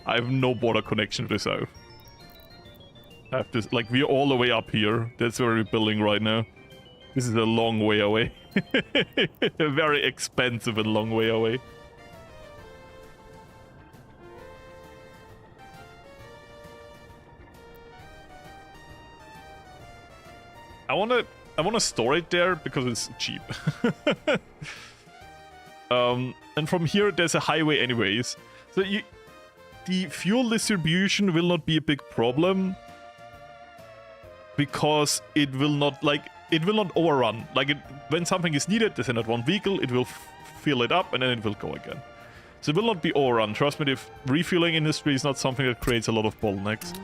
I have no border connection to the south. I have to, like, we're all the way up here. That's where we're building right now. This is a long way away. A very expensive and long way away. I wanna store it there because it's cheap. And from here there's a highway anyways. So the fuel distribution will not be a big problem because it will not overrun. Like when something is needed, there's not one vehicle, it will fill it up and then it will go again. So it will not be overrun. Trust me, the refueling industry is not something that creates a lot of bottlenecks.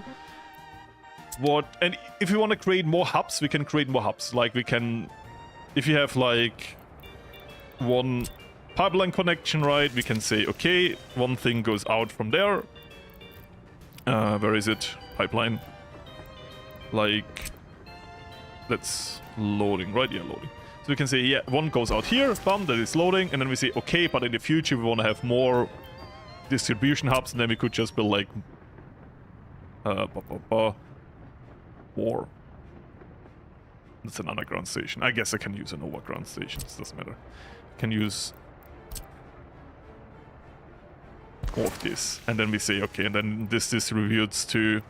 And if we want to create more hubs, we can create more hubs. Like we can, if you have like one pipeline connection, right? We can say, okay, one thing goes out from there. Where is it? Pipeline. Like, that's loading, right? Yeah, loading. So we can say, yeah, one goes out here, bam, that is loading, and then we say, okay, but in the future we want to have more distribution hubs, and then we could just build like more. That's an underground station. I guess I can use an overground station. It doesn't matter. I can use more of this, and then we say, okay, and then this distributes to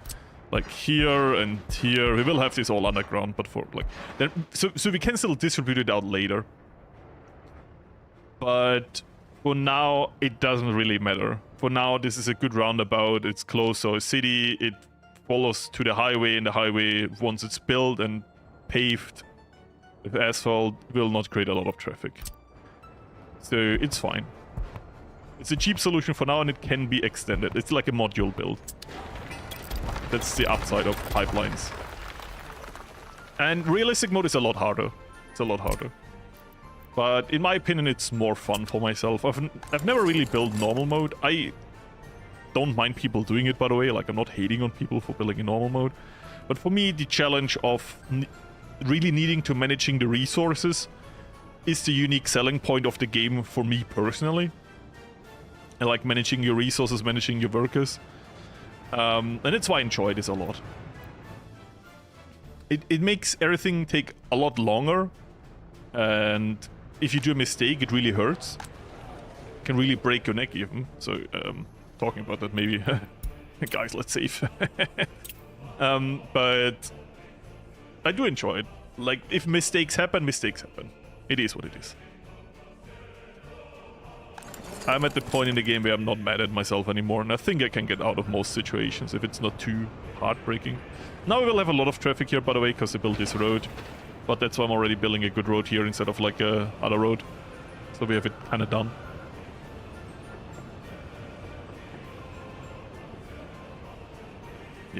like here and here. We will have this all underground, but for like then, so we can still distribute it out later. But for now, it doesn't really matter. For now, this is a good roundabout. It's close to a city. It follows to the highway, and the highway, once it's built and paved with asphalt, will not create a lot of traffic. So it's fine. It's a cheap solution for now, and it can be extended. It's like a module build. That's the upside of pipelines. And realistic mode is a lot harder. It's a lot harder. But in my opinion, it's more fun for myself. I've never really built normal mode. I don't mind people doing it, by the way. Like, I'm not hating on people for building in normal mode. But for me, the challenge of really needing to managing the resources is the unique selling point of the game for me personally. I like managing your resources, managing your workers. And that's why I enjoy this a lot. It makes everything take a lot longer. And if you do a mistake, it really hurts. It can really break your neck even. So, talking about that, maybe... Guys, let's save. But I do enjoy it. Like, if mistakes happen, mistakes happen. It is what it is. I'm at the point in the game where I'm not mad at myself anymore, and I think I can get out of most situations if it's not too heartbreaking. Now we will have a lot of traffic here, by the way, because they built this road. But that's why I'm already building a good road here instead of like a other road. So we have it kind of done.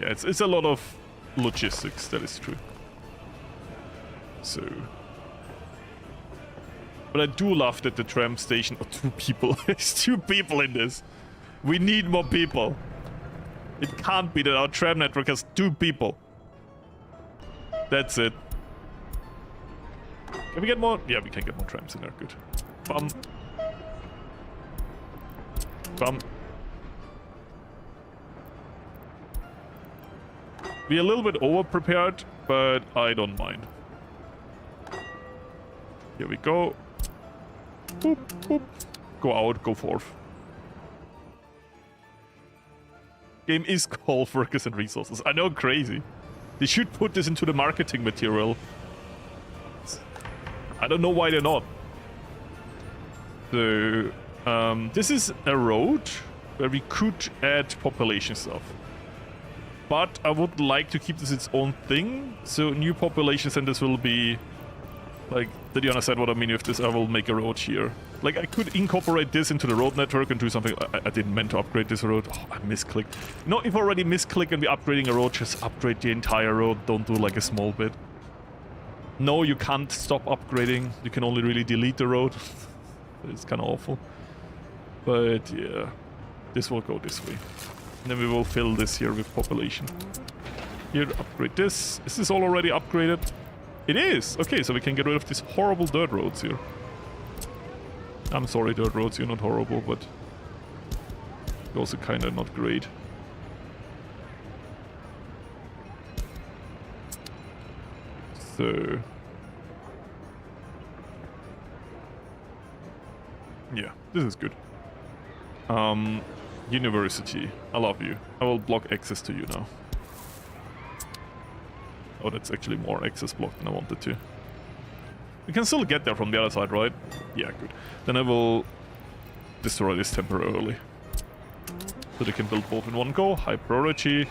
Yeah, it's a lot of logistics, that is true. So... But I do love that the tram station... Oh, 2 people. There's 2 people in this. We need more people. It can't be that our tram network has 2 people. That's it. Can we get more? Yeah, we can get more trams in there. Good. Bum. Bum. We're a little bit over-prepared, but I don't mind. Here we go. Boop, boop. Go out, go forth. Game is called Workers and Resources. I know, crazy. They should put this into the marketing material. I don't know why they're not. So, this is a road where we could add population stuff. But I would like to keep this its own thing. So new population centers will be... Like, did you understand what I mean with this? I will make a road here. Like, I could incorporate this into the road network and do something... I didn't meant to upgrade this road. Oh, I misclicked. No, if I already misclick and we're upgrading a road, just upgrade the entire road. Don't do like a small bit. No, you can't stop upgrading. You can only really delete the road. It's kind of awful. But, yeah. This will go this way. And then we will fill this here with population. Here, upgrade this. Is this all already upgraded? It is! Okay, so we can get rid of these horrible dirt roads here. I'm sorry, dirt roads, you're not horrible, but... you're also kinda not great. So... yeah, this is good. University. I love you. I will block access to you now. Oh, that's actually more access blocked than I wanted to. We can still get there from the other side, right? Yeah, good. Then I will destroy this temporarily. So they can build both in one go. High priority.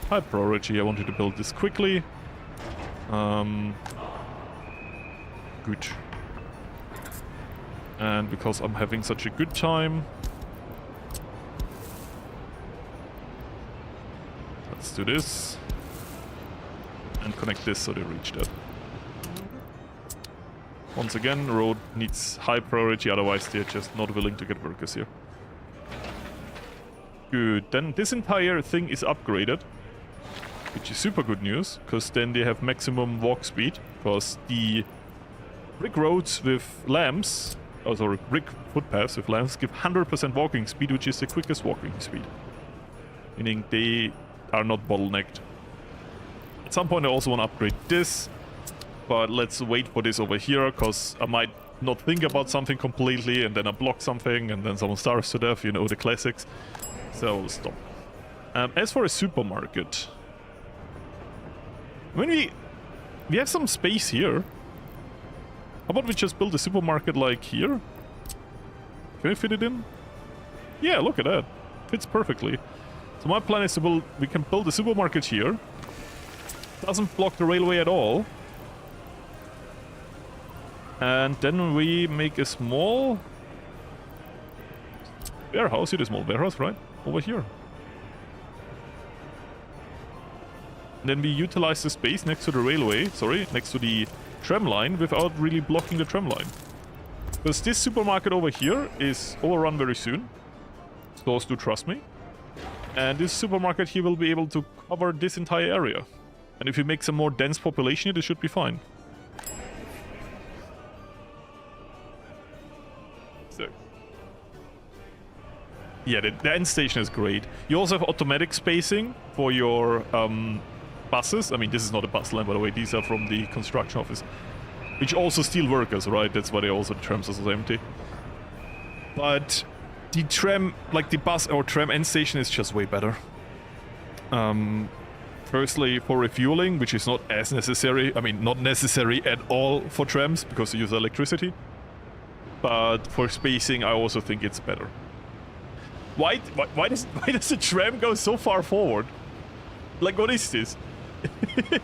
High priority. I wanted to build this quickly. Good. And because I'm having such a good time... let's do this. And connect this so they reach that. Once again, road needs high priority, otherwise they're just not willing to get workers here. Good, then this entire thing is upgraded, which is super good news, because then they have maximum walk speed, because the brick roads with lamps, oh sorry, brick footpaths with lamps give 100% walking speed, which is the quickest walking speed. Meaning they are not bottlenecked. At some point I also want to upgrade this, but let's wait for this over here, because I might not think about something completely, and then I block something, and then someone starves to death, you know, the classics. So I'll stop. As for a supermarket, when we have some space here. How about we just build a supermarket like here? Can we fit it in? Yeah, look at that. Fits perfectly. So my plan is to build... we can build a supermarket here. Doesn't block the railway at all. And then we make a small... warehouse. It is a small warehouse, right? Over here. And then we utilize the space next to the railway. Sorry, next to the tram line without really blocking the tram line. Because this supermarket over here is overrun very soon. Stores do trust me. And this supermarket here will be able to cover this entire area. And if you make some more dense population here, it should be fine. So. Yeah, the end station is great. You also have automatic spacing for your buses. I mean, this is not a bus line, by the way. These are from the construction office. Which also steal workers, right? That's why they also the trams are so empty. But the tram, like the bus or tram end station is just way better. Firstly, for refueling, which is not as necessary. I mean, not necessary at all for trams, because they use electricity. But for spacing, I also think it's better. Why does the tram go so far forward? Like, what is this?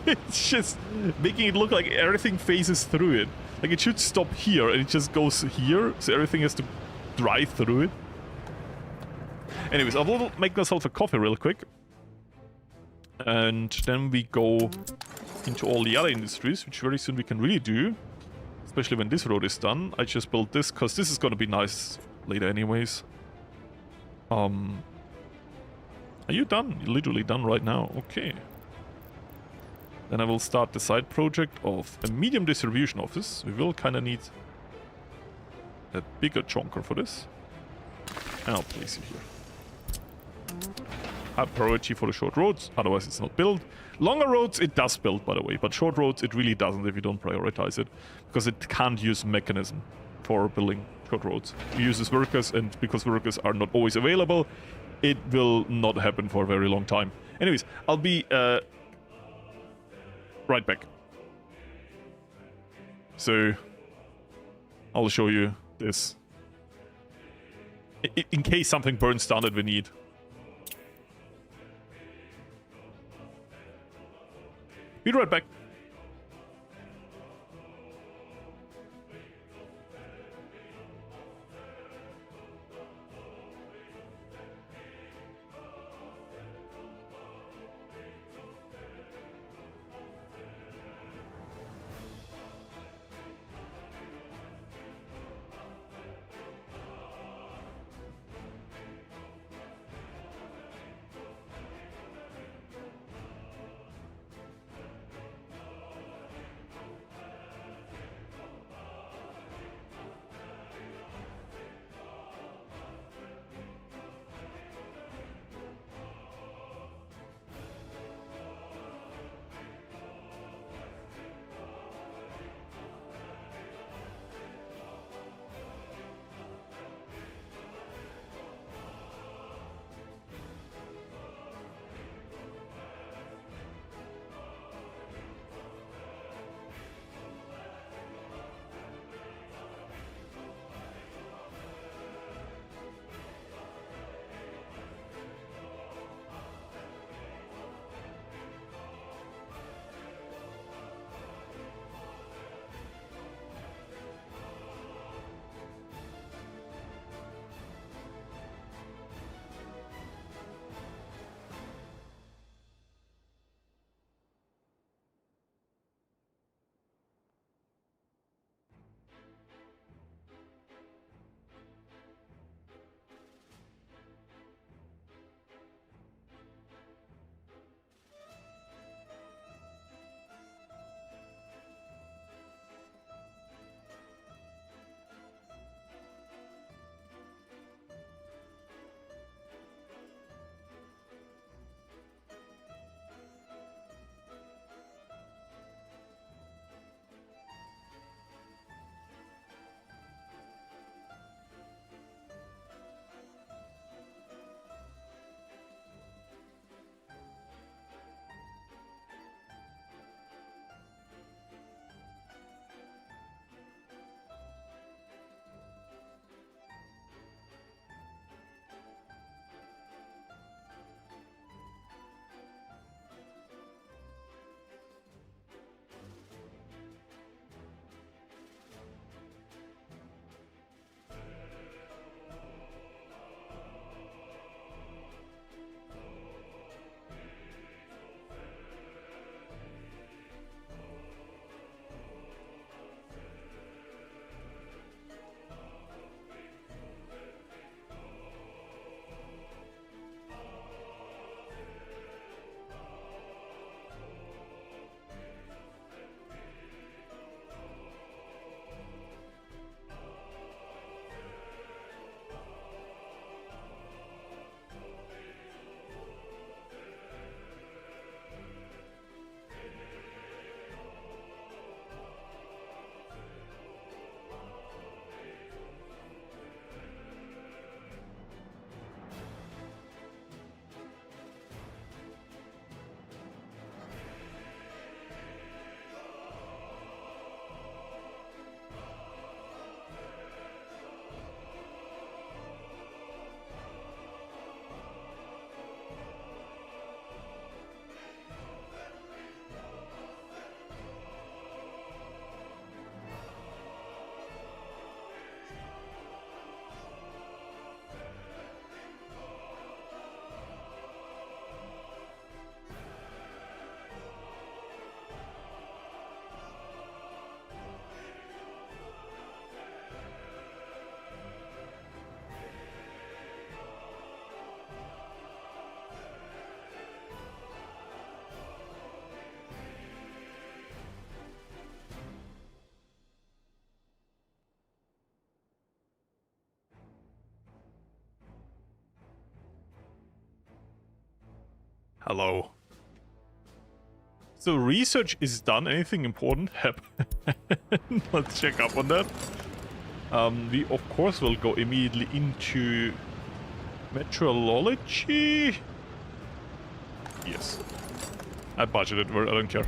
It's just making it look like everything phases through it. Like, it should stop here, and it just goes here, so everything has to drive through it. Anyways, I will make myself a coffee real quick. And then we go into all the other industries, which very soon we can really do. Especially when this road is done. I just built this because this is going to be nice later anyways. Are you done? You're literally done right now. Okay. Then I will start the side project of a medium distribution office. We will kind of need a bigger chonker for this. And I'll place you here. High priority for the short roads, otherwise it's not built. Longer roads it does build, by the way, but short roads it really doesn't if you don't prioritize it. Because it can't use mechanism for building short roads. It uses workers, and because workers are not always available, it will not happen for a very long time. Anyways, I'll be right back. So, I'll show you this. In case something burns down that we need. Be right back. Hello. So research is done. Anything important happen? Let's check up on that. We of course will go immediately into meteorology. Yes. I budgeted for it, I don't care.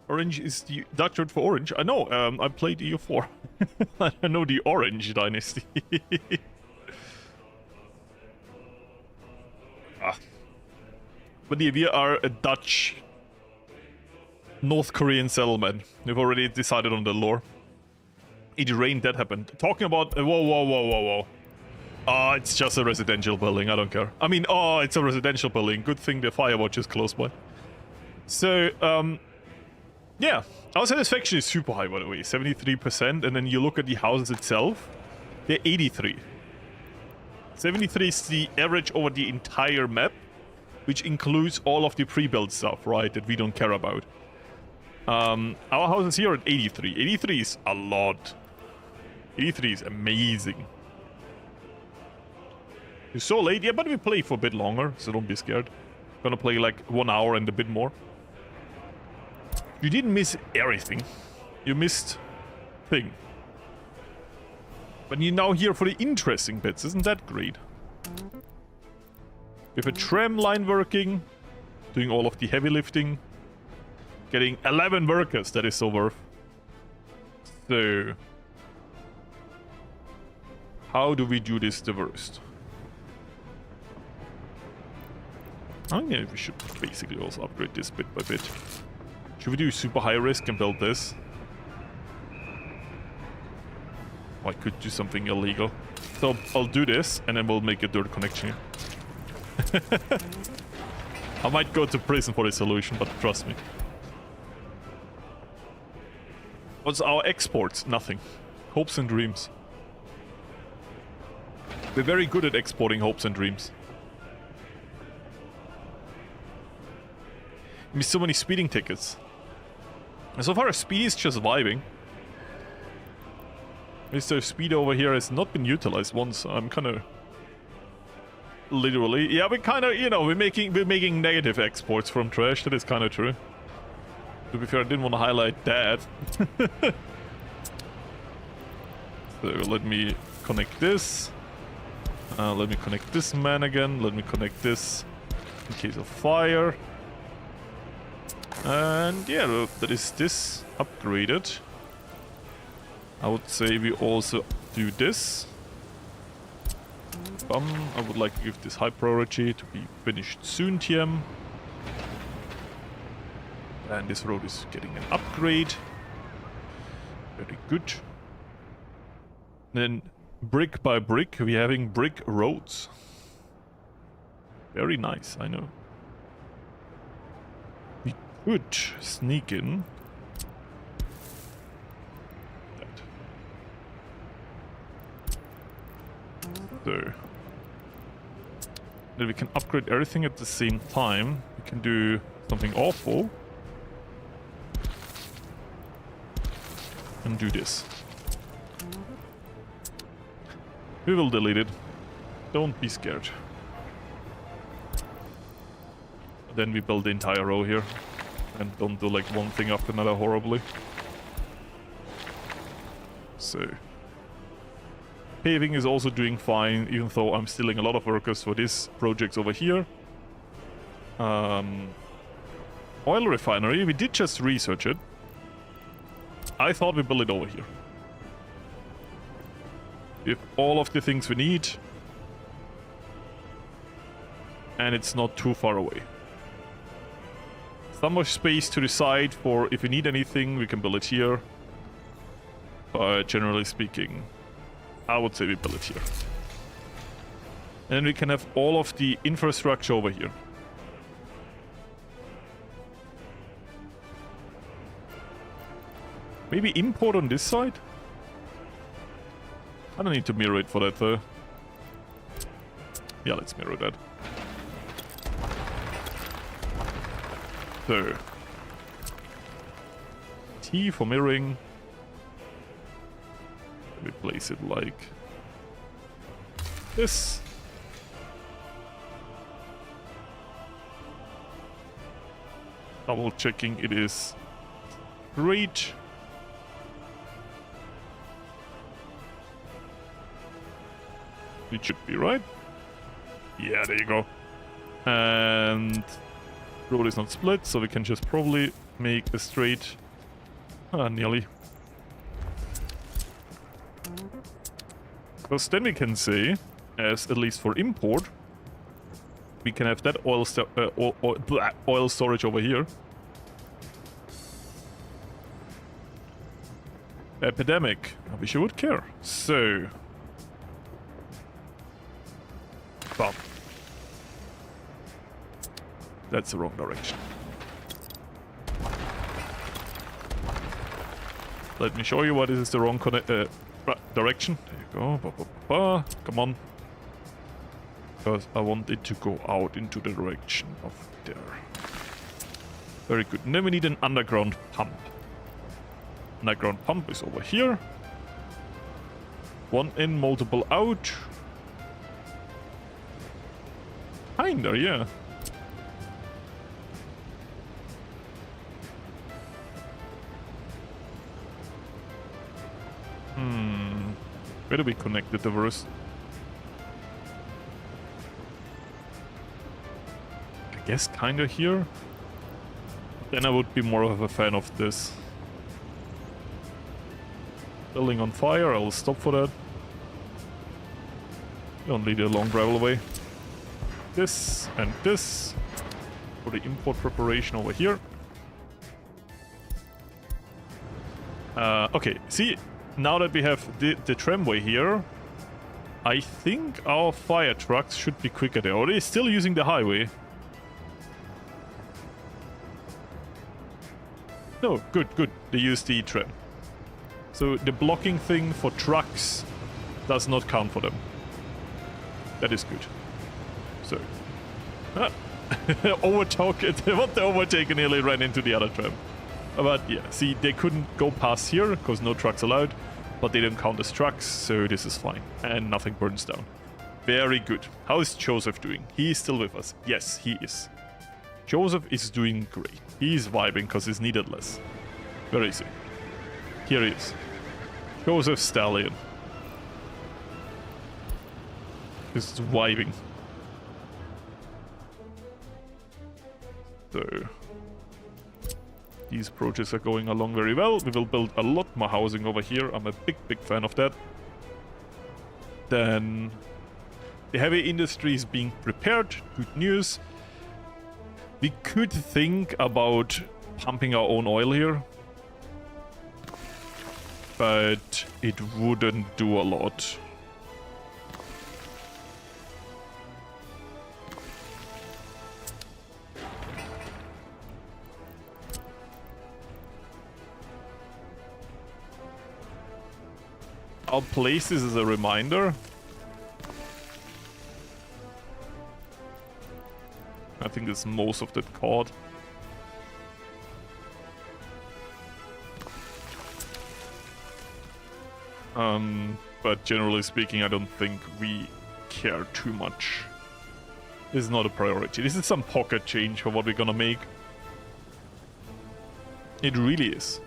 Orange is the Dutch word for orange. I know, I played EU4. I know the Orange Dynasty. But yeah, we are a Dutch North Korean settlement. We've already decided on the lore. It rained, that happened. Talking about... whoa. It's just a residential building, I don't care. I mean, it's a residential building. Good thing the Firewatch is close by. So, yeah. Our satisfaction is super high, by the way. 73%, and then you look at the houses itself, they're 83. 73 is the average over the entire map, which includes all of the pre-built stuff, right, that we don't care about. Our houses here are at 83. 83 is a lot. 83 is amazing. It's so late, yeah, but we play for a bit longer, so don't be scared. Gonna play like 1 hour and a bit more. You didn't miss everything. You missed thing. But you're now here for the interesting bits, isn't that great? We have a tram line working, doing all of the heavy lifting, getting 11 workers, that is so worth. So, how do we do this the worst? I think we should basically also upgrade this bit by bit. Should we do super high risk and build this? Oh, I could do something illegal. So I'll do this and then we'll make a dirt connection here. I might go to prison for this solution, but trust me. What's our exports? Nothing. Hopes and dreams. We're very good at exporting hopes and dreams. Missed so many speeding tickets. And so far, Speed is just vibing. Mr. Speed over here has not been utilized once. I'm kind of... Literally. Yeah, we're kind of, you know, we're making negative exports from trash. That is kind of true. To be fair, I didn't want to highlight that. So let me connect this. Let me connect this man again. Let me connect this in case of fire. And yeah, that is this upgraded. I would say we also do this. I would like to give this high priority to be finished soon, TM. And this road is getting an upgrade. Very good. Then, brick by brick, we're having brick roads. Very nice, I know. We could sneak in. That. So. Then we can upgrade everything at the same time. We can do something awful. And do this. We will delete it. Don't be scared. Then we build the entire row here. And don't do like one thing after another horribly. So. Paving is also doing fine, even though I'm stealing a lot of workers for these projects over here. Oil refinery, we did just research it. I thought we built it over here. We have all of the things we need. And it's not too far away. Some more space to the side for if we need anything, we can build it here. But generally speaking, I would say we build it here. And then we can have all of the infrastructure over here. Maybe import on this side? I don't need to mirror it for that though. Yeah, let's mirror that. So. T for mirroring. Let me place it like this. Double checking it is straight. It should be right. Yeah, there you go. And road is not split, so we can just probably make a straight. Nearly. Because then we can say, as at least for import, we can have that oil storage over here. Epidemic. I wish you would care. So. Bum. That's the wrong direction. Let me show you what is the wrong direction. There you go. Come on. Because I want it to go out into the direction of there. Very good. And then we need an underground pump. Underground pump is over here. One in, multiple out. Kinda, yeah. Where do we connect the diverse? I guess kinda here. Then I would be more of a fan of this. Building on fire, I'll stop for that. Don't need a long gravel away. This and this for the import preparation over here. Okay, see, now that we have the tramway here, I think our fire trucks should be quicker there. Or are they still using the highway? No, good. They use the tram. So the blocking thing for trucks does not count for them. That is good. So, the overtake and nearly ran into the other tram. But yeah, see, they couldn't go past here because no trucks allowed, but they don't count as trucks, so this is fine. And nothing burns down. Very good. How is Joseph doing? He is still with us. Yes, he is. Joseph is doing great. He's vibing because he's needed less. Where is he? Here he is. Joseph Stallion. Just vibing. So these projects are going along very well. We will build a lot more housing over here. I'm a big fan of that. Then the heavy industry is being prepared. Good news. We could think about pumping our own oil here, but it wouldn't do a lot. I'll place this as a reminder. I think it's most of that card. But generally speaking, I don't think we care too much. This is not a priority. This is some pocket change for what we're gonna make. It really is.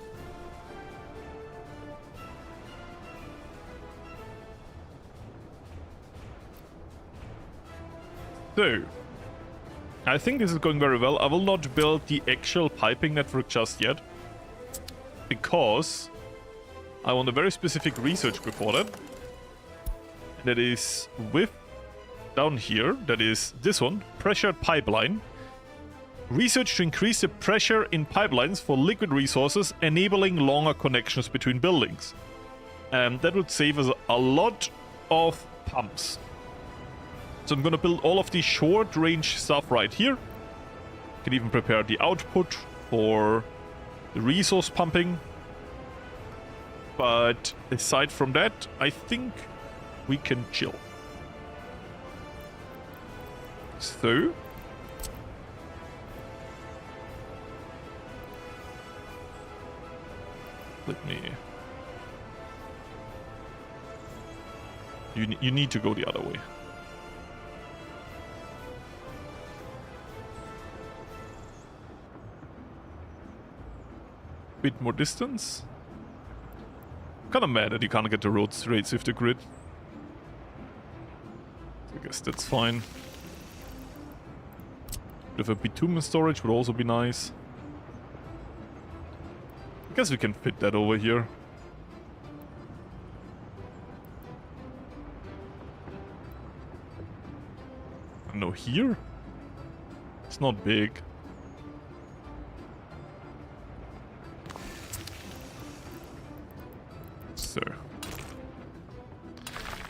So, I think this is going very well. I will not build the actual piping network just yet, because I want a very specific research before that. That is with, down here, that is this one, pressured pipeline. Research to increase the pressure in pipelines for liquid resources, enabling longer connections between buildings. That would save us a lot of pumps. So I'm gonna build all of the short range stuff right here. Can even prepare the output for the resource pumping. But aside from that, I think we can chill. So let me You need to go the other way. Bit more distance. Kinda mad that you can't get the roads straight with the grid. I guess that's fine. Bit of a bitumen storage would also be nice. I guess we can fit that over here. No, here? It's not big. So.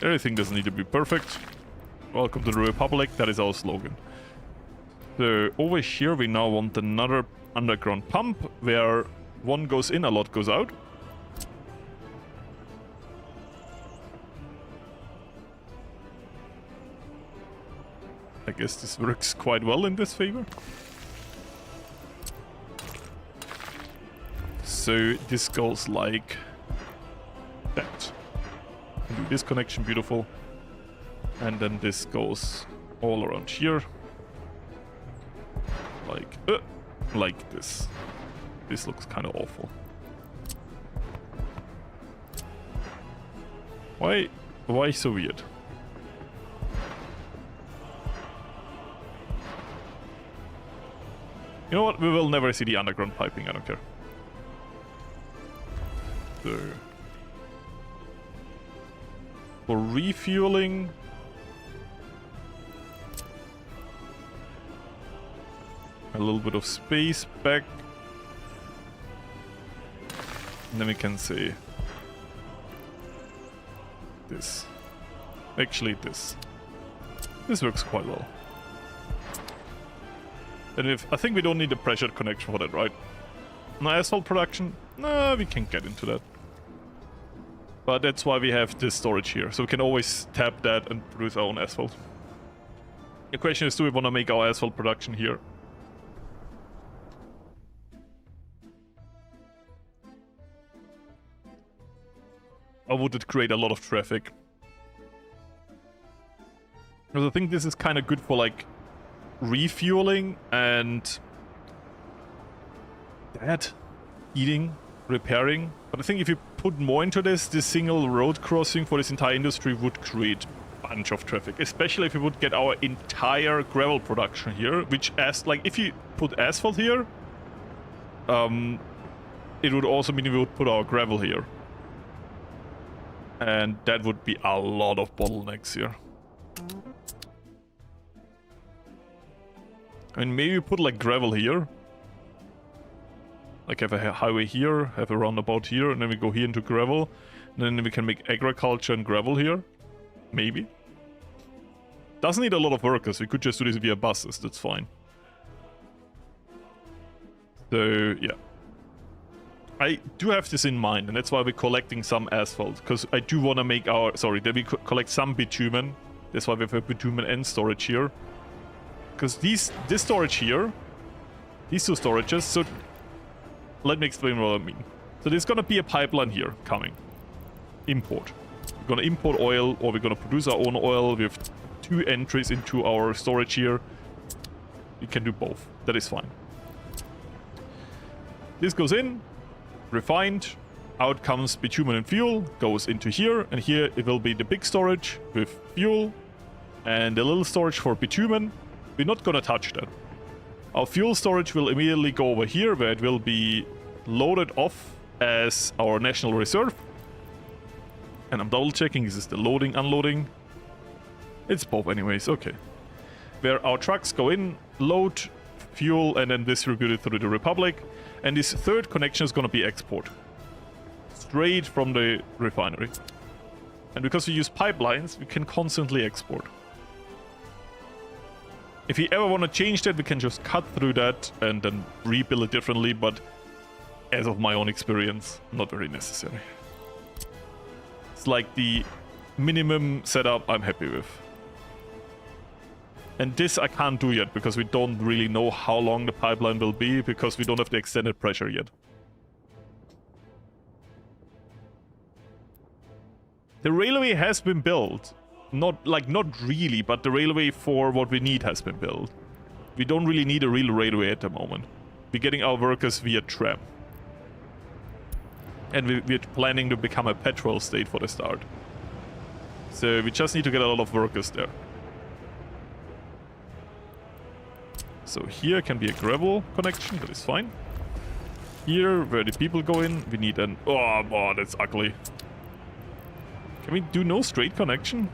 Everything doesn't need to be perfect. Welcome to the Republic, that is our slogan. So, over here we now want another underground pump, where one goes in, a lot goes out. I guess this works quite well in this favor. So this goes like that. Do this connection, beautiful. And then this goes all around here. Like this. This looks kind of awful. Why so weird? You know what? We will never see the underground piping. I don't care. So, for refueling, a little bit of space back, and then we can say this. Actually, this works quite well. And I think we don't need a pressured connection for that, right? No asphalt production? No, we can get into that. But that's why we have this storage here. So we can always tap that and produce our own asphalt. The question is, do we want to make our asphalt production here? Or would it create a lot of traffic? Because I think this is kind of good for like refueling and that, eating, repairing. But I think if you put more into this single road crossing for this entire industry would create a bunch of traffic, especially if we would get our entire gravel production here, which like if you put asphalt here, it would also mean we would put our gravel here. And that would be a lot of bottlenecks here. I mean, maybe put like gravel here. Like have a highway here, have a roundabout here, and then we go here into gravel. And then we can make agriculture and gravel here. Maybe. Doesn't need a lot of workers, we could just do this via buses, that's fine. So, yeah. I do have this in mind, and that's why we're collecting some asphalt. Because I do want to make our... Sorry, that we collect some bitumen. That's why we have a bitumen and storage here. Because this storage here, these two storages, so let me explain what I mean. So there's gonna be a pipeline here coming. Import. We're gonna import oil, or we're gonna produce our own oil. We have two entries into our storage here. We can do both. That is fine. This goes in, refined, out comes bitumen and fuel, goes into here, and here it will be the big storage with fuel, and the little storage for bitumen. We're not gonna touch that. Our fuel storage will immediately go over here, where it will be loaded off as our national reserve. And I'm double checking, is this the loading, unloading? It's both anyways, okay. Where our trucks go in, load, fuel, and then distribute it through the Republic. And this third connection is gonna be export. Straight from the refinery. And because we use pipelines, we can constantly export. If you ever want to change that, we can just cut through that and then rebuild it differently, but as of my own experience, not very necessary. It's like the minimum setup I'm happy with. And this I can't do yet, because we don't really know how long the pipeline will be, because we don't have the extended pressure yet. The railway has been built. Not really, but the railway for what we need has been built. We don't really need a real railway at the moment. We're getting our workers via tram. And we're planning to become a petrol state for the start. So we just need to get a lot of workers there. So here can be a gravel connection, that is fine. Here, where the people go in, we need an... Oh, that's ugly. Can we do no straight connection?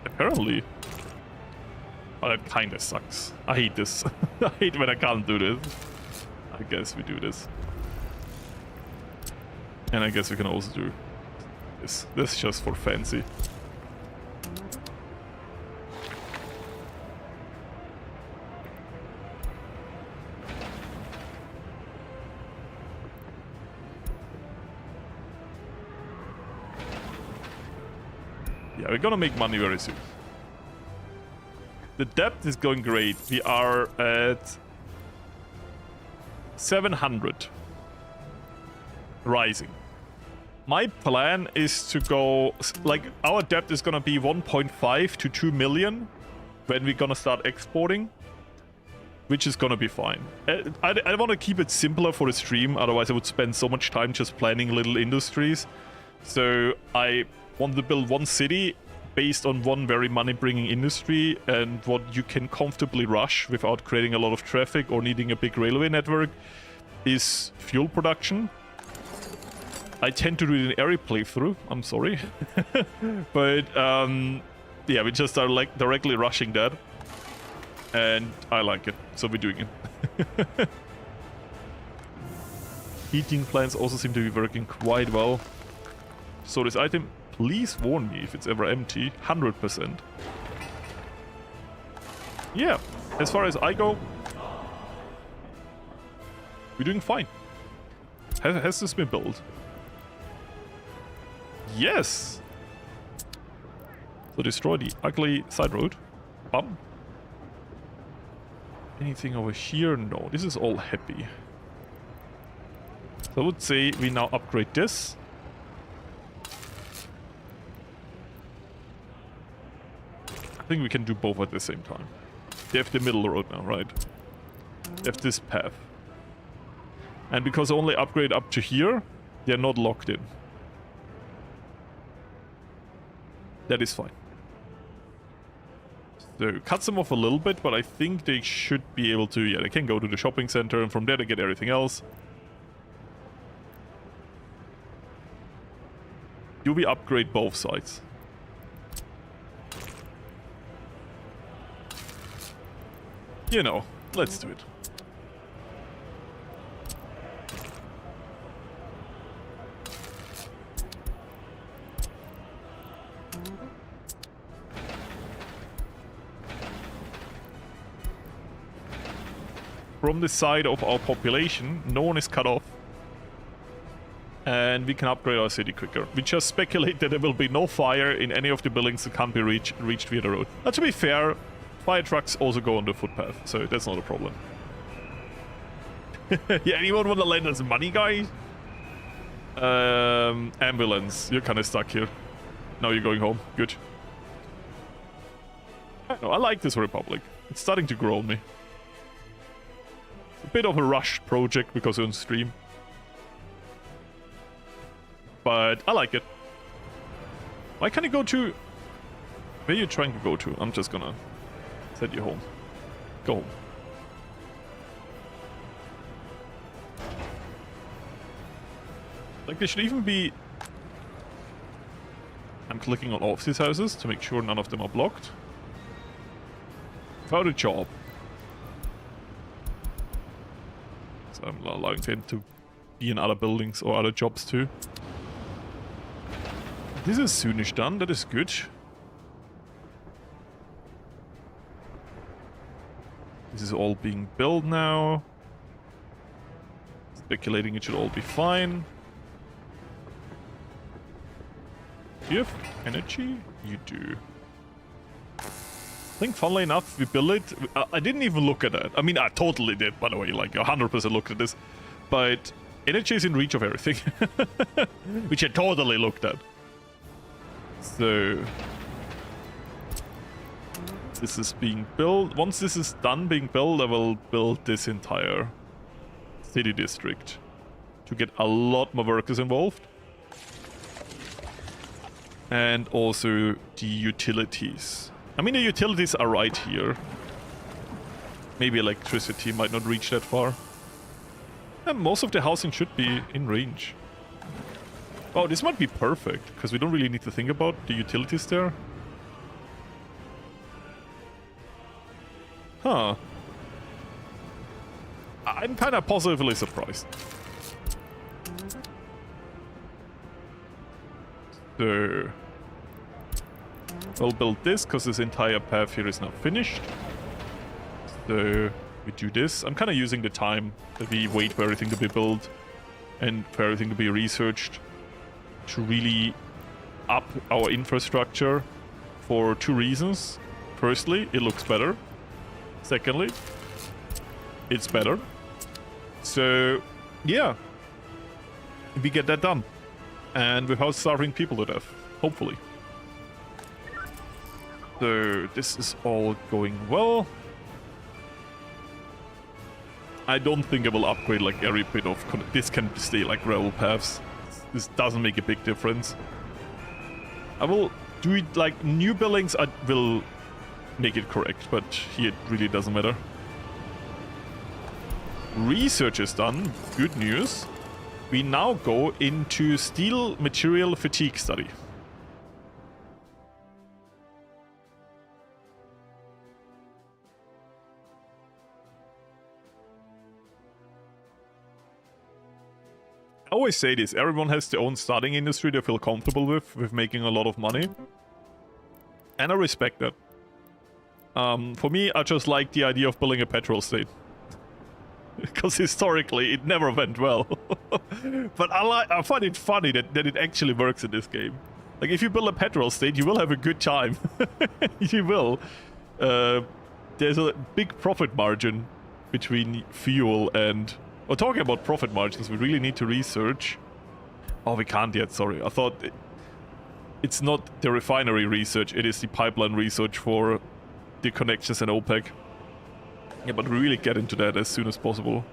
Apparently. Oh, that kinda sucks. I hate this. I hate when I can't do this. I guess we do this. And I guess we can also do this. This is just for fancy. Yeah, we're gonna make money very soon. The debt is going great. We are at 700. Rising. My plan is to go... Like, our debt is gonna be 1.5 to 2 million when we're gonna start exporting. Which is gonna be fine. I want to keep it simpler for the stream, otherwise I would spend so much time just planning little industries. So I want to build one city based on one very money-bringing industry, and what you can comfortably rush without creating a lot of traffic or needing a big railway network is fuel production. I tend to do it in every playthrough, I'm sorry. But yeah, we just are like directly rushing that. And I like it, so we're doing it. Heating plants also seem to be working quite well. So this item, please warn me if it's ever empty. 100%. Yeah, as far as I go, we're doing fine. Has this been built? Yes! So destroy the ugly side road. Bum. Anything over here? No, this is all happy. So I would say we now upgrade this. I think we can do both at the same time. They have the middle road now, right? They have this path. And because I only upgrade up to here, they're not locked in. That is fine. So cuts them off a little bit, but I think they should be able to... Yeah, they can go to the shopping center, and from there they get everything else. Do we upgrade both sides? You know, let's do it. From the side of our population, no one is cut off. And we can upgrade our city quicker. We just speculate that there will be no fire in any of the buildings that can't be reached via the road. Now, to be fair, fire trucks also go on the footpath, so that's not a problem. Yeah, anyone want to lend us money, guys? Ambulance. You're kind of stuck here. Now you're going home. Good. I like this Republic. It's starting to grow on me. A bit of a rushed project because on stream. But I like it. Why can't you go to... Where are you trying to go to? I'm just gonna send you home. Go home. Like, they should even be... I'm clicking on all of these houses to make sure none of them are blocked. Without a job. So I'm allowing them to be in other buildings or other jobs too. This is soonish done, that is good. This is all being built now. Speculating it should all be fine. Do you have energy? You do. I think, funnily enough, we built it. I didn't even look at that. I mean, I totally did, by the way. Like, 100% looked at this. But Energy is in reach of everything. Which I totally looked at. So... this is being built. Once this is done being built, I will build this entire city district to get a lot more workers involved. And also the utilities. I mean, the utilities are right here. Maybe electricity might not reach that far. And most of the housing should be in range. Oh, this might be perfect, because we don't really need to think about the utilities there. Huh. I'm kind of positively surprised. So... we'll build this, because this entire path here is now finished. So... we do this. I'm kind of using the time that we wait for everything to be built and for everything to be researched to really up our infrastructure for two reasons. Firstly, it looks better. Secondly, it's better. So, yeah. We get that done. And without starving people to death. Hopefully. So, this is all going well. I don't think I will upgrade like every bit of... this can stay like gravel paths. This doesn't make a big difference. I will do it like new buildings. I will make it correct, but here it really doesn't matter. Research is done. Good news. We now go into steel material fatigue study. I always say this, everyone has their own starting industry they feel comfortable with making a lot of money. And I respect that. For me, I just like the idea of building a petrol state. Because historically, it never went well. But I find it funny that it actually works in this game. Like, if you build a petrol state, you will have a good time. You will. There's a big profit margin between fuel and... well, talking about profit margins, we really need to research. Oh, we can't yet, sorry. I thought it's not the refinery research, it is the pipeline research for the connections and OPEC. Yeah, but really get into that as soon as possible.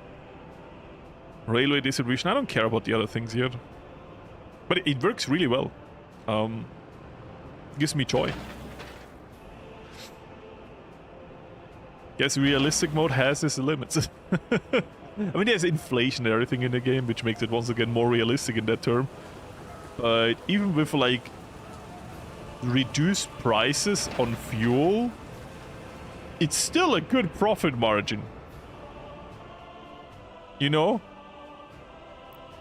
Railway distribution, I don't care about the other things yet. But it works really well. Gives me joy. Guess realistic mode has its limits. I mean, there's inflation and everything in the game, which makes it once again more realistic in that term. But even with, like, reduced prices on fuel, it's still a good profit margin. You know?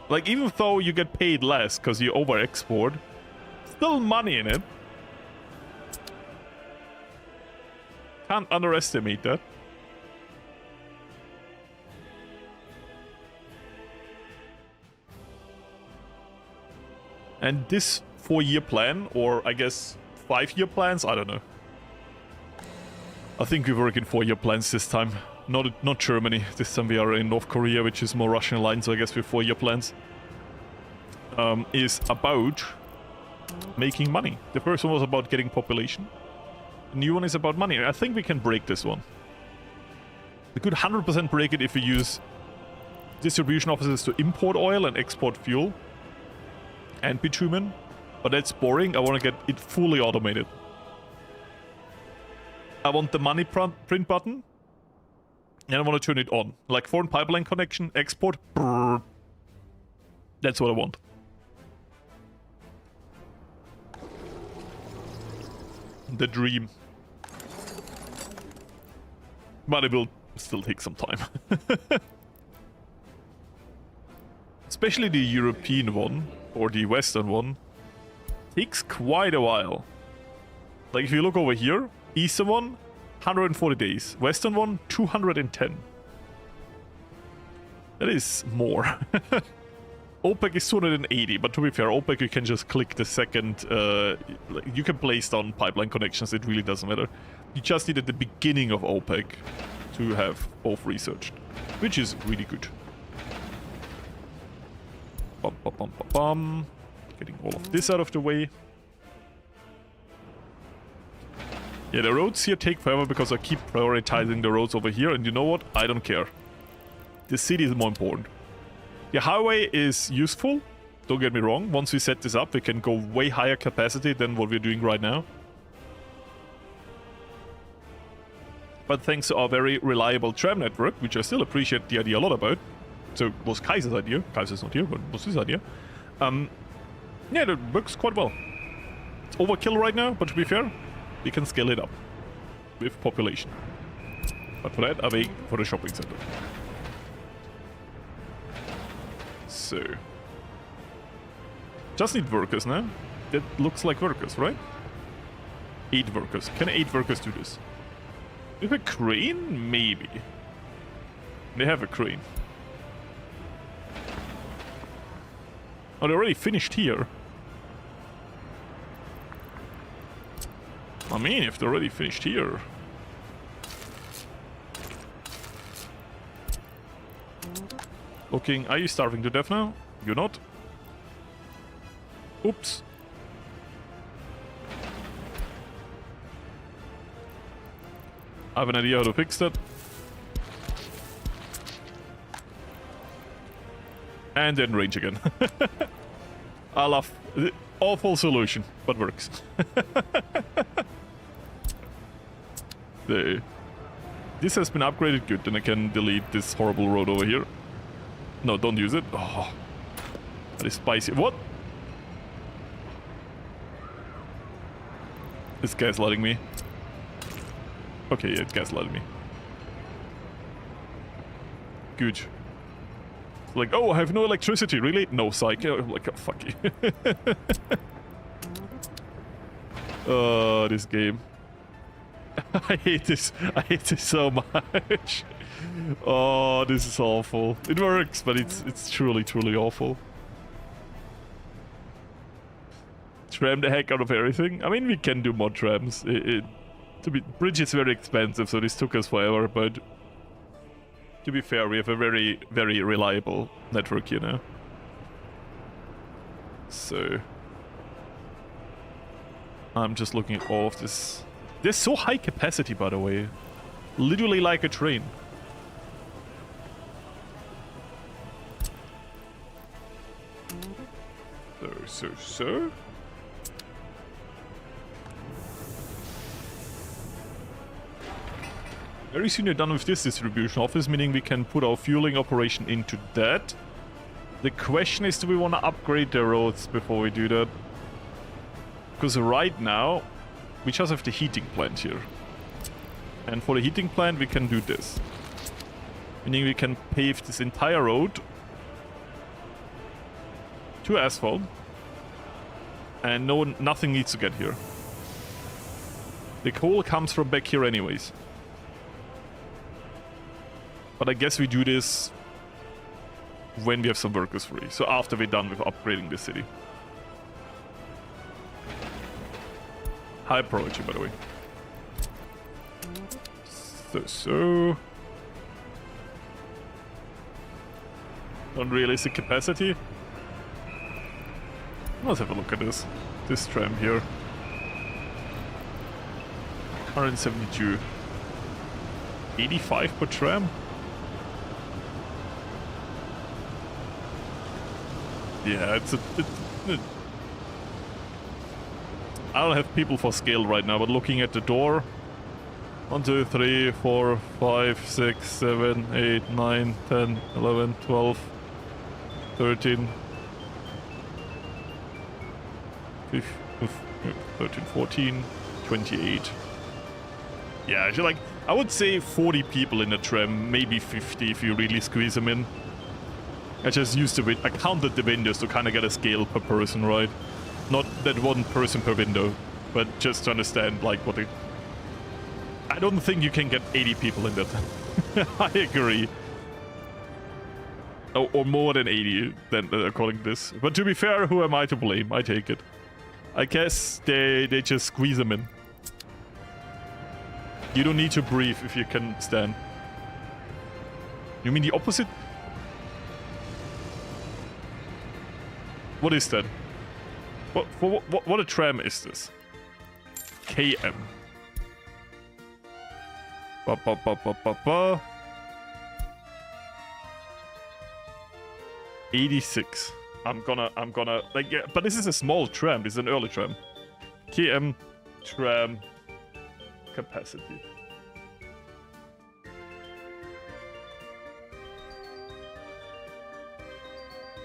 Like, even though you get paid less because you over-export, still money in it. Can't underestimate that. And this 4-year plan, or I guess 5-year plans, I don't know. I think we work in 4-year plans this time. Not Germany. This time we are in North Korea, which is more Russian aligned, so I guess we're 4-year plans. Is about making money. The first one was about getting population. The new one is about money. I think we can break this one. We could 100% break it if we use distribution offices to import oil and export fuel. And bitumen, but that's boring. I want to get it fully automated. I want the money print button, and I want to turn it on. Like foreign pipeline connection, export. Brrr. That's what I want. The dream. But it will still take some time. Especially the European one. Or the Western one, takes quite a while. Like, if you look over here, Eastern one, 140 days. Western one, 210. That is more. OPEC is 280, but to be fair, OPEC you can just click the second... you can place down pipeline connections, it really doesn't matter. You just need at the beginning of OPEC to have both researched, which is really good. Bum, bum, bum, bum, bum. Getting all of this out of the way. Yeah, the roads here take forever because I keep prioritizing the roads over here, and you know what? I don't care. The city is more important. The highway is useful, don't get me wrong. Once we set this up, we can go way higher capacity than what we're doing right now. But thanks to our very reliable tram network, which I still appreciate the idea a lot about. So it was Kaiser's idea. Kaiser's not here, but it was his idea. Yeah, that works quite well. It's overkill right now, but to be fair, we can scale it up with population. But for that, I wait for the shopping center. So, just need workers now. That looks like workers, right? 8 workers. Can 8 workers do this? With a crane? Maybe. They have a crane. Oh, they already finished here. I mean, if they're already finished here. Looking, are you starving to death now? You're not? Oops. I have an idea how to fix that. And then range again. I love the awful solution, but works. There. This has been upgraded, good, then I can delete this horrible road over here. No, don't use it. Oh, that is spicy. What? This gaslighting me. Okay, yeah, it's gaslighting me. Good. Like, oh, I have no electricity, really? No, psych. Like, oh, fuck you. Oh, this game. I hate this. I hate this so much. Oh, this is awful. It works, but it's truly, truly awful. Tram the heck out of everything. I mean, we can do more trams. Bridge is very expensive, so this took us forever, but to be fair, we have a very, very reliable network, you know. So I'm just looking at all of this. There's so high capacity, by the way. Literally like a train. So. Very soon you're done with this distribution office, meaning we can put our fueling operation into that. The question is, do we want to upgrade the roads before we do that? Because right now, we just have the heating plant here. And for the heating plant, we can do this. Meaning we can pave this entire road to asphalt. And nothing needs to get here. The coal comes from back here anyways. But I guess we do this when we have some workers free. So after we're done with upgrading the city. High priority, by the way. So. Unrealistic capacity. Let's have a look at this. This tram here. 172. 85 per tram? Yeah, I don't have people for scale right now, but looking at the door. 1, 2, 3, 4, 5, 6, 7, 8, 9, 10, 11, 12, 13, 13, 14, 28. Yeah, actually, like, I would say 40 people in the tram, maybe 50 if you really squeeze them in. I just used I counted the windows to kind of get a scale per person, right? Not that one person per window, but just to understand, like, what I don't think you can get 80 people in that. I agree. Oh, or more than 80, then, according to this. But to be fair, who am I to blame? I take it. I guess they just squeeze them in. You don't need to breathe if you can stand. You mean the opposite? What is that? What a tram is this? KM. Ba, ba, ba, ba, ba, ba. 86. I'm gonna like, yeah, but this is a small tram. This is an early tram. KM tram capacity.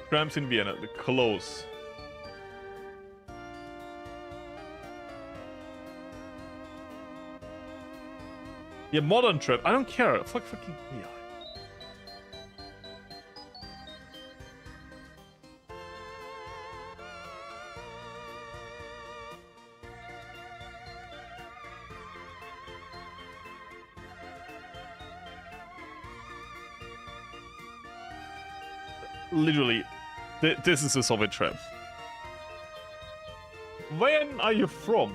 Trams in Vienna, the close. Yeah, modern tram. I don't care. Fucking yeah. Literally, this is a Soviet tram. When are you from?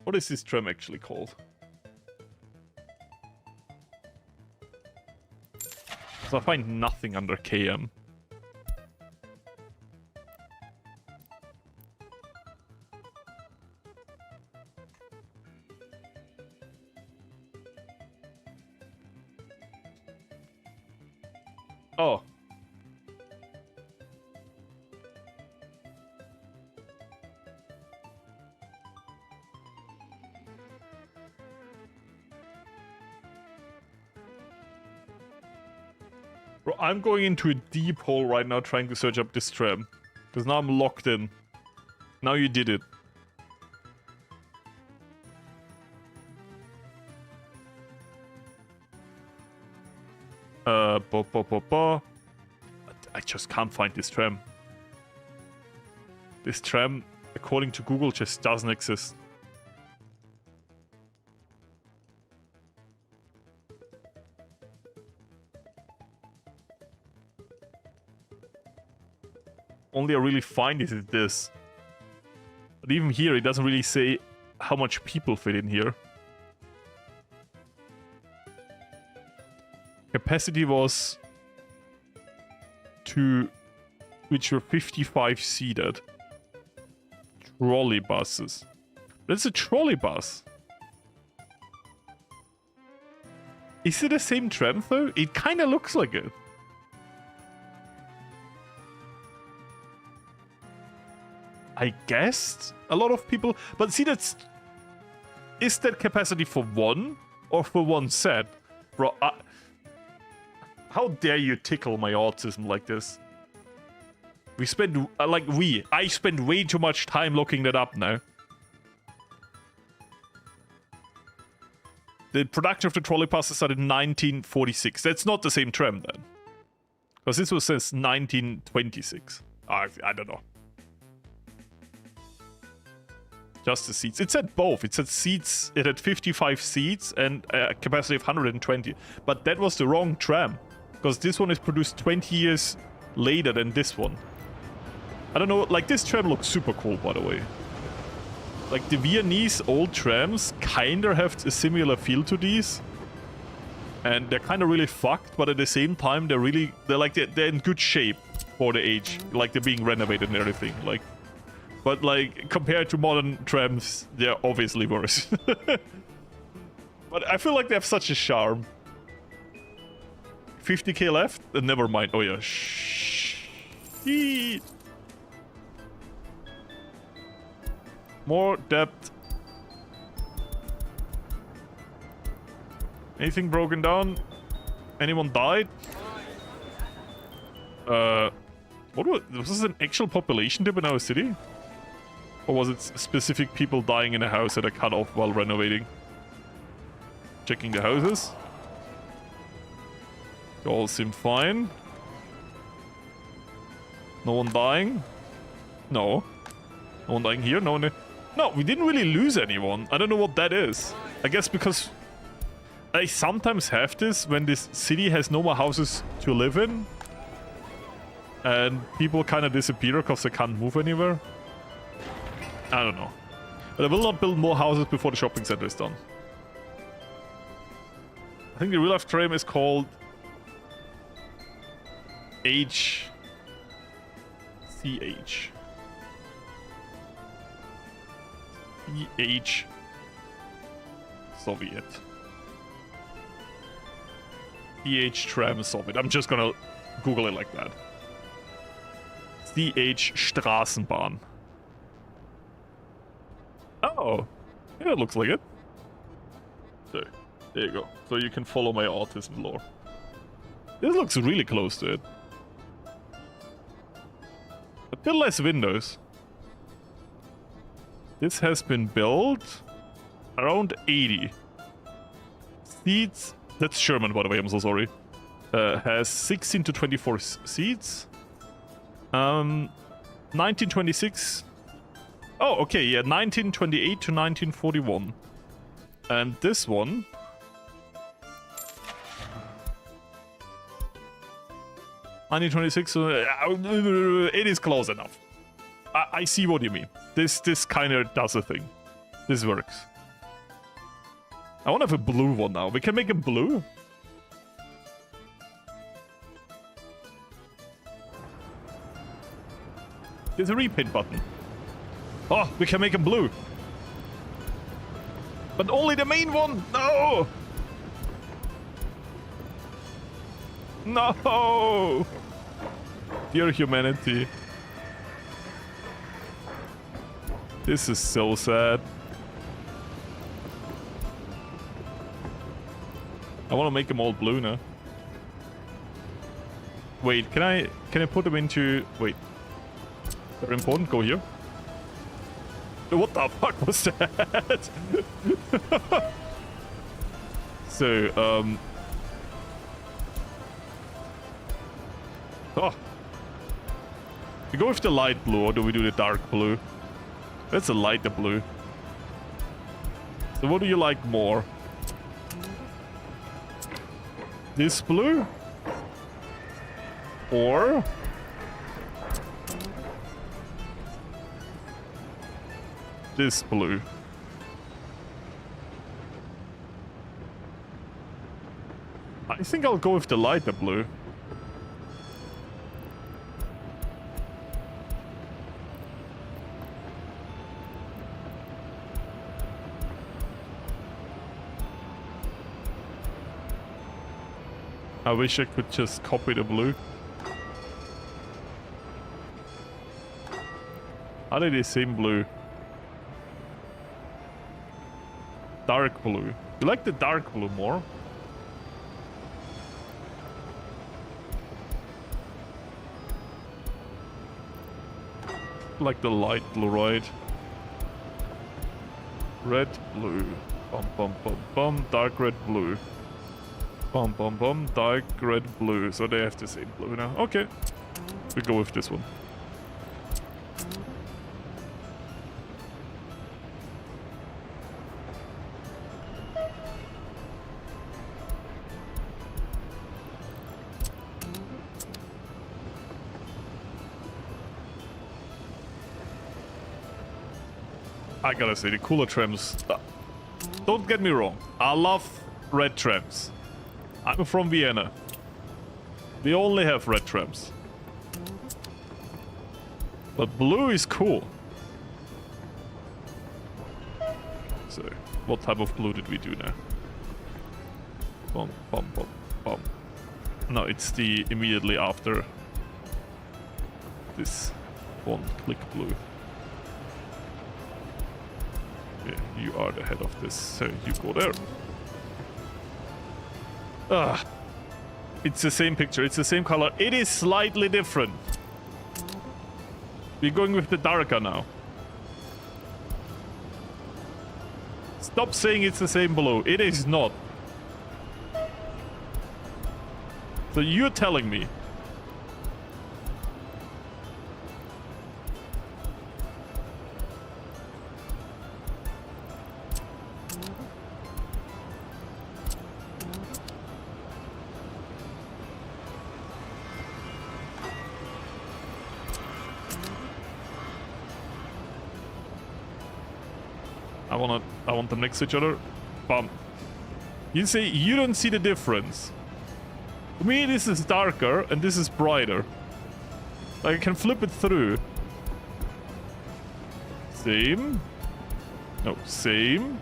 What is this tram actually called? So I find nothing under KM. Oh. Bro, I'm going into a deep hole right now trying to search up this tram. Because now I'm locked in. Now you did it. I just can't find this tram. This tram, according to Google, just doesn't exist. Only I really find it is this. But even here, it doesn't really say how much people fit in here. Capacity was to which were 55 seated. Trolley buses. That's a trolley bus. Is it the same tram though? It kind of looks like it. I guessed a lot of people, but see, is that capacity for one or for one set? Bro, how dare you tickle my autism like this? I spend way too much time looking that up now. The production of the trolley buses started in 1946. That's not the same tram then. Because this was since 1926. I don't know. Just the seats. It said both. It said seats. It had 55 seats and a capacity of 120. But that was the wrong tram. Because this one is produced 20 years later than this one. I don't know. Like, this tram looks super cool, by the way. Like, the Viennese old trams kind of have a similar feel to these. And they're kind of really fucked, but at the same time, they're in good shape for the age. Like, they're being renovated and everything. Like, but like, compared to modern trams, they're obviously worse. But I feel like they have such a charm. 50k left? Never mind. Oh yeah. Shh. More depth. Anything broken down? Anyone died? Was this an actual population dip in our city? Or was it specific people dying in a house that are cut off while renovating? Checking the houses. They all seem fine. No one dying? No. No one dying here? No one... No, we didn't really lose anyone. I don't know what that is. I guess because I sometimes have this when this city has no more houses to live in. And people kind of disappear because they can't move anywhere. I don't know. But I will not build more houses before the shopping center is done. I think the real life tram is called HCH. CH Soviet. CH tram Soviet. I'm just gonna Google it like that. CH Straßenbahn. Oh, yeah, it looks like it. So, there you go. So you can follow my autism lore. This looks really close to it. A bit less windows. This has been built around 80. Seats, that's German by the way, I'm so sorry. Has 16 to 24 seats. 1926. Oh, okay, yeah, 1928 to 1941. And this one... it is close enough. I see what you mean. This kind of does a thing. This works. I want to have a blue one now. We can make him blue. There's a repaint button. Oh, we can make him blue. But only the main one. No. No. Dear humanity. This is so sad. I want to make them all blue now. Wait, can I put them into... Wait. Very important, go here. What the fuck was that? So, oh. We go with the light blue, or do we do the dark blue? That's a lighter blue. So what do you like more? This blue? Or... this blue? I think I'll go with the lighter blue. I wish I could just copy the blue. Are they the same blue? Dark blue. You like the dark blue more? Like the light blue, right? Red, blue. Bum bum bum bum. Dark red, blue. Bum bum bum. Dark red, blue. So they have the same blue now. Okay. We go with this one. I gotta say, the cooler trams... don't get me wrong, I love red trams. I'm from Vienna. We only have red trams. But blue is cool. So, what type of blue did we do now? Bum, bum, bum, bum. No, it's the immediately after this one click blue. You are the head of this, so you go there. Ah, it's the same picture, it's the same color. It is slightly different. We're going with the darker now. Stop saying it's the same blue. It is not. So you're telling me. I want them next to each other. Bam. You see, you don't see the difference. To me, this is darker and this is brighter. Like, I can flip it through. Same. No, same.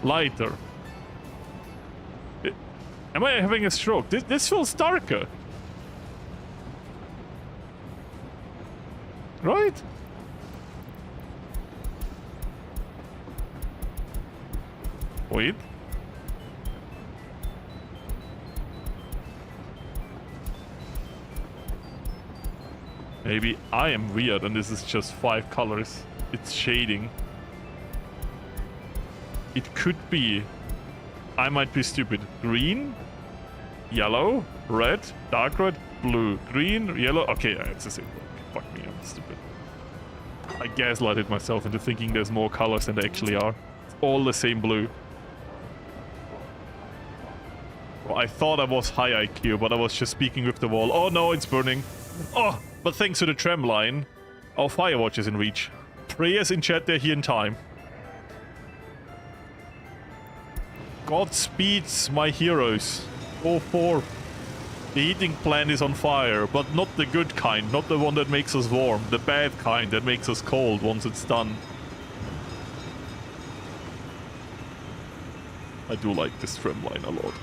Lighter. Am I having a stroke? This feels darker. Right? Wait. Maybe I am weird and this is just 5 colors. It's shading. It could be. I might be stupid. Green, yellow, red, dark red, blue, green, yellow. Okay, it's the same. Fuck me, I'm stupid. I gaslighted myself into thinking there's more colors than there actually are. It's all the same blue. Well, I thought I was high IQ, but I was just speaking with the wall. Oh no, it's burning. Oh, but thanks to the tram line, our Firewatch is in reach. Prayers in chat, they're here in time. God speeds my heroes. 4-4. The heating plant is on fire, but not the good kind, not the one that makes us warm. The bad kind that makes us cold once it's done. I do like this tram line a lot.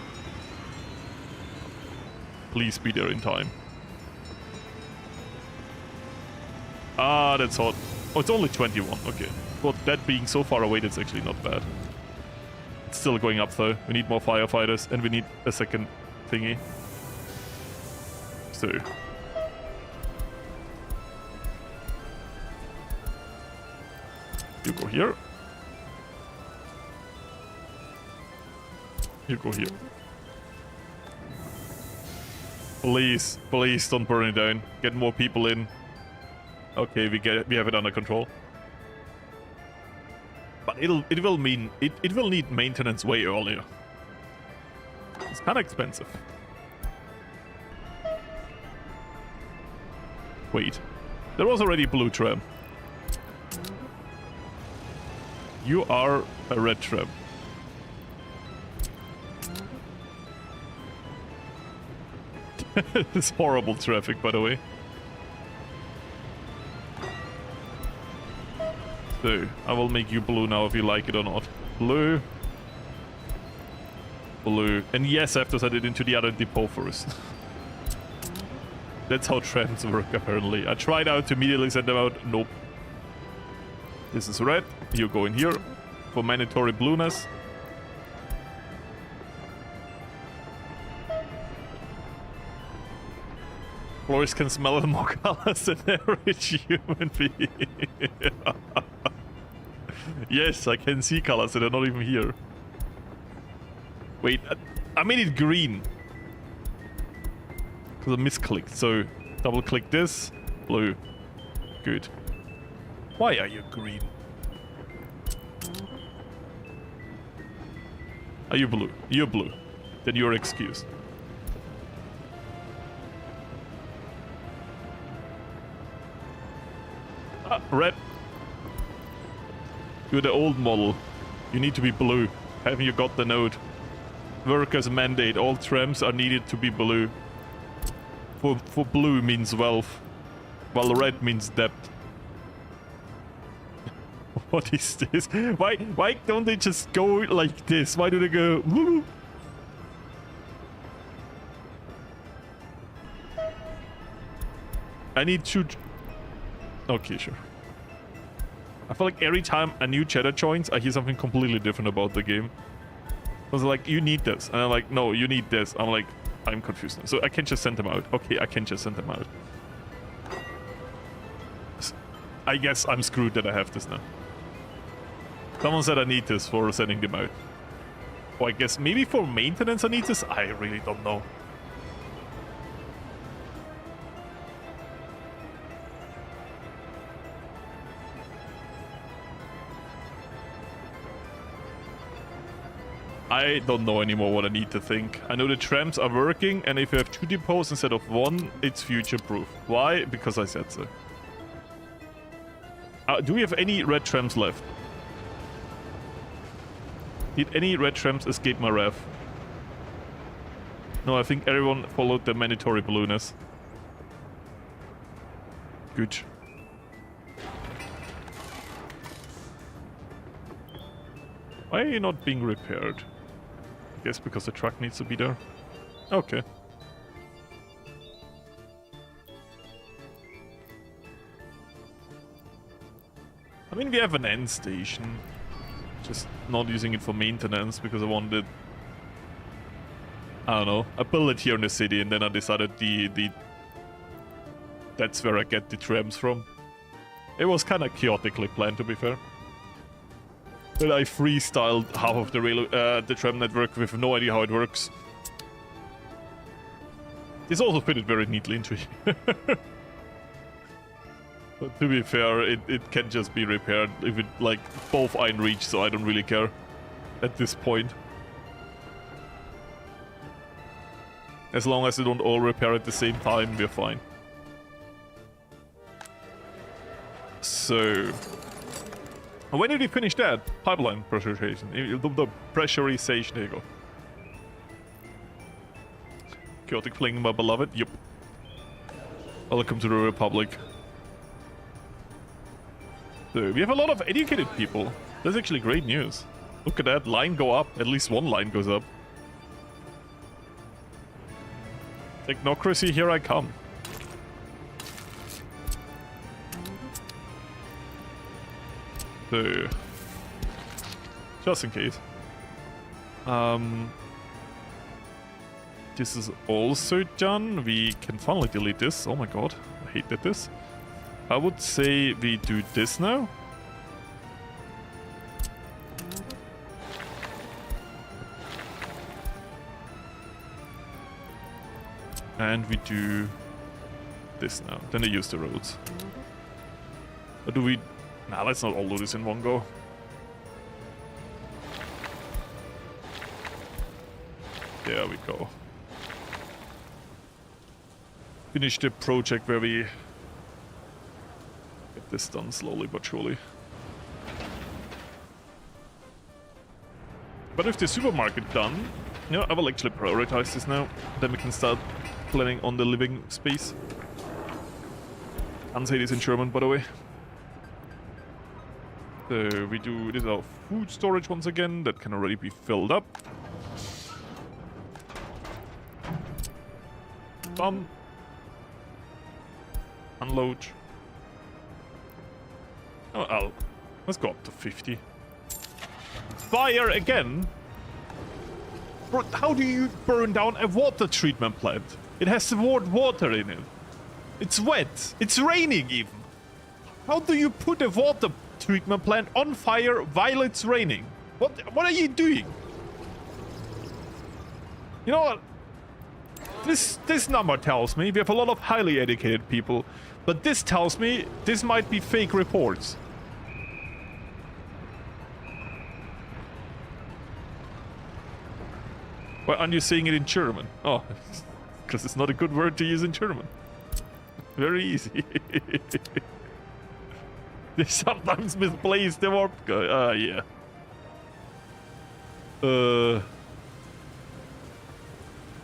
Please be there in time. Ah, that's hot. Oh, it's only 21, okay. But that being so far away, that's actually not bad. It's still going up though. We need more firefighters and we need a second thingy. So. You go here. You go here. Please, please don't burn it down. Get more people in. Okay, we have it under control. But it will need maintenance way earlier. It's kind of expensive. Wait, there was already a blue tram. You are a red tram. This horrible traffic, by the way. So, I will make you blue now if you like it or not. Blue. Blue. And yes, I have to set it into the other depot first. That's how trams work, apparently. I tried out to immediately send them out. Nope. This is red. You go in here for mandatory blueness. Florius can smell more colors than average human being. Yes, I can see colors that are not even here. Wait, I made it green. Because I misclicked, so double click this. Blue. Good. Why are you green? Are you blue? You're blue. Then you're excused. Red. You're the old model. You need to be blue. Haven't you got the note? Workers mandate. All trams are needed to be blue. For blue means wealth, while red means debt. What is this? Why don't they just go like this? Why do they go? Woo? I need to. Okay, sure. I feel like every time a new chatter joins, I hear something completely different about the game. I was like, you need this. And I'm like, no, you need this. I'm like, I'm confused now. So I can just send them out. Okay, I can just send them out. I guess I'm screwed that I have this now. Someone said I need this for sending them out. Oh, I guess maybe for maintenance I need this? I really don't know. I don't know anymore what I need to think. I know the trams are working, and if you have 2 depots instead of 1, it's future-proof. Why? Because I said so. Do we have any red trams left? Did any red trams escape my wrath? No, I think everyone followed the mandatory ballooners. Good. Why are you not being repaired? I guess because the truck needs to be there. Okay. I mean, we have an end station. Just not using it for maintenance because I wanted... I don't know. I built it here in the city and then I decided that's where I get the trams from. It was kind of chaotically planned, to be fair. But I freestyled half of the tram network with no idea how it works. This also fitted very neatly into it. But to be fair, it can just be repaired if it, like, both are in reach, so I don't really care at this point. As long as they don't all repair at the same time, we're fine. So... when did we finish that? Pipeline pressurization. The pressurization, there you go. Chaotic fling, my beloved. Yup. Welcome to the Republic. So, we have a lot of educated people. That's actually great news. Look at that, line go up. At least one line goes up. Technocracy, here I come. So, just in case. This is also done. We can finally delete this. Oh my god, I hated this. I would say we do this now. And we do this now. Then they use the roads. Or do we... Nah, let's not all do this in one go. There we go. Finish the project where we get this done slowly but surely. But with the supermarket done, you know, I will actually prioritize this now. Then we can start planning on the living space. Can't say this in German, by the way. So we do this our food storage once again. That can already be filled up. Done. Unload. Oh, let's go up to 50. Fire again? Bro, how do you burn down a water treatment plant? It has stored water in it. It's wet. It's raining even. How do you put a water treatment plant on fire while it's raining? What are you doing? You know what? This number tells me we have a lot of highly educated people, but this tells me this might be fake reports. Why aren't you saying it in German? Oh, because it's not a good word to use in German. Very easy. They sometimes misplace the word. Yeah. The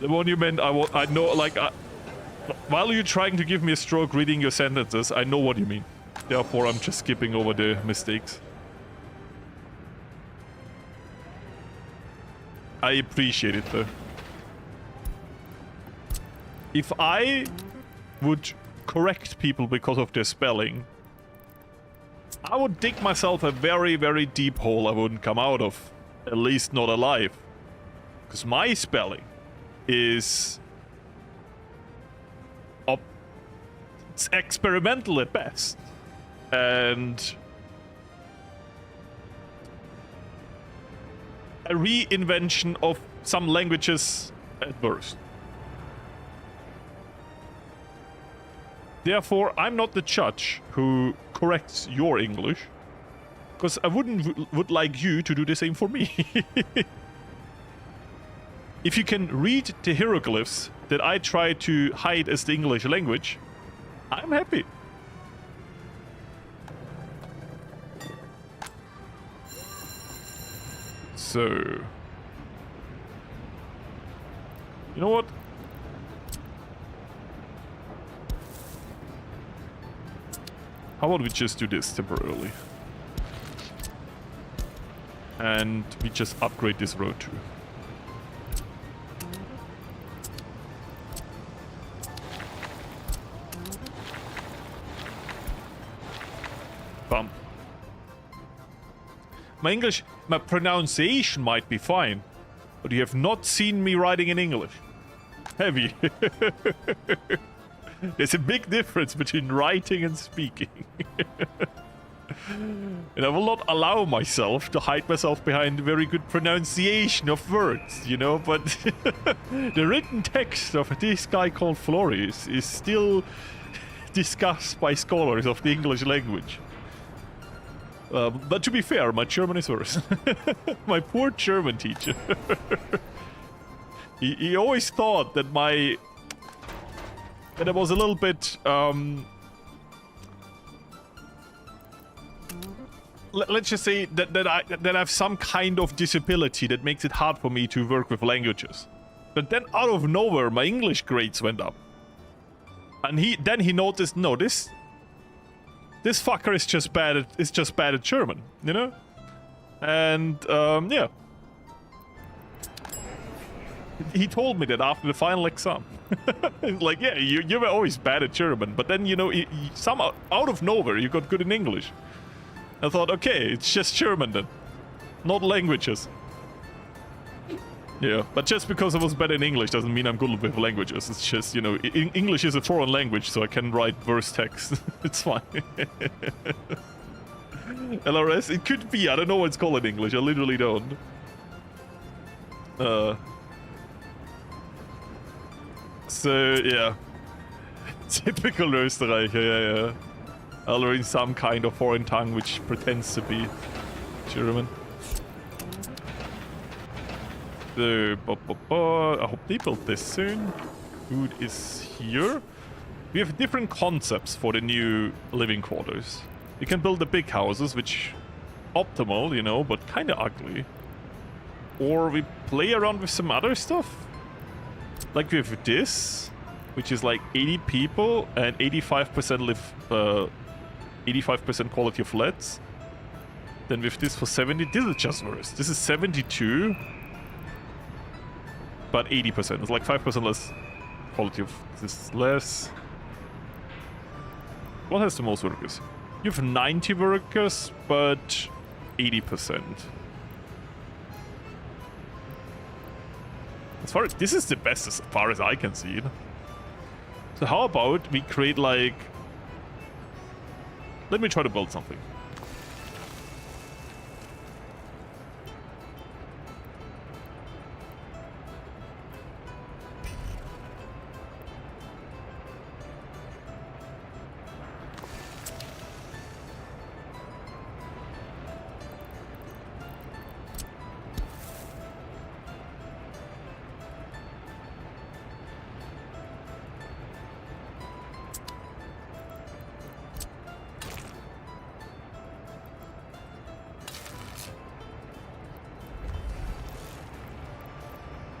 monument, I know, like, while you're trying to give me a stroke reading your sentences, I know what you mean. Therefore, I'm just skipping over the mistakes. I appreciate it, though. If I would correct people because of their spelling, I would dig myself a very, very deep hole I wouldn't come out of. At least not alive. Because my spelling is... it's experimental at best. And... a reinvention of some languages at worst. Therefore, I'm not the judge who corrects your English, because I would like you to do the same for me. If you can read the hieroglyphs that I try to hide as the English language, I'm happy. So... You know what? How about we just do this temporarily? And we just upgrade this road too. Bum. My pronunciation might be fine, but you have not seen me writing in English. Have you? There's a big difference between writing and speaking. And I will not allow myself to hide myself behind very good pronunciation of words, you know, but the written text of this guy called Florius is still discussed by scholars of the English language. But to be fair, my German is worse. My poor German teacher. he always thought that that I was a little bit, let's just say that I have some kind of disability that makes it hard for me to work with languages. But then out of nowhere, my English grades went up. And then he noticed, no, this fucker is just bad at German, you know? And, yeah. He told me that after the final exam. Like, yeah, you were always bad at German, but then, you know, somehow, out of nowhere, you got good in English. I thought, okay, it's just German then. Not languages. Yeah, but just because I was bad in English doesn't mean I'm good with languages. It's just, you know, English is a foreign language, so I can write verse text. It's fine. LRS? It could be. I don't know what it's called in English. I literally don't. So, yeah. Typical Österreicher, yeah. I'll learn some kind of foreign tongue which pretends to be German. So, I hope they build this soon. Food is here. We have different concepts for the new living quarters. You can build the big houses, which optimal, you know, but kind of ugly. Or we play around with some other stuff. Like we have this, which is like 80 people and 85% live, 85% quality of flats. Then with this for 70, this is just worse. This is 72, but 80%. It's like 5% less quality of this less. What has the most workers? You have 90 workers, but 80%. As far as this is the best as far as I can see it. So how about we create like... Let me try to build something.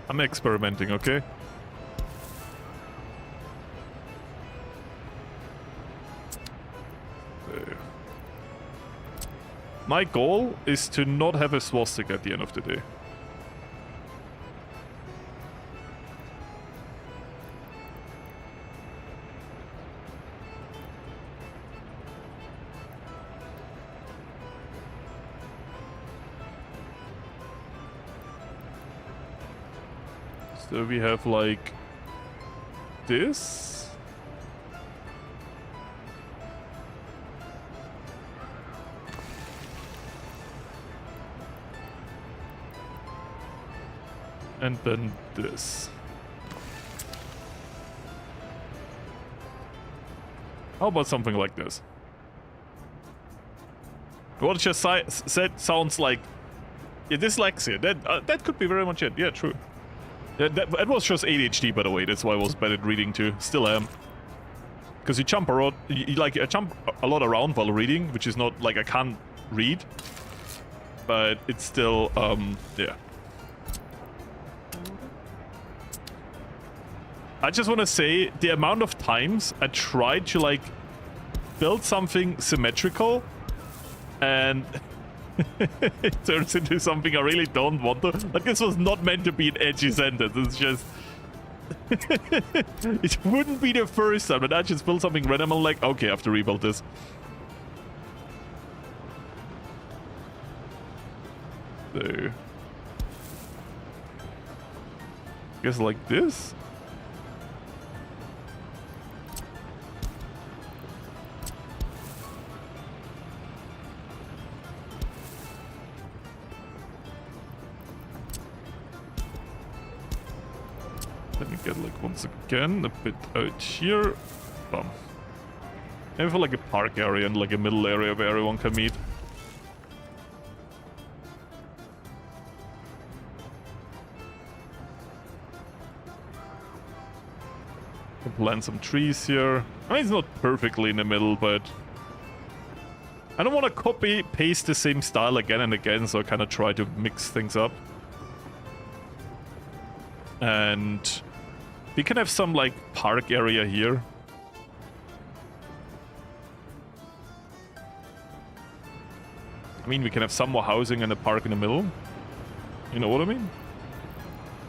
I'm experimenting, okay? My goal is to not have a swastika at the end of the day. So we have like this. And then this. How about something like this? What it just said sounds like dyslexia. That could be very much it. Yeah, true. That was just ADHD, by the way. That's why I was bad at reading too. Still am. Because you jump around, I jump a lot around while reading, which is not like I can't read. but it's still, yeah. I just want to say the amount of times I tried to like build something symmetrical and it turns into something I really don't want to. Like, this was not meant to be an edgy sentence. It's just it wouldn't be the first time, but I just built something random. I'm like, okay, I have to rebuild this. So, I guess like this. Let me get like once again a bit out here. Bum. Maybe for like a park area and like a middle area where everyone can meet. Can plant some trees here. I mean, it's not perfectly in the middle, but I don't want to copy paste the same style again and again, so I kind of try to mix things up. And we can have some like park area here. I mean, we can have some more housing and a park in the middle. You know what I mean?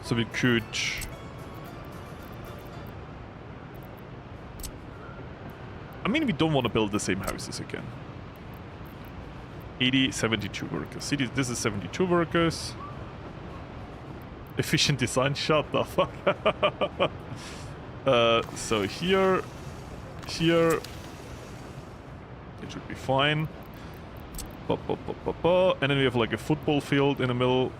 So we could... I mean, we don't want to build the same houses again. 80, 72 workers. See, this is 72 workers. Efficient design, shut the fuck up. So here, it should be fine. And then we have like a football field in the middle.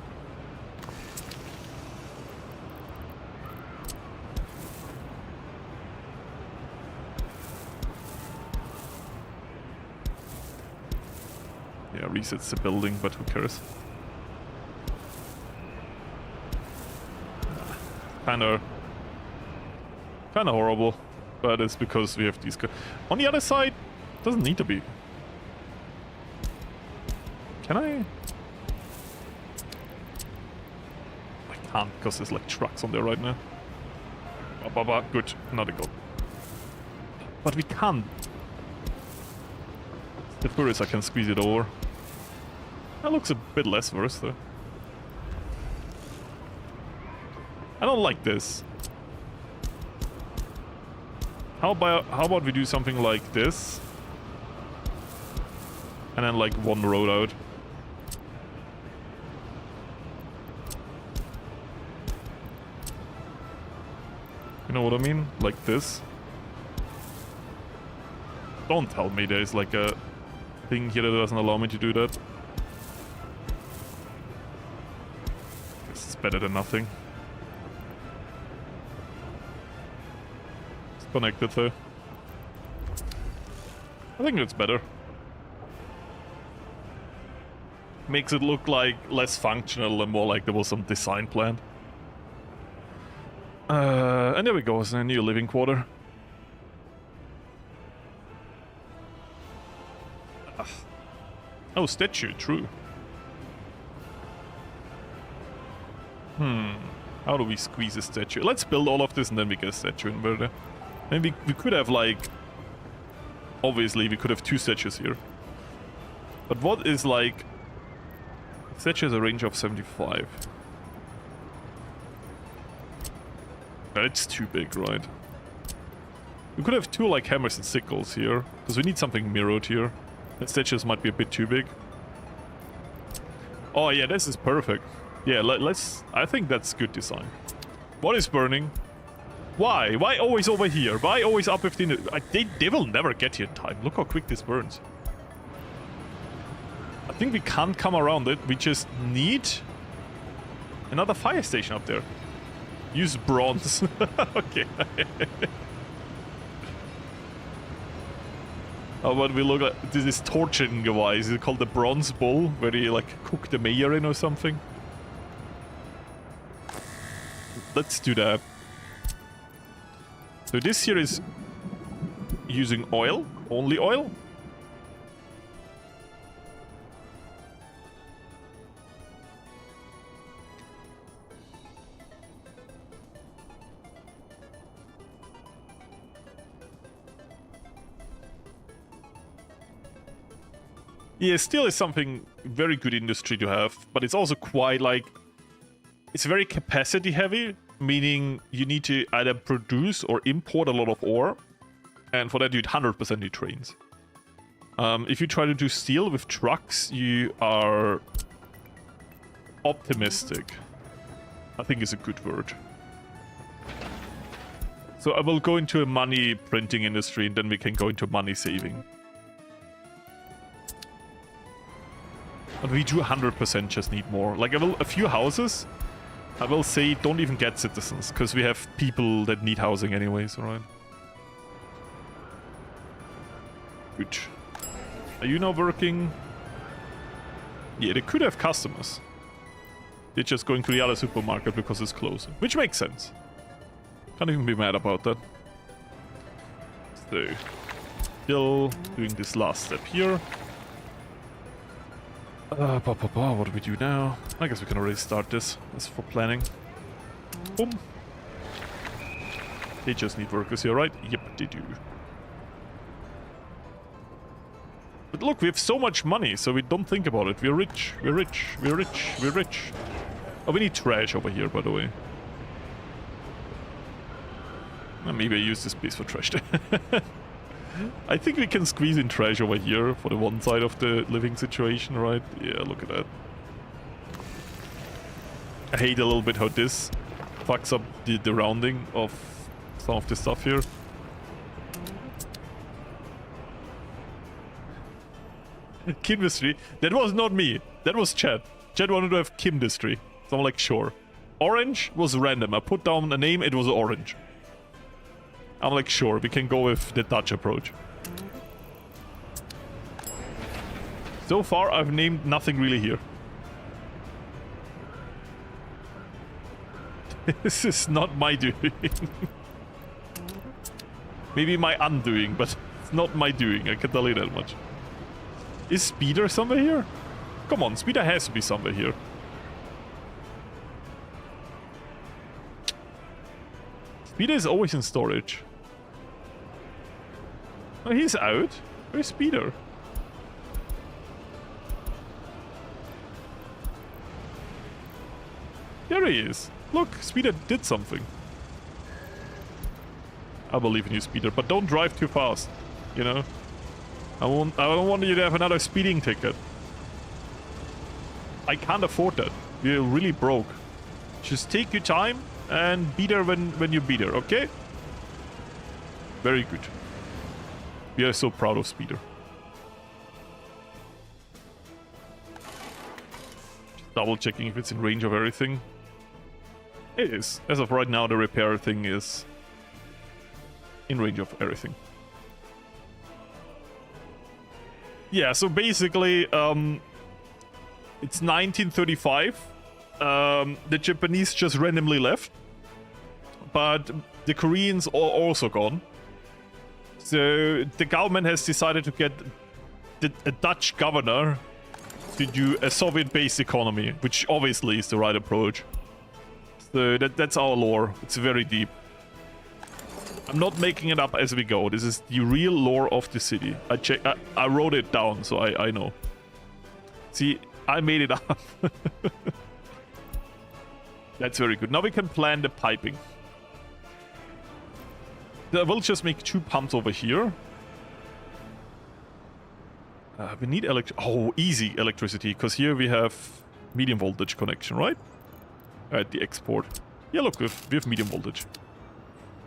Yeah, resets the building, but who cares? Kind of horrible, but it's because we have these. On the other side, doesn't need to be. Can I? I can't because there's like trucks on there right now. Good, not a go. But we can't. The Florius, I can squeeze it over. That looks a bit less worse though. I don't like this. How about we do something like this? And then like one road out. You know what I mean? Like this. Don't tell me there's like a thing here that doesn't allow me to do that. This is better than nothing. Connected though. I think it's better. Makes it look like less functional and more like there was some design plan. And there we go, it's a new living quarter. Oh, statue, true. How do we squeeze a statue? Let's build all of this and then we get a statue inverter. Maybe we could have like... Obviously, we could have two statues here. But what is like... Statue has a range of 75. It's too big, right? We could have two like hammers and sickles here. Because we need something mirrored here. And statues might be a bit too big. Oh yeah, this is perfect. Yeah, let's... I think that's good design. What is burning? Why? Why always over here? Why always up 15? They will never get here in time. Look how quick this burns. I think we can't come around it. We just need another fire station up there. Use bronze. Okay. How about we look at this is torching device? Is it called the Bronze Bull, where you like cook the mayor in or something? Let's do that. So this here is using oil, only oil. Yeah, steel is something very good industry to have, but it's also quite like... It's very capacity heavy, meaning you need to either produce or import a lot of ore, and for that you 100% need trains. If you try to do steel with trucks, you are optimistic. I think is a good word. So I will go into a money printing industry, and then we can go into money saving. But we do 100% just need more. Like a few houses, I will say don't even get citizens, because we have people that need housing anyways, alright? Good. Are you now working? Yeah, they could have customers. They're just going to the other supermarket because it's closer. Which makes sense. Can't even be mad about that. So, still doing this last step here. What do we do now? I guess we can already start this. That's for planning. Boom. They just need workers here, right? Yep, they do. But look, we have so much money, so we don't think about it. We're rich, we're rich, we're rich, we're rich. Oh, we need trash over here, by the way. Maybe I use this place for trash. I think we can squeeze in trash over here for the one side of the living situation, right? Yeah, look at that. I hate a little bit how this fucks up the rounding of some of the stuff here. Chemistry? That was not me. That was Chad. Chad wanted to have chemistry. So I'm like, sure. Orange was random. I put down a name, it was orange. I'm like, sure, we can go with the Dutch approach. So far, I've named nothing really here. This is not my doing. Maybe my undoing, but it's not my doing, I can tell you that much. Is Speeder somewhere here? Come on, Speeder has to be somewhere here. Speeder is always in storage. Oh, he's out. Where's Speeder? There he is. Look, Speeder did something. I believe in you, Speeder, but don't drive too fast. You know? I don't want you to have another speeding ticket. I can't afford that. We're really broke. Just take your time and be there when you be there, okay? Very good. We are so proud of Speeder. Just double checking if it's in range of everything. It is. As of right now, the repair thing is in range of everything. Yeah, so basically, it's 1935. The Japanese just randomly left. But the Koreans are also gone. So the government has decided to get a Dutch governor to do a Soviet-based economy, which obviously is the right approach. So that's our lore. It's very deep. I'm not making it up as we go. This is the real lore of the city. I wrote it down, so I know. See, I made it up. That's very good. Now we can plan the piping. I will just make 2 pumps over here. We need easy electricity, because here we have medium voltage connection, right? At the export. Yeah, look, we have medium voltage.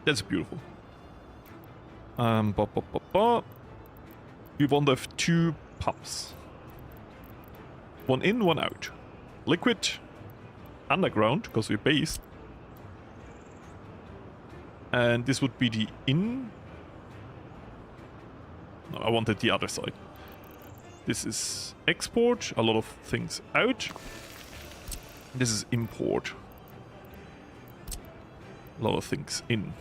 That's beautiful. We want to have 2 pumps. One in, one out. Liquid, underground, because we're based. And this would be the in. No, I wanted the other side. This is export, a lot of things out. This is import. A lot of things in.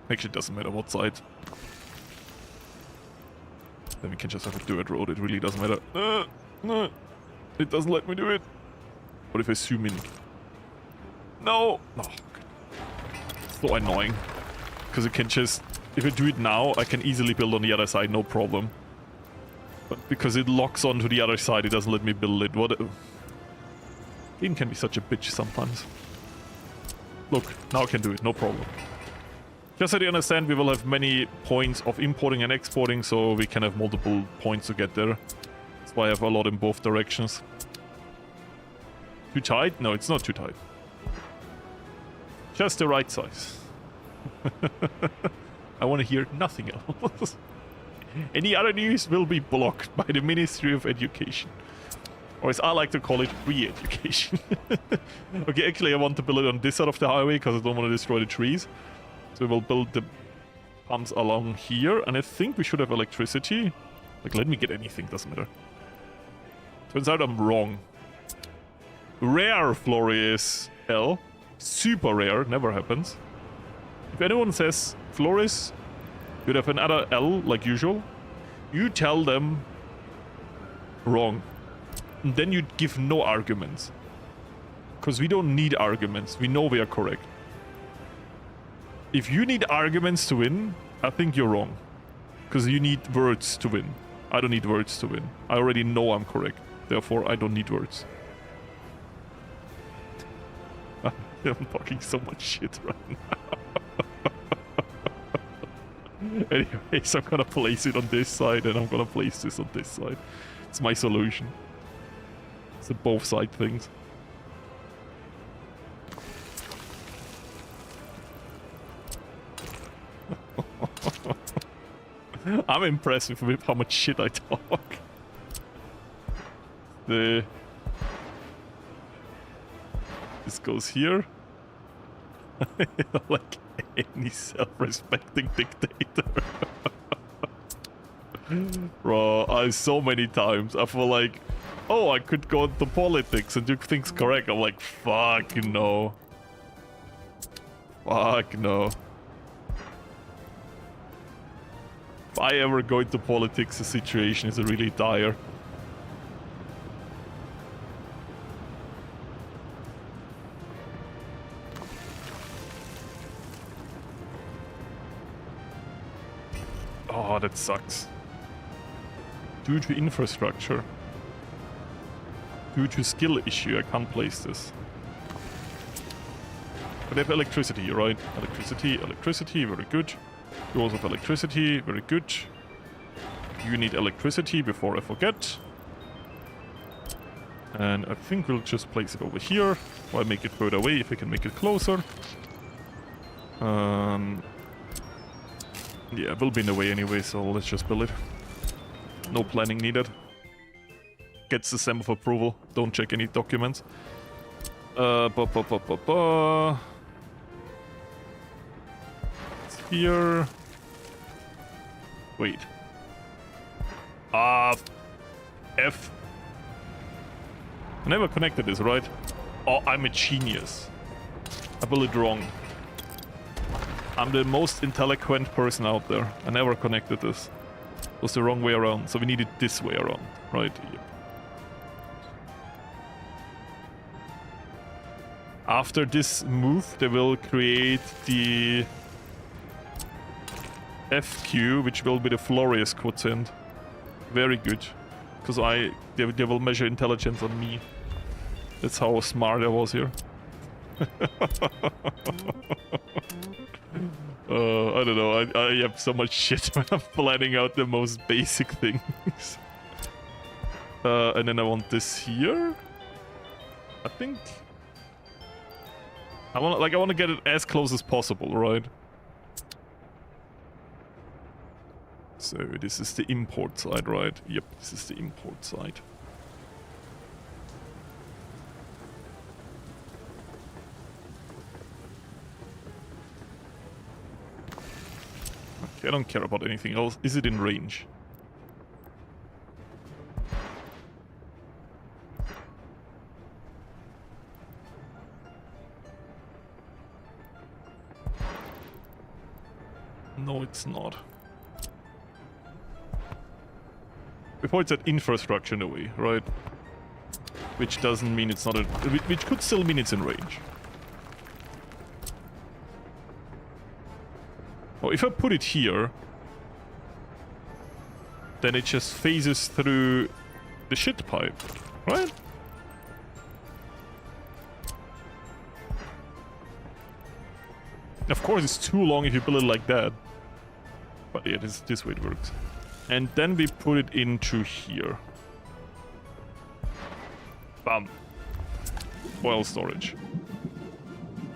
Actually, it doesn't matter what side. Then we can just have a dirt road, it really doesn't matter. No, it doesn't let me do it. What if I zoom in? No! Oh, so annoying. Because I can just... If I do it now, I can easily build on the other side, no problem. But because it locks onto the other side, it doesn't let me build it. What? Game can be such a bitch sometimes. Look, now I can do it, no problem. Just so you understand, we will have many points of importing and exporting, so we can have multiple points to get there. That's why I have a lot in both directions. Too tight? No, it's not too tight. Just the right size. I want to hear nothing else. Any other news will be blocked by the Ministry of Education. Or as I like to call it, free education. Okay, actually I want to build it on this side of the highway because I don't want to destroy the trees. So we will build the pumps along here, and I think we should have electricity. Like, let me get anything, doesn't matter. Turns out I'm wrong. Rare Florius L. Super rare, never happens. If anyone says Florius, you'd have another L like usual, you tell them wrong. And then you give no arguments. Because we don't need arguments, we know we are correct. If you need arguments to win, I think you're wrong. Because you need words to win. I don't need words to win. I already know I'm correct. Therefore, I don't need words. I'm talking so much shit right now. Anyways, I'm gonna place it on this side and I'm gonna place this on this side. It's my solution. It's a both side things. I'm impressed with how much shit I talk. This goes here. Like any self-respecting dictator. Bro, so many times I feel like, oh, I could go into politics and do things correct. I'm like, fuck no. Fuck no. If I ever go into politics, the situation is really dire. Oh, that sucks. Due to infrastructure. Due to skill issue, I can't place this. But they have electricity, right? Electricity, electricity, very good. You also have electricity, very good. You need electricity before I forget. And I think we'll just place it over here. Or make it further away if we can make it closer. Yeah, it will be in the way anyway, so let's just build it. No planning needed. Gets the stamp of approval. Don't check any documents. It's here. Wait. F. I never connected this, right? Oh, I'm a genius. I built it wrong. I'm the most intelligent person out there. I never connected this. It was the wrong way around, so we need it this way around, right? Yep. After this move, they will create the FQ, which will be the Florius quotient. Very good. Because they will measure intelligence on me. That's how smart I was here. I don't know, I have so much shit when I'm planning out the most basic things. And then I want this here. I think... I want to get it as close as possible, right? So this is the import side, right? Yep, this is the import side. Okay, I don't care about anything else. Is it in range? No, it's not. Before it's at infrastructure in a way, right? Which doesn't mean it's not a... Which could still mean it's in range. Oh, if I put it here... then it just phases through the shit pipe, right? Of course, it's too long if you build it like that. But yeah, this way it works. And then we put it into here. Bam. Oil storage.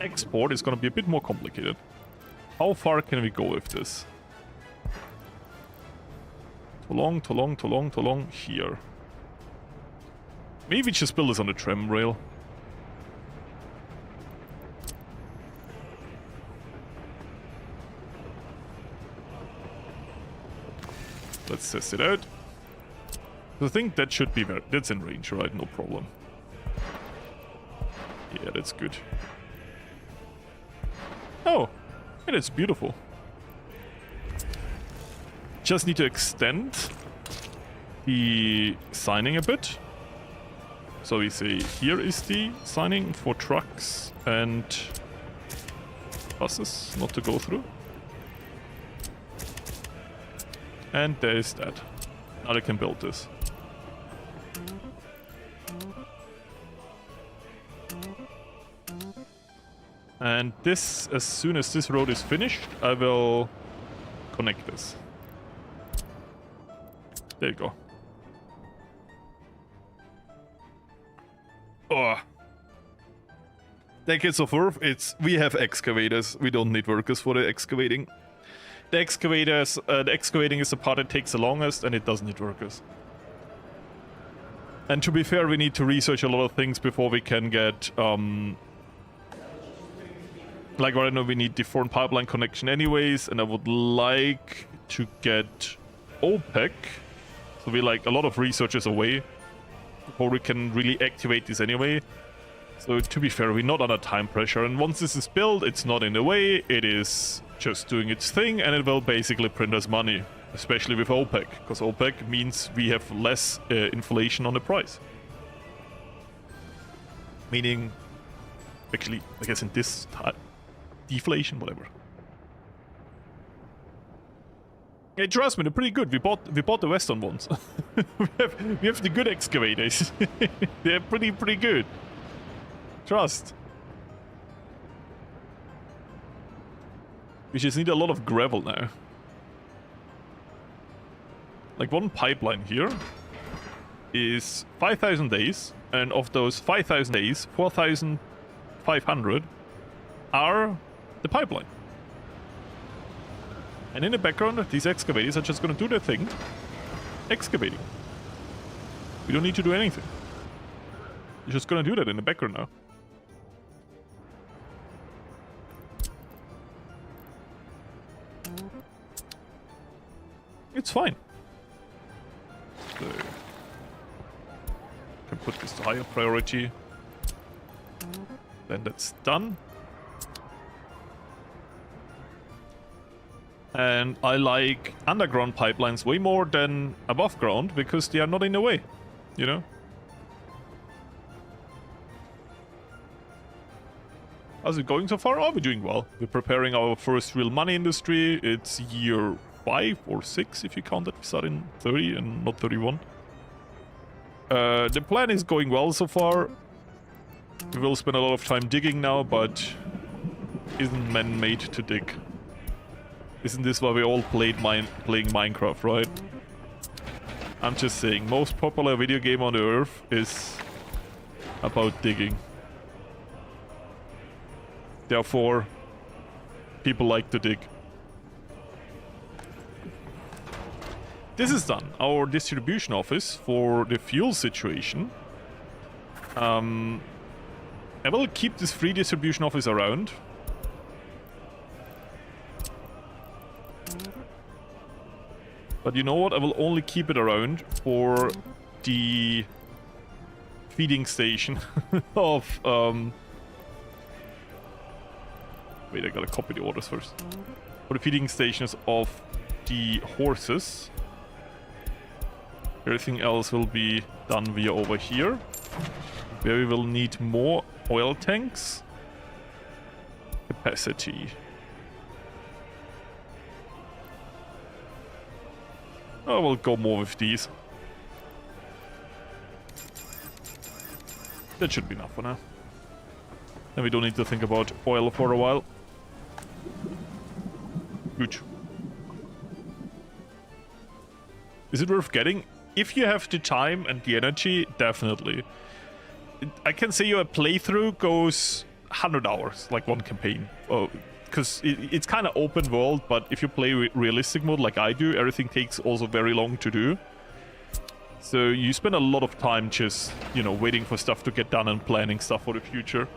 Export is gonna be a bit more complicated. How far can we go with this? Too long, too long, too long, too long. Here. Maybe just build this on the tram rail. Let's test it out. I think that should be that's in range, right? No problem. Yeah, that's good. Oh, and it's beautiful. Just need to extend the signing a bit. So we say here is the signing for trucks and buses not to go through. And there is that. Now I can build this. And this, as soon as this road is finished, I will connect this. There you go. Oh. Decades of work, we have excavators. We don't need workers for the excavating. The excavating is the part that takes the longest, and it doesn't need workers. And to be fair, we need to research a lot of things before we can get, like right now we need the foreign pipeline connection anyways, and I would like to get OPEC, so we're like a lot of researchers away, before we can really activate this anyway. So to be fair, we're not under time pressure, and once this is built, it's not in the way, it is just doing its thing, and it will basically print us money, especially with OPEC, because OPEC means we have less inflation on the price. Meaning, actually, I guess in this time, deflation, whatever. Hey, trust me, they're pretty good. We bought the Western ones. we have the good excavators. They're pretty good. Trust. We just need a lot of gravel now. Like one pipeline here is 5,000 days, and of those 5,000 days, 4,500 are the pipeline. And in the background, these excavators are just gonna do their thing, excavating. We don't need to do anything. You're just gonna do that in the background now. It's fine. So, can put this to higher priority. Then that's done. And I like underground pipelines way more than above ground because they are not in the way, you know? How's it going so far? Oh, we're doing well. We're preparing our first real money industry. It's year 5 or 6 if you count that we start in 30 and not 31. The plan is going well so far. We will spend a lot of time digging now, but isn't man made to dig? Isn't this why we all playing Minecraft, right? I'm just saying, most popular video game on the earth is about digging. Therefore, people like to dig. This is done. Our distribution office for the fuel situation. I will keep this free distribution office around. But you know what? I will only keep it around for the feeding station of... Wait, I gotta copy the orders first. For the feeding stations of the horses. Everything else will be done via over here. Where we will need more oil tanks. Capacity. Oh, we'll go more with these. That should be enough for now. Then we don't need to think about oil for a while. Good. Is it worth getting? If you have the time and the energy, definitely. I can say your playthrough goes 100 hours, like one campaign. Oh, because it's kind of open world, but if you play realistic mode like I do, everything takes also very long to do. So you spend a lot of time just, you know, waiting for stuff to get done and planning stuff for the future.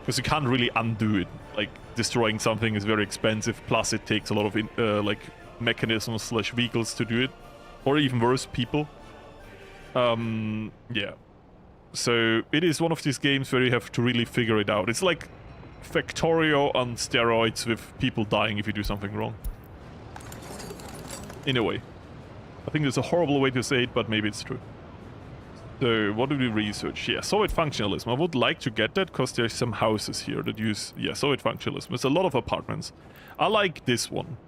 Because you can't really undo it. Like, destroying something is very expensive, plus it takes a lot of, like, mechanisms / vehicles to do it. Or even worse, people. Yeah. So, it is one of these games where you have to really figure it out. It's like Factorio on steroids with people dying if you do something wrong. In a way. I think it's a horrible way to say it, but maybe it's true. So, what do we research? Yeah, Soviet functionalism. I would like to get that because there's some houses here that use... Yeah, Soviet functionalism. There's a lot of apartments. I like this one.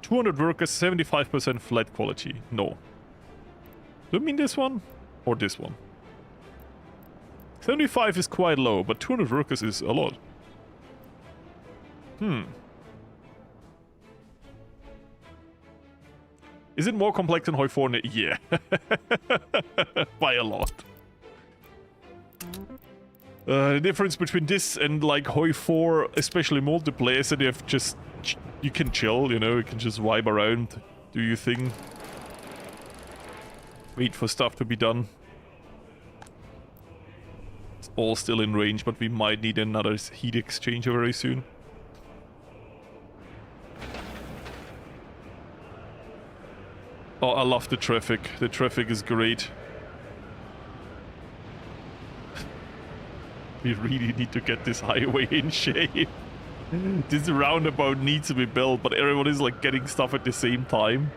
200 workers, 75% flat quality. No. Do you mean this one? Or this one? 75 is quite low, but 200 workers is a lot. Is it more complex than Hoi4? Yeah. By a lot. The difference between this and like Hoi4, especially multiplayer, is that you have just... You can chill, you know, you can just vibe around, do your thing. Wait for stuff to be done. It's all still in range, but we might need another heat exchanger very soon. Oh, I love the traffic. The traffic is great. We really need to get this highway in shape. This roundabout needs to be built, but everyone is like getting stuff at the same time.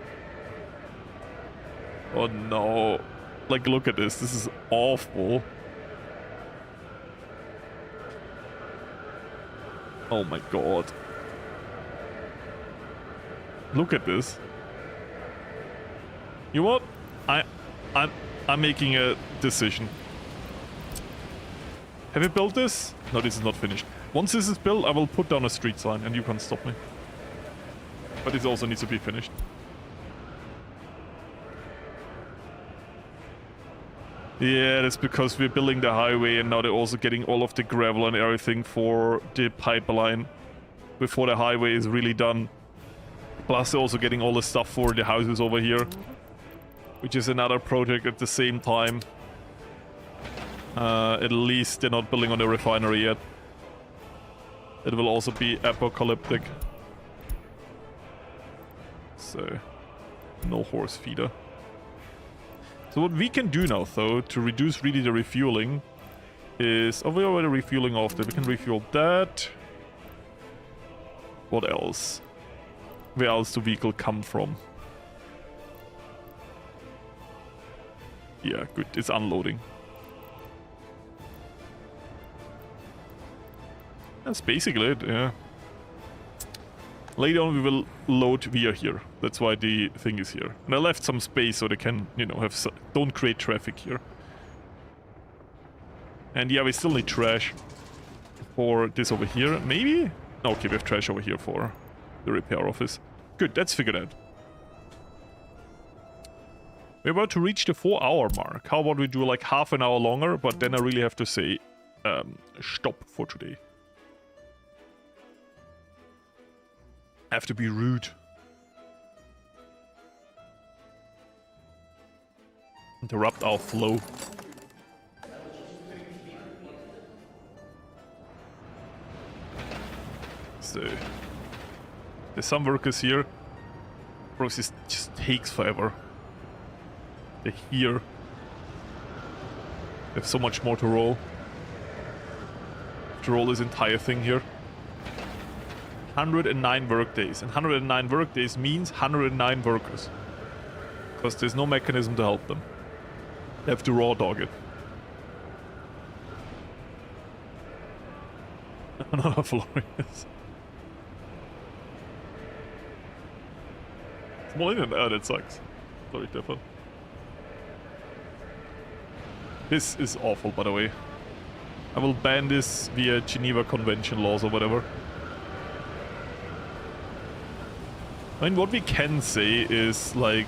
Oh no. Like, look at this. This is awful. Oh my god. Look at this. You know what? I'm making a decision. Have you built this? No, this is not finished. Once this is built, I will put down a street sign and you can't stop me. But this also needs to be finished. Yeah, that's because we're building the highway and now they're also getting all of the gravel and everything for the pipeline before the highway is really done. Plus they're also getting all the stuff for the houses over here, which is another project at the same time. At least they're not building on the refinery yet. It will also be apocalyptic. So, no horse feeder. So what we can do now, though, to reduce really the refueling is... Oh, we're already refueling off that. We can refuel that. What else? Where else the vehicle come from? Yeah, good. It's unloading. That's basically it, yeah. Later on we will load via here. That's why the thing is here. And I left some space so they can, you know, don't create traffic here. And yeah, we still need trash for this over here. Maybe? Okay, we have trash over here for the repair office. Good, that's figured out. We're about to reach the 4-hour mark. How about we do like half an hour longer, but then I really have to say stop for today. I have to be rude. Interrupt our flow. So, there's some workers here. Process just takes forever. They're here. They have so much more to roll. To roll this entire thing here. 109 workdays. And 109 workdays means 109 workers. Because there's no mechanism to help them. They have to raw dog it. Another Florius. Small internet, oh, that sucks. Sorry, Stefan. This is awful, by the way. I will ban this via Geneva Convention laws or whatever. I mean, what we can say is, like...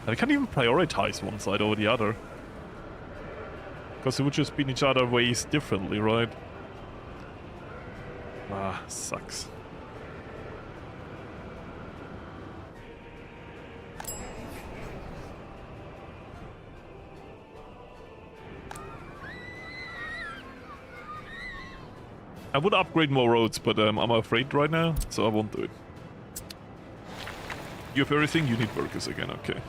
we can't even prioritize one side over the other. Because it would just be in each other ways differently, right? Ah, sucks. I would upgrade more roads, but I'm afraid right now, so I won't do it. You have everything? You need workers again, okay.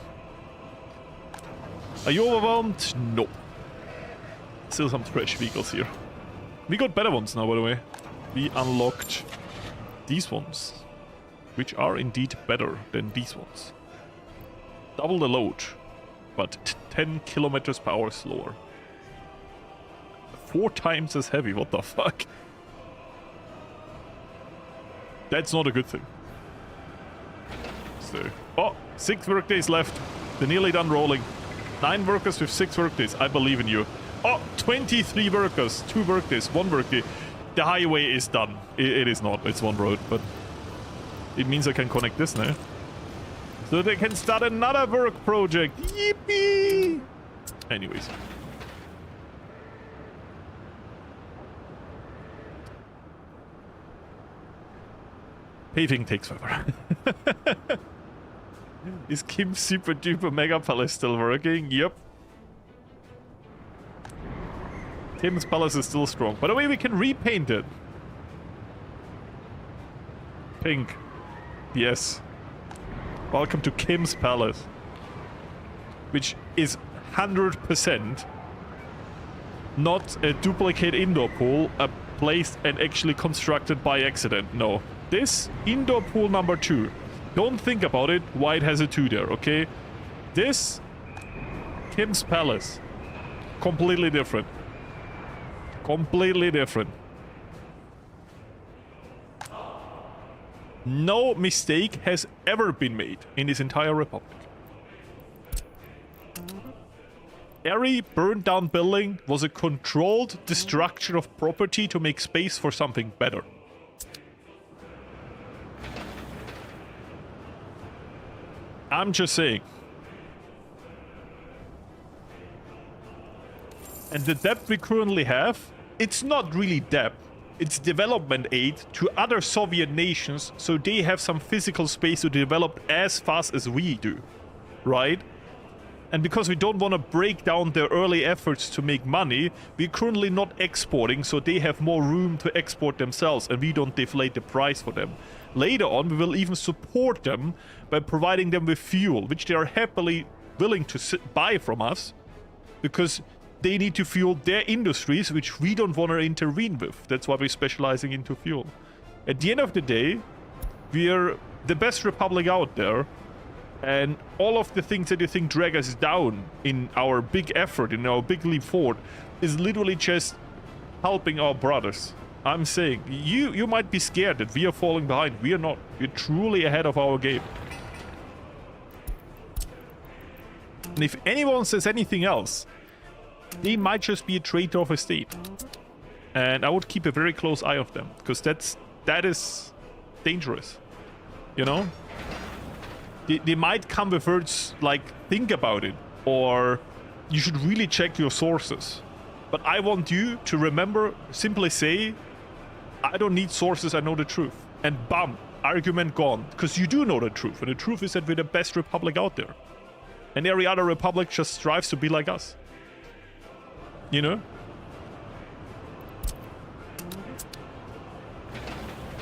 Are you overwhelmed? No. Still some trash vehicles here. We got better ones now, by the way. We unlocked these ones, which are indeed better than these ones. Double the load, but 10 kilometers per hour slower. 4 times as heavy, what the fuck? That's not a good thing. So, oh, 6 workdays left. They're nearly done rolling. 9 workers with 6 workdays. I believe in you. Oh, 23 workers. 2 workdays, 1 workday. The highway is done. It is not. It's 1 road, but it means I can connect this now. So they can start another work project. Yippee! Anyways. Paving takes forever. Is Kim's super duper mega palace still working? Yep. Tim's palace is still strong. By the way, we can repaint it. Pink. Yes. Welcome to Kim's palace. Which is 100% not a duplicate indoor pool, placed and actually constructed by accident. No. This indoor pool number 2. Don't think about it, why it has a 2 there, okay? This, Kim's palace. Completely different. Completely different. No mistake has ever been made in this entire republic. Every burned down building was a controlled destruction of property to make space for something better. I'm just saying. And the debt we currently have, it's not really debt. It's development aid to other Soviet nations so they have some physical space to develop as fast as we do. Right? And because we don't want to break down their early efforts to make money, we're currently not exporting so they have more room to export themselves and we don't deflate the price for them. Later on, we will even support them by providing them with fuel, which they are happily willing to buy from us, because they need to fuel their industries, which we don't want to intervene with. That's why we're specializing into fuel. At the end of the day, we are the best republic out there, and all of the things that you think drag us down in our big effort, in our big leap forward, is literally just helping our brothers. I'm saying, you might be scared that we are falling behind. We are not. We're truly ahead of our game. And if anyone says anything else, they might just be a traitor of a state. And I would keep a very close eye on them, because that is dangerous. You know? They might come with words like, think about it, or you should really check your sources. But I want you to remember, simply say, I don't need sources, I know the truth. And bam, argument gone. Because you do know the truth, and the truth is that we're the best republic out there. And every other republic just strives to be like us. You know?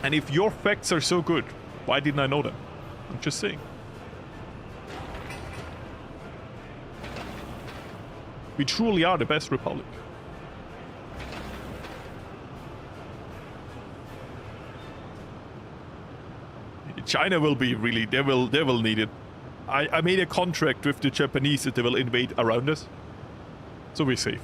And if your facts are so good, why didn't I know them? I'm just saying. We truly are the best republic. China will be really, they will need it. I made a contract with the Japanese that they will invade around us. So we're safe.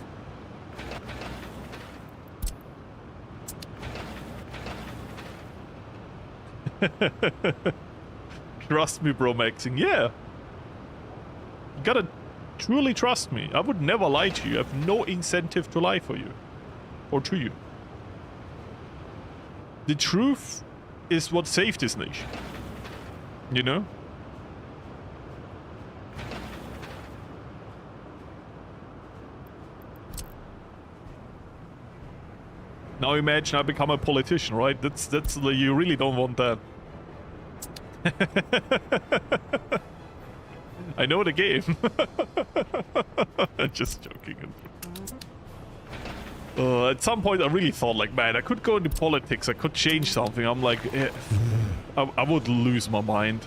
Trust me, bro, Maxing. Yeah. gotta truly trust me. I would never lie to you. I have no incentive to lie for you. Or to you. The truth is what saved this nation. You know? Now imagine I become a politician, right? That's you really don't want that. I know the game. Just joking. At some point I really thought like, man, I could go into politics, I could change something. I'm like, I would lose my mind.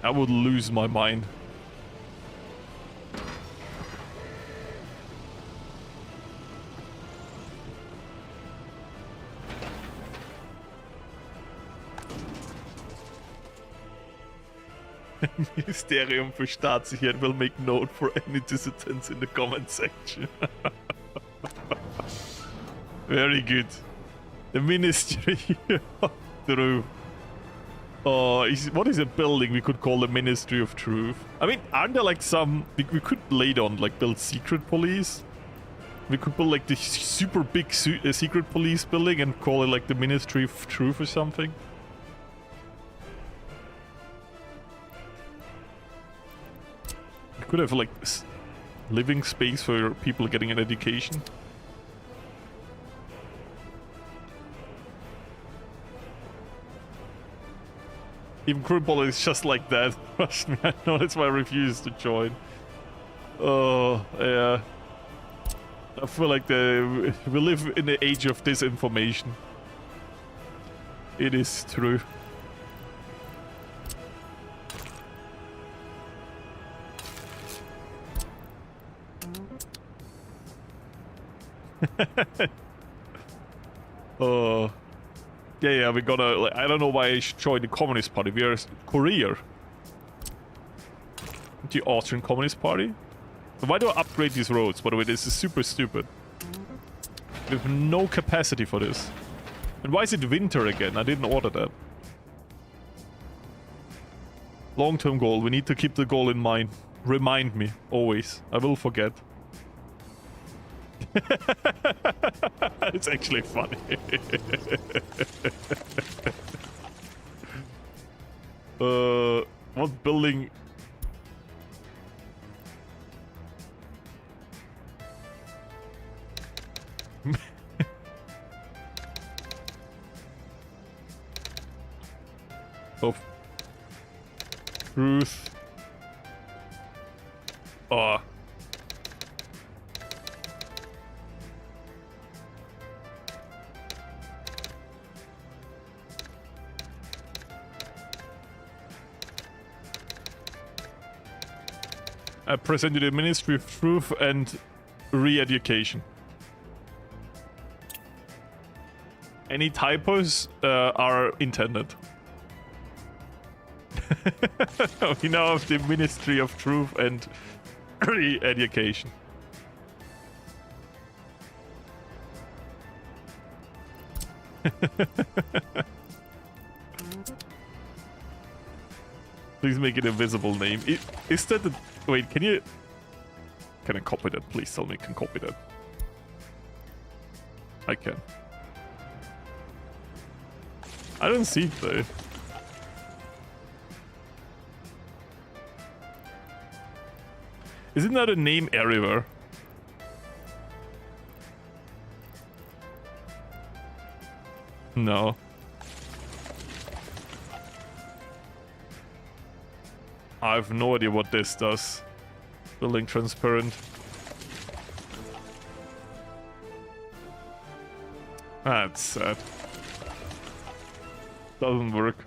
I would lose my mind. Ministerium für Staatssicherheit will make note for any dissidents in the comment section. Very good. The Ministry of Truth. Oh, what is a building we could call the Ministry of Truth? I mean, aren't there like some... We could later on like build secret police. We could build like the super big secret police building and call it like the Ministry of Truth or something. Could have like living space for people getting an education. Even Cripple is just like that. Trust me, I know that's why I refuse to join. Oh, yeah. I feel like we live in the age of disinformation. It is true. Oh, yeah, we gotta. Like, I don't know why I should join the Communist Party. We are Korea, the Austrian Communist Party. Why do I upgrade these roads? By the way, this is super stupid. We have no capacity for this. And why is it winter again? I didn't order that. Long-term goal. We need to keep the goal in mind. Remind me always. I will forget. It's actually funny. What building? Of truth. Oh. I presented the Ministry of Truth and Re-Education. Any typos are intended. We now have the Ministry of Truth and Re-Education. Please make it a visible name. Is that the... Wait, can you... Can I copy that? Please tell me I can copy that. I can. I don't see it though. Isn't that a name everywhere? No. I have no idea what this does. Building transparent. That's sad. Doesn't work.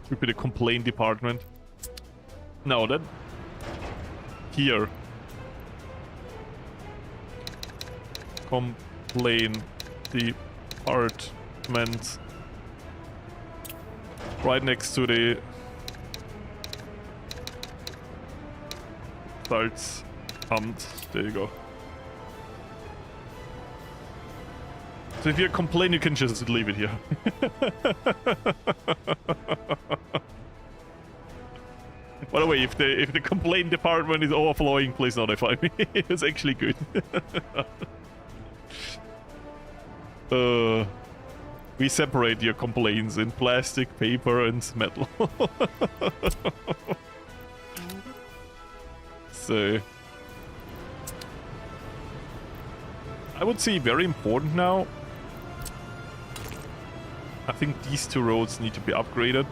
Should be the complaint department. No, that... Here. Complaint department. Right next to the... Salzamt. There you go. So if you complain, you can just leave it here. By the way, if the complaint department is overflowing, please notify me. It's actually good. We separate your complaints in plastic, paper, and metal. So I would say very important now. I think these two roads need to be upgraded.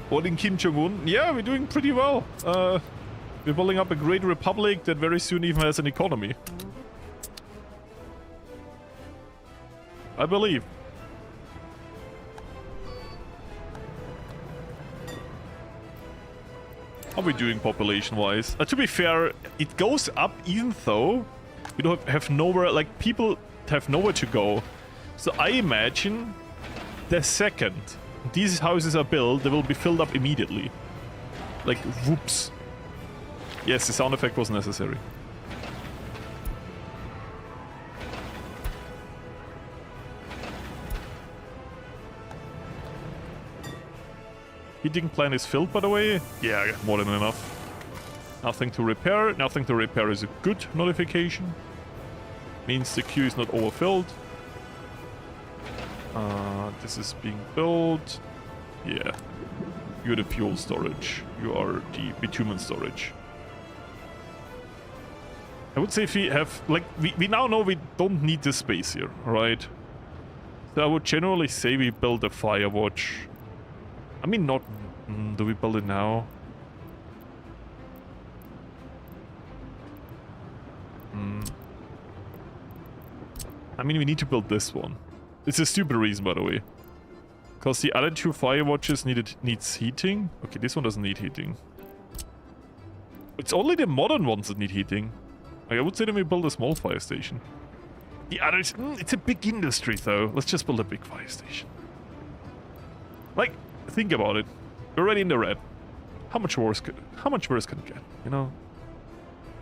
Holding Kim Jong-un? Yeah, we're doing pretty well. We're building up a great republic that very soon even has an economy. I believe. How are we doing population-wise? To be fair, it goes up even though we don't have nowhere, like, people have nowhere to go. So I imagine the second these houses are built, they will be filled up immediately. Like, whoops. Yes, the sound effect was necessary. Heating plant is filled, by the way. Yeah, more than enough. Nothing to repair. Nothing to repair is a good notification. Means the queue is not overfilled. This is being built. Yeah. You're the fuel storage. You are the bitumen storage. I would say if we have, like, we now know we don't need this space here, right? So I would generally say we build a fire watch. I mean, not... do we build it now? I mean, we need to build this one. It's a stupid reason, by the way. Because the other two fire watches needs heating. Okay, this one doesn't need heating. It's only the modern ones that need heating. Like, I would say then we build a small fire station. The others... it's a big industry, though. Let's just build a big fire station. Like... think about it. You're already in the red. How much worse can it get? You know?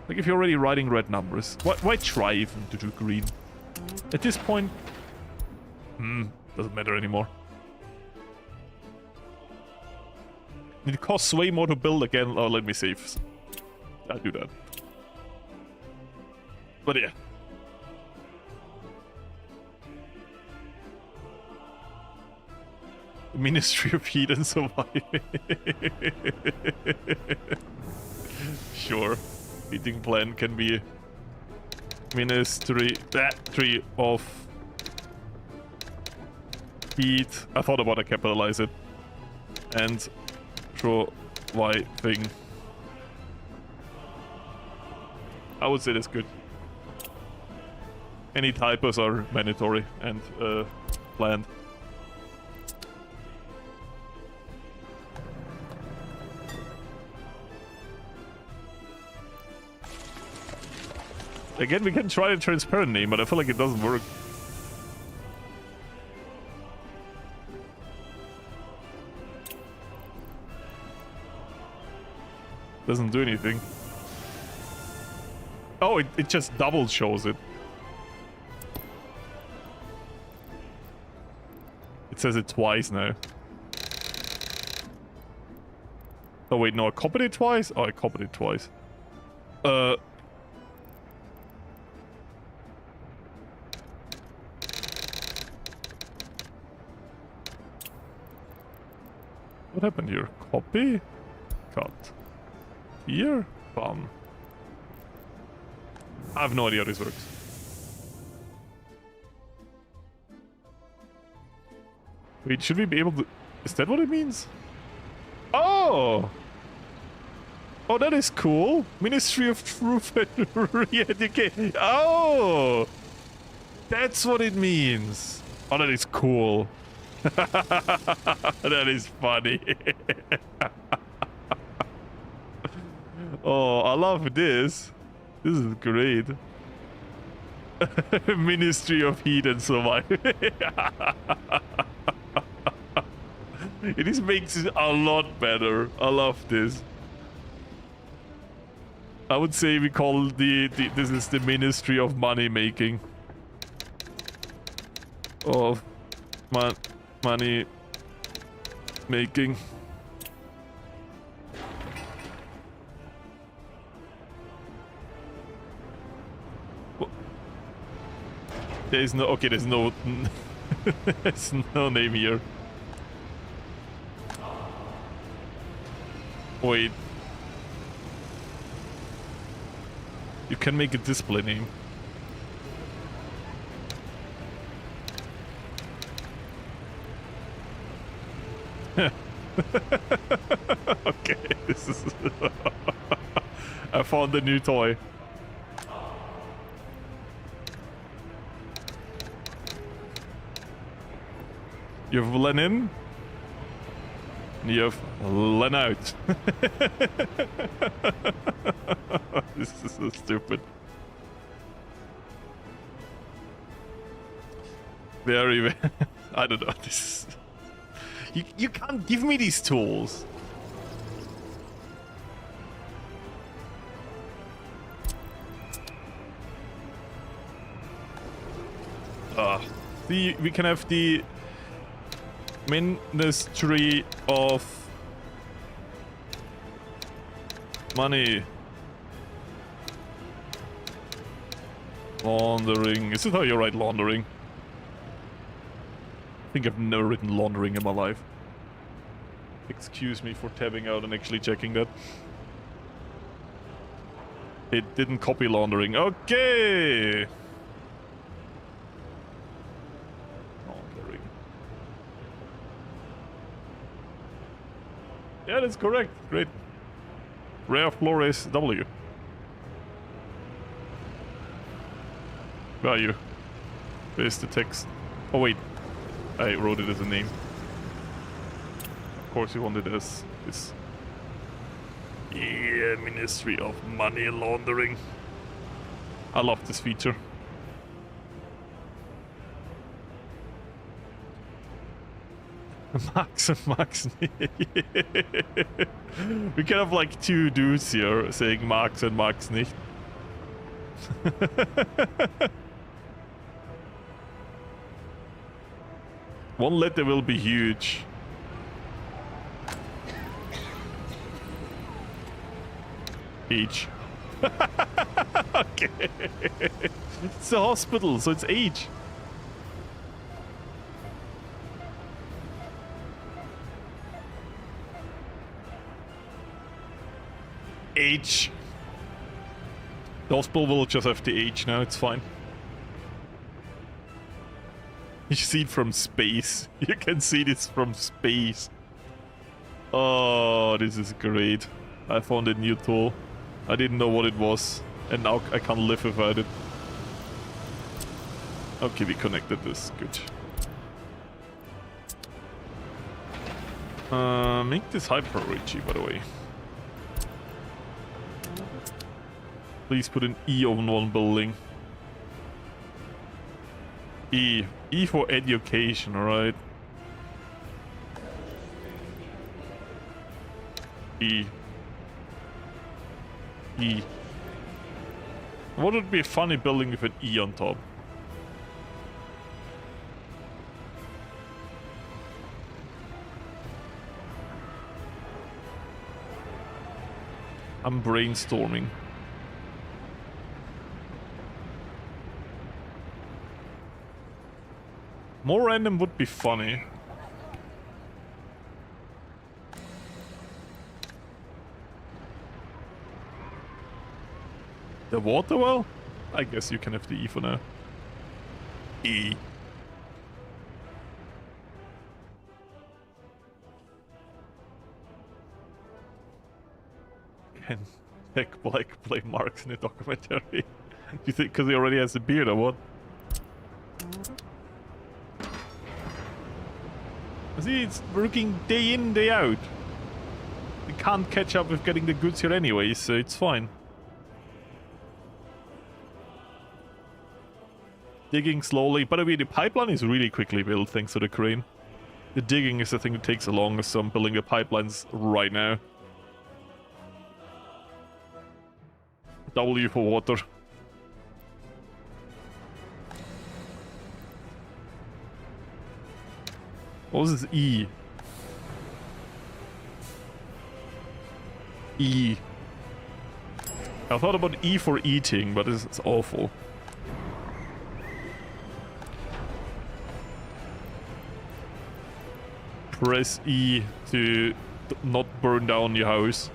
Like, if you're already writing red numbers, why try even to do green? At this point, doesn't matter anymore. It costs way more to build again. Oh, let me save. I'll do that. But yeah. Ministry of Heat and Surviving. Sure. Heating plant can be Ministry of Heat. I thought about to capitalize it. And thing. I would say that's good. Any typos are mandatory and planned. Again, we can try a transparent name, but I feel like it doesn't work. Doesn't do anything. Oh, it just double shows it. It says it twice now. Oh wait, no, I copied it twice? Oh, I copied it twice. What happened here? Copy? Cut. Here? Bum. I have no idea how this works. Wait, should we be able to... Is that what it means? Oh! Oh, that is cool. Ministry of Truth and Re-Education. Oh! That's what it means. Oh, that is cool. That is funny. Oh, I love this. This is great. Ministry of Heat and Surviving. This makes it a lot better. I love this. I would say we call this is the Ministry of Money Making. Of money making. There's no, okay, there's no, there's no name here. Wait. You can make a display name. Okay, this is... I found a new toy. You have Len in. You have Len out. This is so stupid. Very, I don't know. This is... You can't give me these tools. We can have the Ministry of Money Laundering. Is it how you write laundering? I think I've never written laundering in my life. Excuse me for tabbing out and actually checking that. It didn't copy laundering. Okay! Laundering. Yeah, that's correct. Great. Rare Florius W. Where are you? Where's the text? Oh wait. I wrote it as a name. Of course you wanted it as this. Yeah, Ministry of Money Laundering. I love this feature. Max and Max. We can have like two dudes here saying Max and Max nicht. One letter will be huge. H. Okay. It's a hospital, so it's H. H. The hospital will just have the H now, it's fine. You see it from space. You can see this from space. Oh, this is great. I found a new tool. I didn't know what it was. And now I can't live without it. Okay, we connected this. Good. Make this high priority, by the way. Please put an E on one building. E. E for education, alright? E. E. What would be a funny building with an E on top? I'm brainstorming. More random would be funny. The water well? I guess you can have the E for now. E. Can Jack Black play Marx in a documentary? Do you think because he already has a beard or what? See, it's working day in, day out. We can't catch up with getting the goods here anyway, so it's fine. Digging slowly. By the way, the pipeline is really quickly built thanks to the crane. The digging is the thing that takes the longest, so I'm building the pipelines right now. W for water. What was this E? E. I thought about E for eating, but it's awful. Press E to not burn down your house.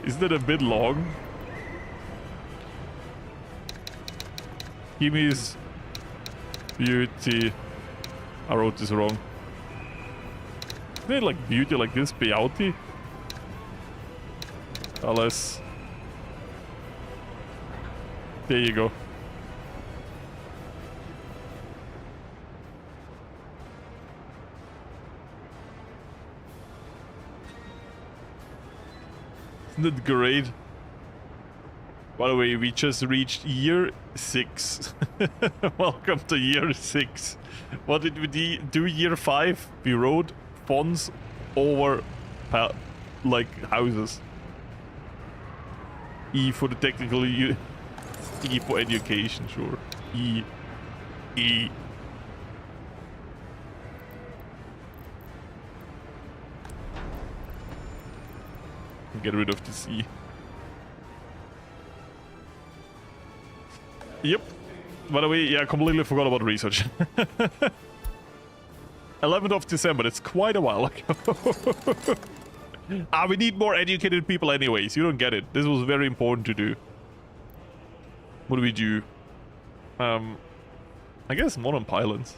Is that a bit long? Kimmy's beauty. I wrote this wrong. Isn't it like beauty like this? Beauty? Alice. There you go. Isn't it great? By the way, we just reached year 6. Welcome to year 6. What did we do year 5? We wrote fonts over like houses. E for the technical, E for education, sure. E. Get rid of this E. Yep. By the way, yeah, I completely forgot about research. 11th of December, it's quite a while ago. We need more educated people anyways, you don't get it. This was very important to do. What do we do? I guess modern pylons.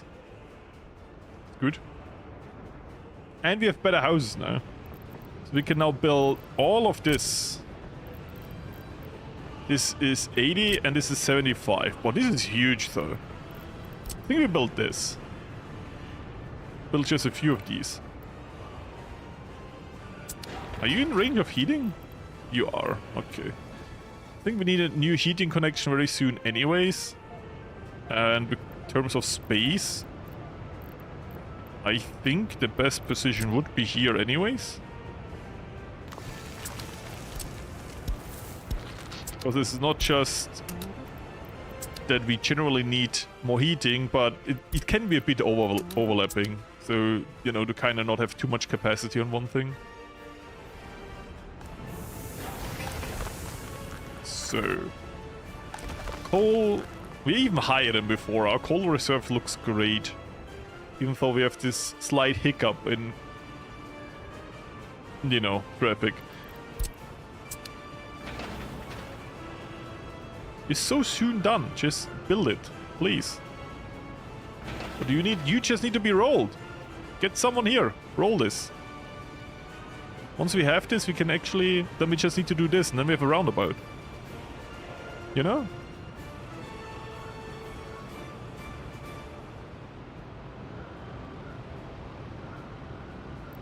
Good. And we have better houses now. So we can now build all of this. This is 80 and this is 75. But this is huge though. I think we built this. Build just a few of these. Are you in range of heating? You are. Okay. I think we need a new heating connection very soon anyways. And in terms of space, I think the best position would be here anyways. Because this is not just that we generally need more heating, but it can be a bit overlapping. So, you know, to kind of not have too much capacity on one thing. So, coal, we're even higher than before. Our coal reserve looks great. Even though we have this slight hiccup in, you know, traffic. It's so soon done. Just build it, please. What do you need? You just need to be rolled. Get someone here. Roll this. Once we have this, we can actually... Then we just need to do this, and then we have a roundabout. You know?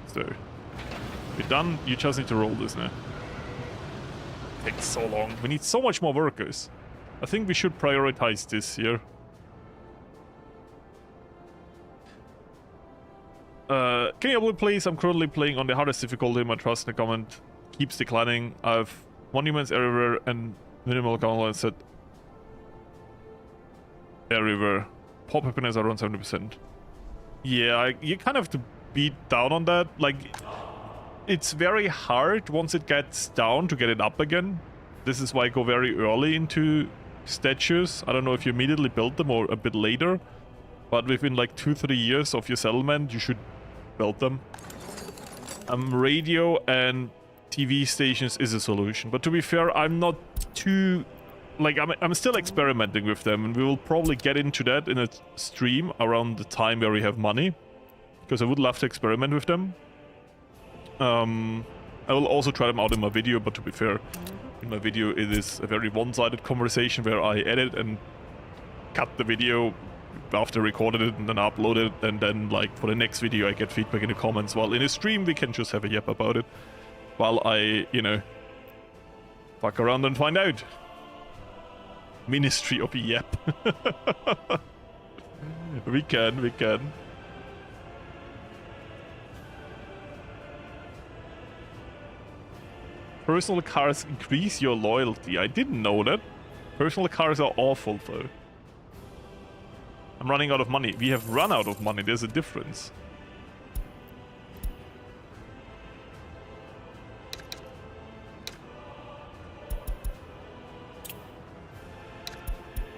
So, we're done. You just need to roll this now. Takes so long. We need so much more workers. I think we should prioritize this here. Can you upload please? I'm currently playing on the hardest difficulty. My trust in the comment keeps declining. I have monuments everywhere and minimal downloads set everywhere. Pop happiness around 70%. Yeah, you kind of have to beat down on that. Like, it's very hard once it gets down to get it up again. This is why I go very early into statues. I don't know if you immediately build them or a bit later, but within like 2-3 years of your settlement, you should build them. Radio and TV stations is a solution, but to be fair, I'm not too... Like, I'm still experimenting with them, and we will probably get into that in a stream around the time where we have money, because I would love to experiment with them. I will also try them out in my video, but to be fair, in my video it is a very one-sided conversation where I edit and cut the video after recorded it and then upload it, and then like for the next video I get feedback in the comments. While in a stream we can just have a yap about it while I, you know, fuck around and find out. Ministry of Yap. we can. Personal cars increase your loyalty. I didn't know that. Personal cars are awful, though. I'm running out of money. We have run out of money. There's a difference.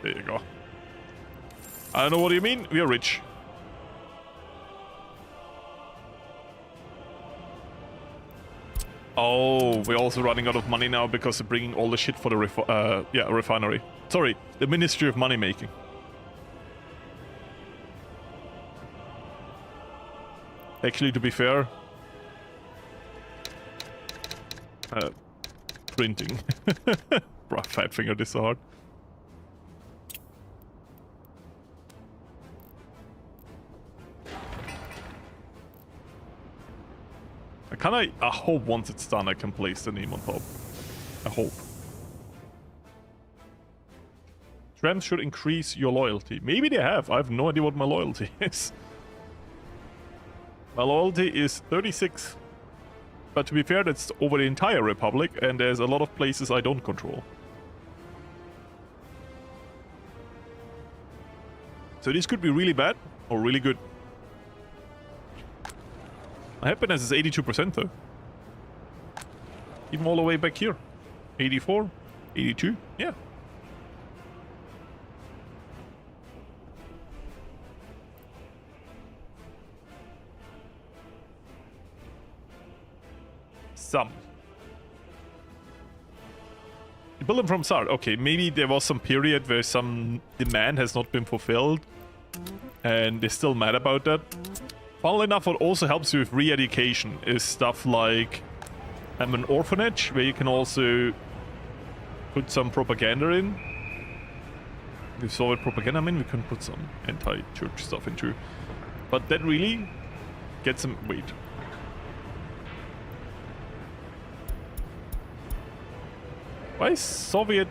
There you go. I don't know what you mean. We are rich. Oh, we're also running out of money now because they're bringing all the shit for the refinery. Sorry, the Ministry of Money Making. Actually, to be fair, printing. Bro, fat finger this so hard. I hope once it's done I can place the name on top. I hope. Trams should increase your loyalty. Maybe they have. I have no idea what my loyalty is. My loyalty is 36. But to be fair, that's over the entire Republic, and there's a lot of places I don't control. So this could be really bad or really good. My happiness is 82% though. Even all the way back here. 84, 82, yeah. Some. You build them from start. Okay, maybe there was some period where some demand has not been fulfilled. And they're still mad about that. Funnily enough, what also helps you with re-education is stuff like an orphanage, where you can also put some propaganda in. With Soviet propaganda, I mean, we can put some anti-church stuff into. But that really gets them... Wait. Why is Soviet...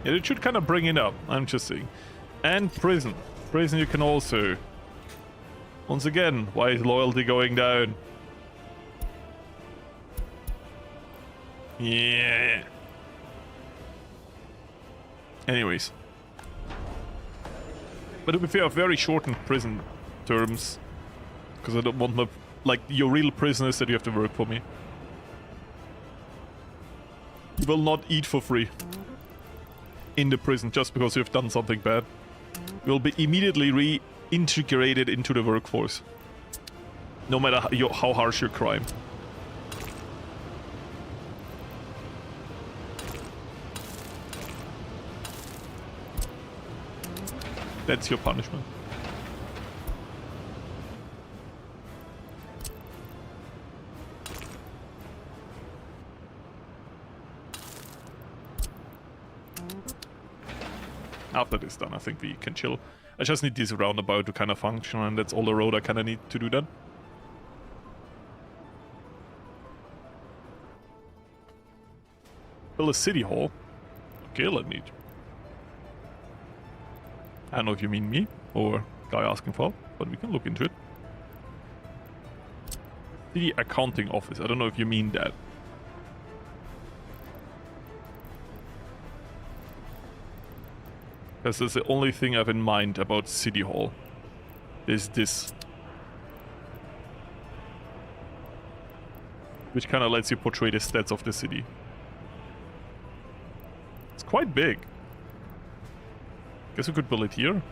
Yeah, it should kind of bring it up, I'm just saying. And prison. Prison you can also... Once again, why is loyalty going down? Yeah. Anyways. But to be fair, I've very shortened prison terms. Because I don't want my... Like, your real prisoners that you have to work for me. You will not eat for free. In the prison, just because you've done something bad. Will be immediately reintegrated into the workforce. No matter how harsh your crime. That's your punishment. After this done, I think we can chill. I just need this roundabout to kind of function, and that's all the road I kind of need to do that. Build a city hall. Okay, let me... I don't know if you mean me, or guy asking for help, but we can look into it. City accounting office. I don't know if you mean that. Because that's the only thing I have in mind about City Hall. Is this. Which kind of lets you portray the stats of the city. It's quite big. Guess we could build it here.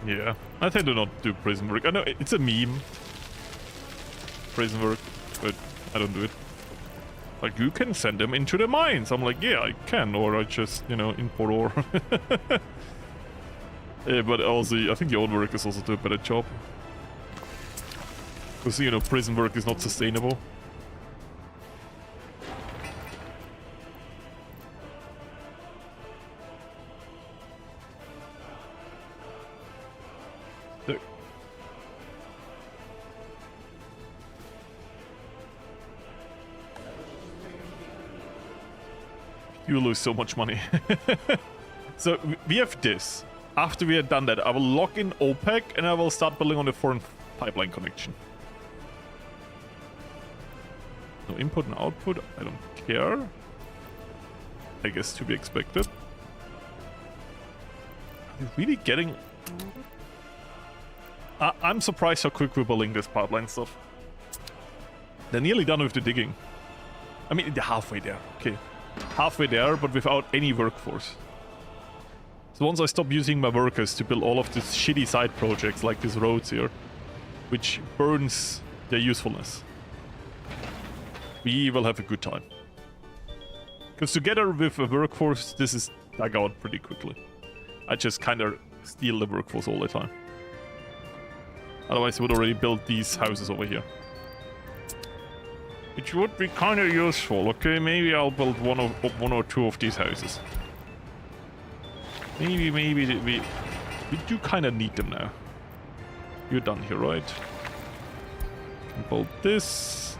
Yeah, I tend to not do prison work. I know it's a meme. Prison work, but I don't do it. Like, you can send them into the mines. I'm like, yeah, I can, or I just, you know, import ore. Yeah, but also, I think the old workers also do a better job. Because, you know, prison work is not sustainable. You lose so much money. So we have this. After we have done that, I will lock in OPEC and I will start building on the foreign pipeline connection. No input and output, I don't care. I guess to be expected. Are we really getting... I'm surprised how quick we're building this pipeline stuff. They're nearly done with the digging. I mean, they're halfway there. Okay. Halfway there, but without any workforce. So once I stop using my workers to build all of these shitty side projects like these roads here, which burns their usefulness, we will have a good time. Because together with a workforce, this is dug out pretty quickly. I just kind of steal the workforce all the time. Otherwise, I would already build these houses over here. Which would be kind of useful, okay? Maybe I'll build one or two of these houses. Maybe we do kind of need them now. You're done here, right? Can build this.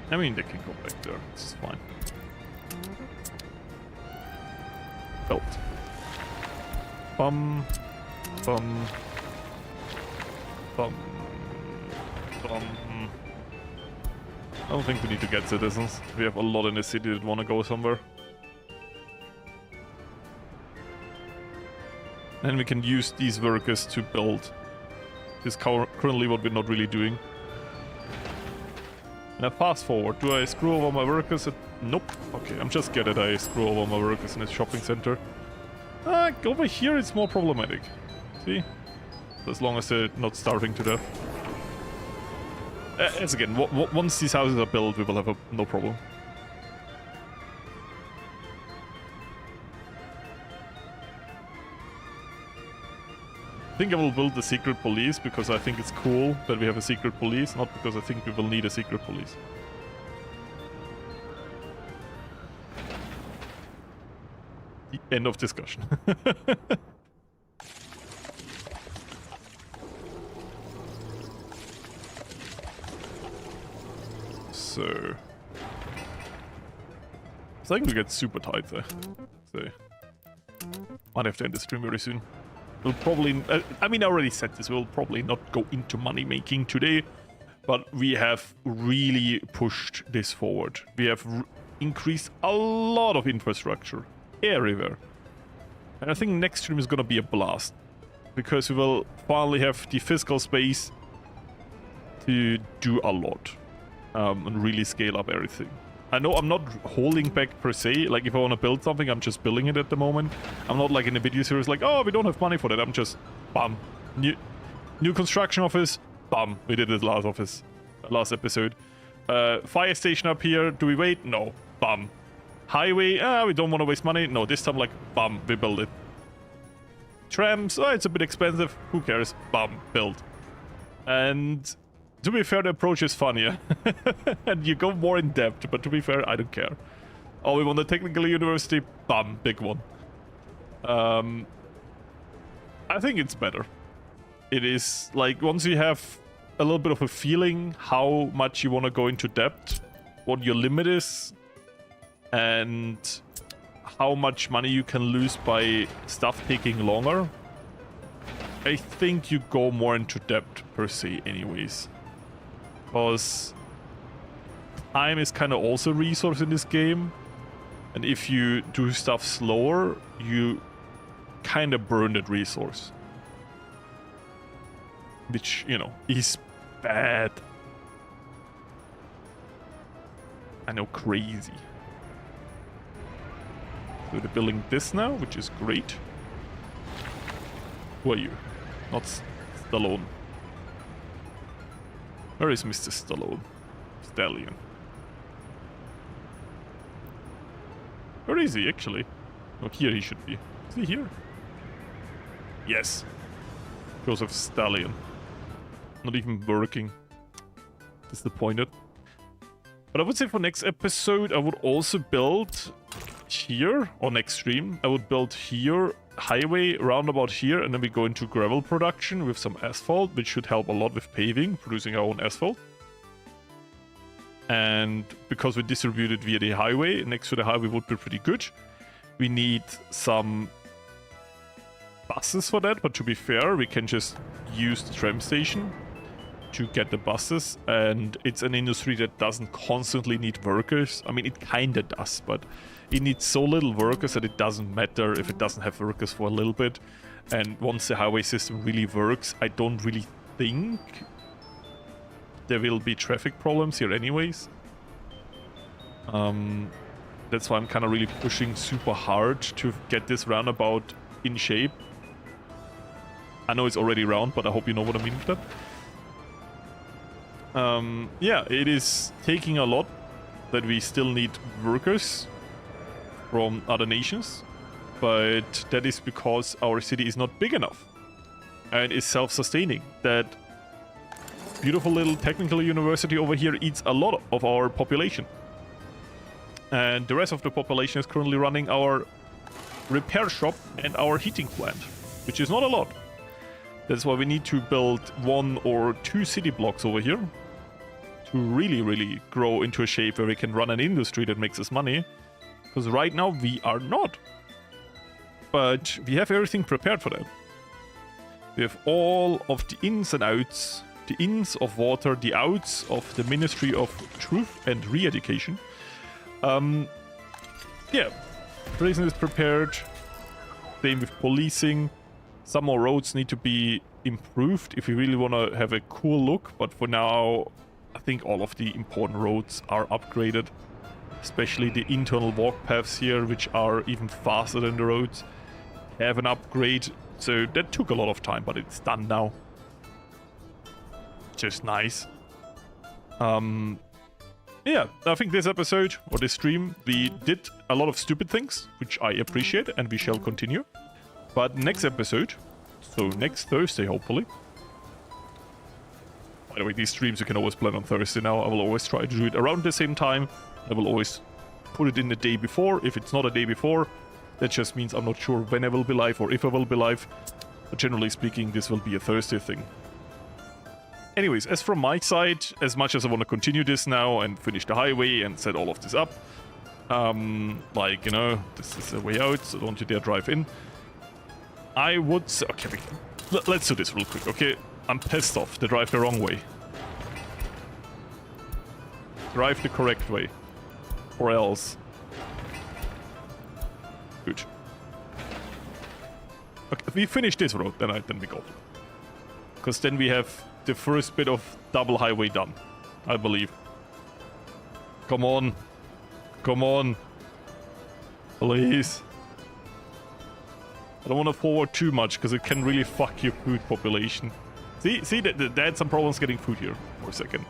I mean, they can go back there. It's fine. Built. Bum. Bum. Bum. Bum. I don't think we need to get citizens. We have a lot in the city that want to go somewhere. And we can use these workers to build. This is currently what we're not really doing. Now fast forward, do I screw over my workers? Nope. Okay, I'm just scared that I screw over my workers in a shopping center. Over here it's more problematic. See? As long as they're not starving to death. As again, once these houses are built, we will have no problem. I think I will build the secret police because I think it's cool that we have a secret police, not because I think we will need a secret police. The end of discussion. So... I think we get super tight there. So... might have to end the stream very soon. We'll probably, I mean, I already said this, we'll probably not go into money making today, but we have really pushed this forward. We have increased a lot of infrastructure everywhere. And I think next stream is gonna be a blast, because we will finally have the fiscal space to do a lot and really scale up everything. I know I'm not holding back per se, like if I want to build something, I'm just building it at the moment. I'm not like in a video series like, oh, we don't have money for that. I'm just, bam, new construction office, bam, we did it last episode. Fire station up here, do we wait? No, bam. Highway, we don't want to waste money. No, this time like, bam, we build it. Trams, it's a bit expensive, who cares? Bam, build. And... to be fair, the approach is funnier. And you go more in depth, but to be fair, I don't care. Oh, we want a technical university? Bam, big one. I think it's better. It is, like, once you have a little bit of a feeling how much you want to go into depth, what your limit is, and how much money you can lose by stuff taking longer, I think you go more into depth per se anyways. Because time is kind of also a resource in this game, and if you do stuff slower, you kind of burn that resource, which, you know, is bad. I know, crazy. So they're building this now, which is great. Who are you? Not Stallone. Where is Mr. Stallone? Stallion. Where is he, actually? Oh, here he should be. Is he here? Yes. Joseph Stallion. Not even working. Disappointed. But I would say for next episode, I would also build here, or next stream, I would build here, highway roundabout here, and then we go into gravel production with some asphalt, which should help a lot with paving, producing our own asphalt. And because we distribute it via the highway, next to the highway would be pretty good. We need some buses for that, but to be fair, we can just use the tram station to get the buses, and it's an industry that doesn't constantly need workers. I mean, it kinda does, but it needs so little workers that it doesn't matter if it doesn't have workers for a little bit. And once the highway system really works, I don't really think there will be traffic problems here anyways. That's why I'm kind of really pushing super hard to get this roundabout in shape. I know it's already round, but I hope you know what I mean with that. Yeah, it is taking a lot that we still need workers from other nations, but that is because our city is not big enough and is self-sustaining. That beautiful little technical university over here eats a lot of our population, and the rest of the population is currently running our repair shop and our heating plant, which is not a lot. That's why we need to build 1 or 2 city blocks over here to really grow into a shape where we can run an industry that makes us money. Because right now we are not. But we have everything prepared for that. We have all of the ins and outs, the ins of water, the outs of the Ministry of Truth and Re-Education. Yeah, prison is prepared. Same with policing. Some more roads need to be improved if we really want to have a cool look, but for now I think all of the important roads are upgraded, especially the internal walk paths here, which are even faster than the roads, have an upgrade. So that took a lot of time, but it's done now. Just nice. Yeah, I think this episode or this stream we did a lot of stupid things, which I appreciate, and we shall continue. But next episode, so next Thursday hopefully. By the way, these streams you can always plan on Thursday now. I will always try to do it around the same time. I will always put it in the day before. If it's not a day before, that just means I'm not sure when I will be live or if I will be live. But generally speaking, this will be a Thursday thing. Anyways, as from my side, as much as I want to continue this now and finish the highway and set all of this up, like, you know, this is a way out, so don't you dare drive in. I would say, okay, let's do this real quick, okay? I'm pissed off. They drive the wrong way. Drive the correct way. Or else. Good. Okay, if we finish this road, then we go. Because then we have the first bit of double highway done, I believe. Come on. Come on. Please. I don't want to forward too much because it can really fuck your food population. See, they had some problems getting food here for a second.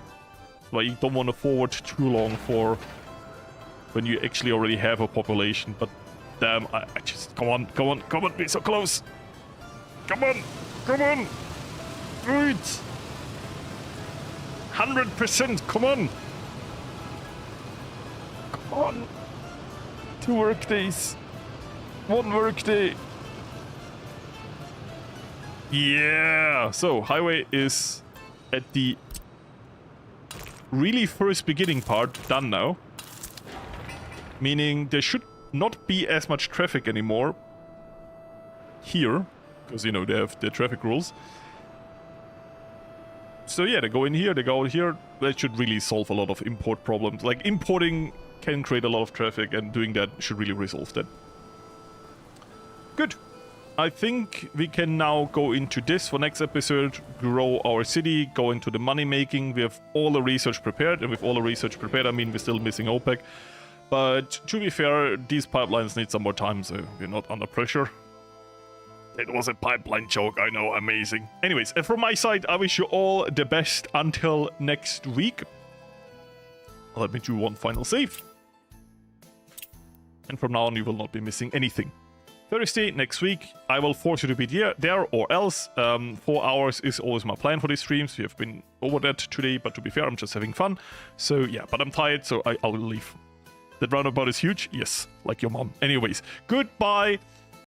So you don't want to forward too long for when you actually already have a population. But damn, I just... Come on, be so close. Come on. Food. 100%, come on. 2 work days. 1 work day. Yeah! So, highway is at the really first beginning part done now. Meaning there should not be as much traffic anymore here. Because, you know, they have the traffic rules. So yeah, they go in here, they go out here. That should really solve a lot of import problems. Like, importing can create a lot of traffic, and doing that should really resolve that. Good. I think we can now go into this for next episode, grow our city, go into the money making. We have all the research prepared, and with all the research prepared, I mean we're still missing OPEC. But to be fair, these pipelines need some more time, so we're not under pressure. It was a pipeline joke, I know, amazing. Anyways, and from my side, I wish you all the best until next week. Let me do one final save. And from now on, you will not be missing anything. Thursday next week, I will force you to be there or else. 4 hours is always my plan for these streams. We have been over that today, but to be fair, I'm just having fun. So yeah, but I'm tired, so I'll leave. That roundabout is huge? Yes, like your mom. Anyways, goodbye.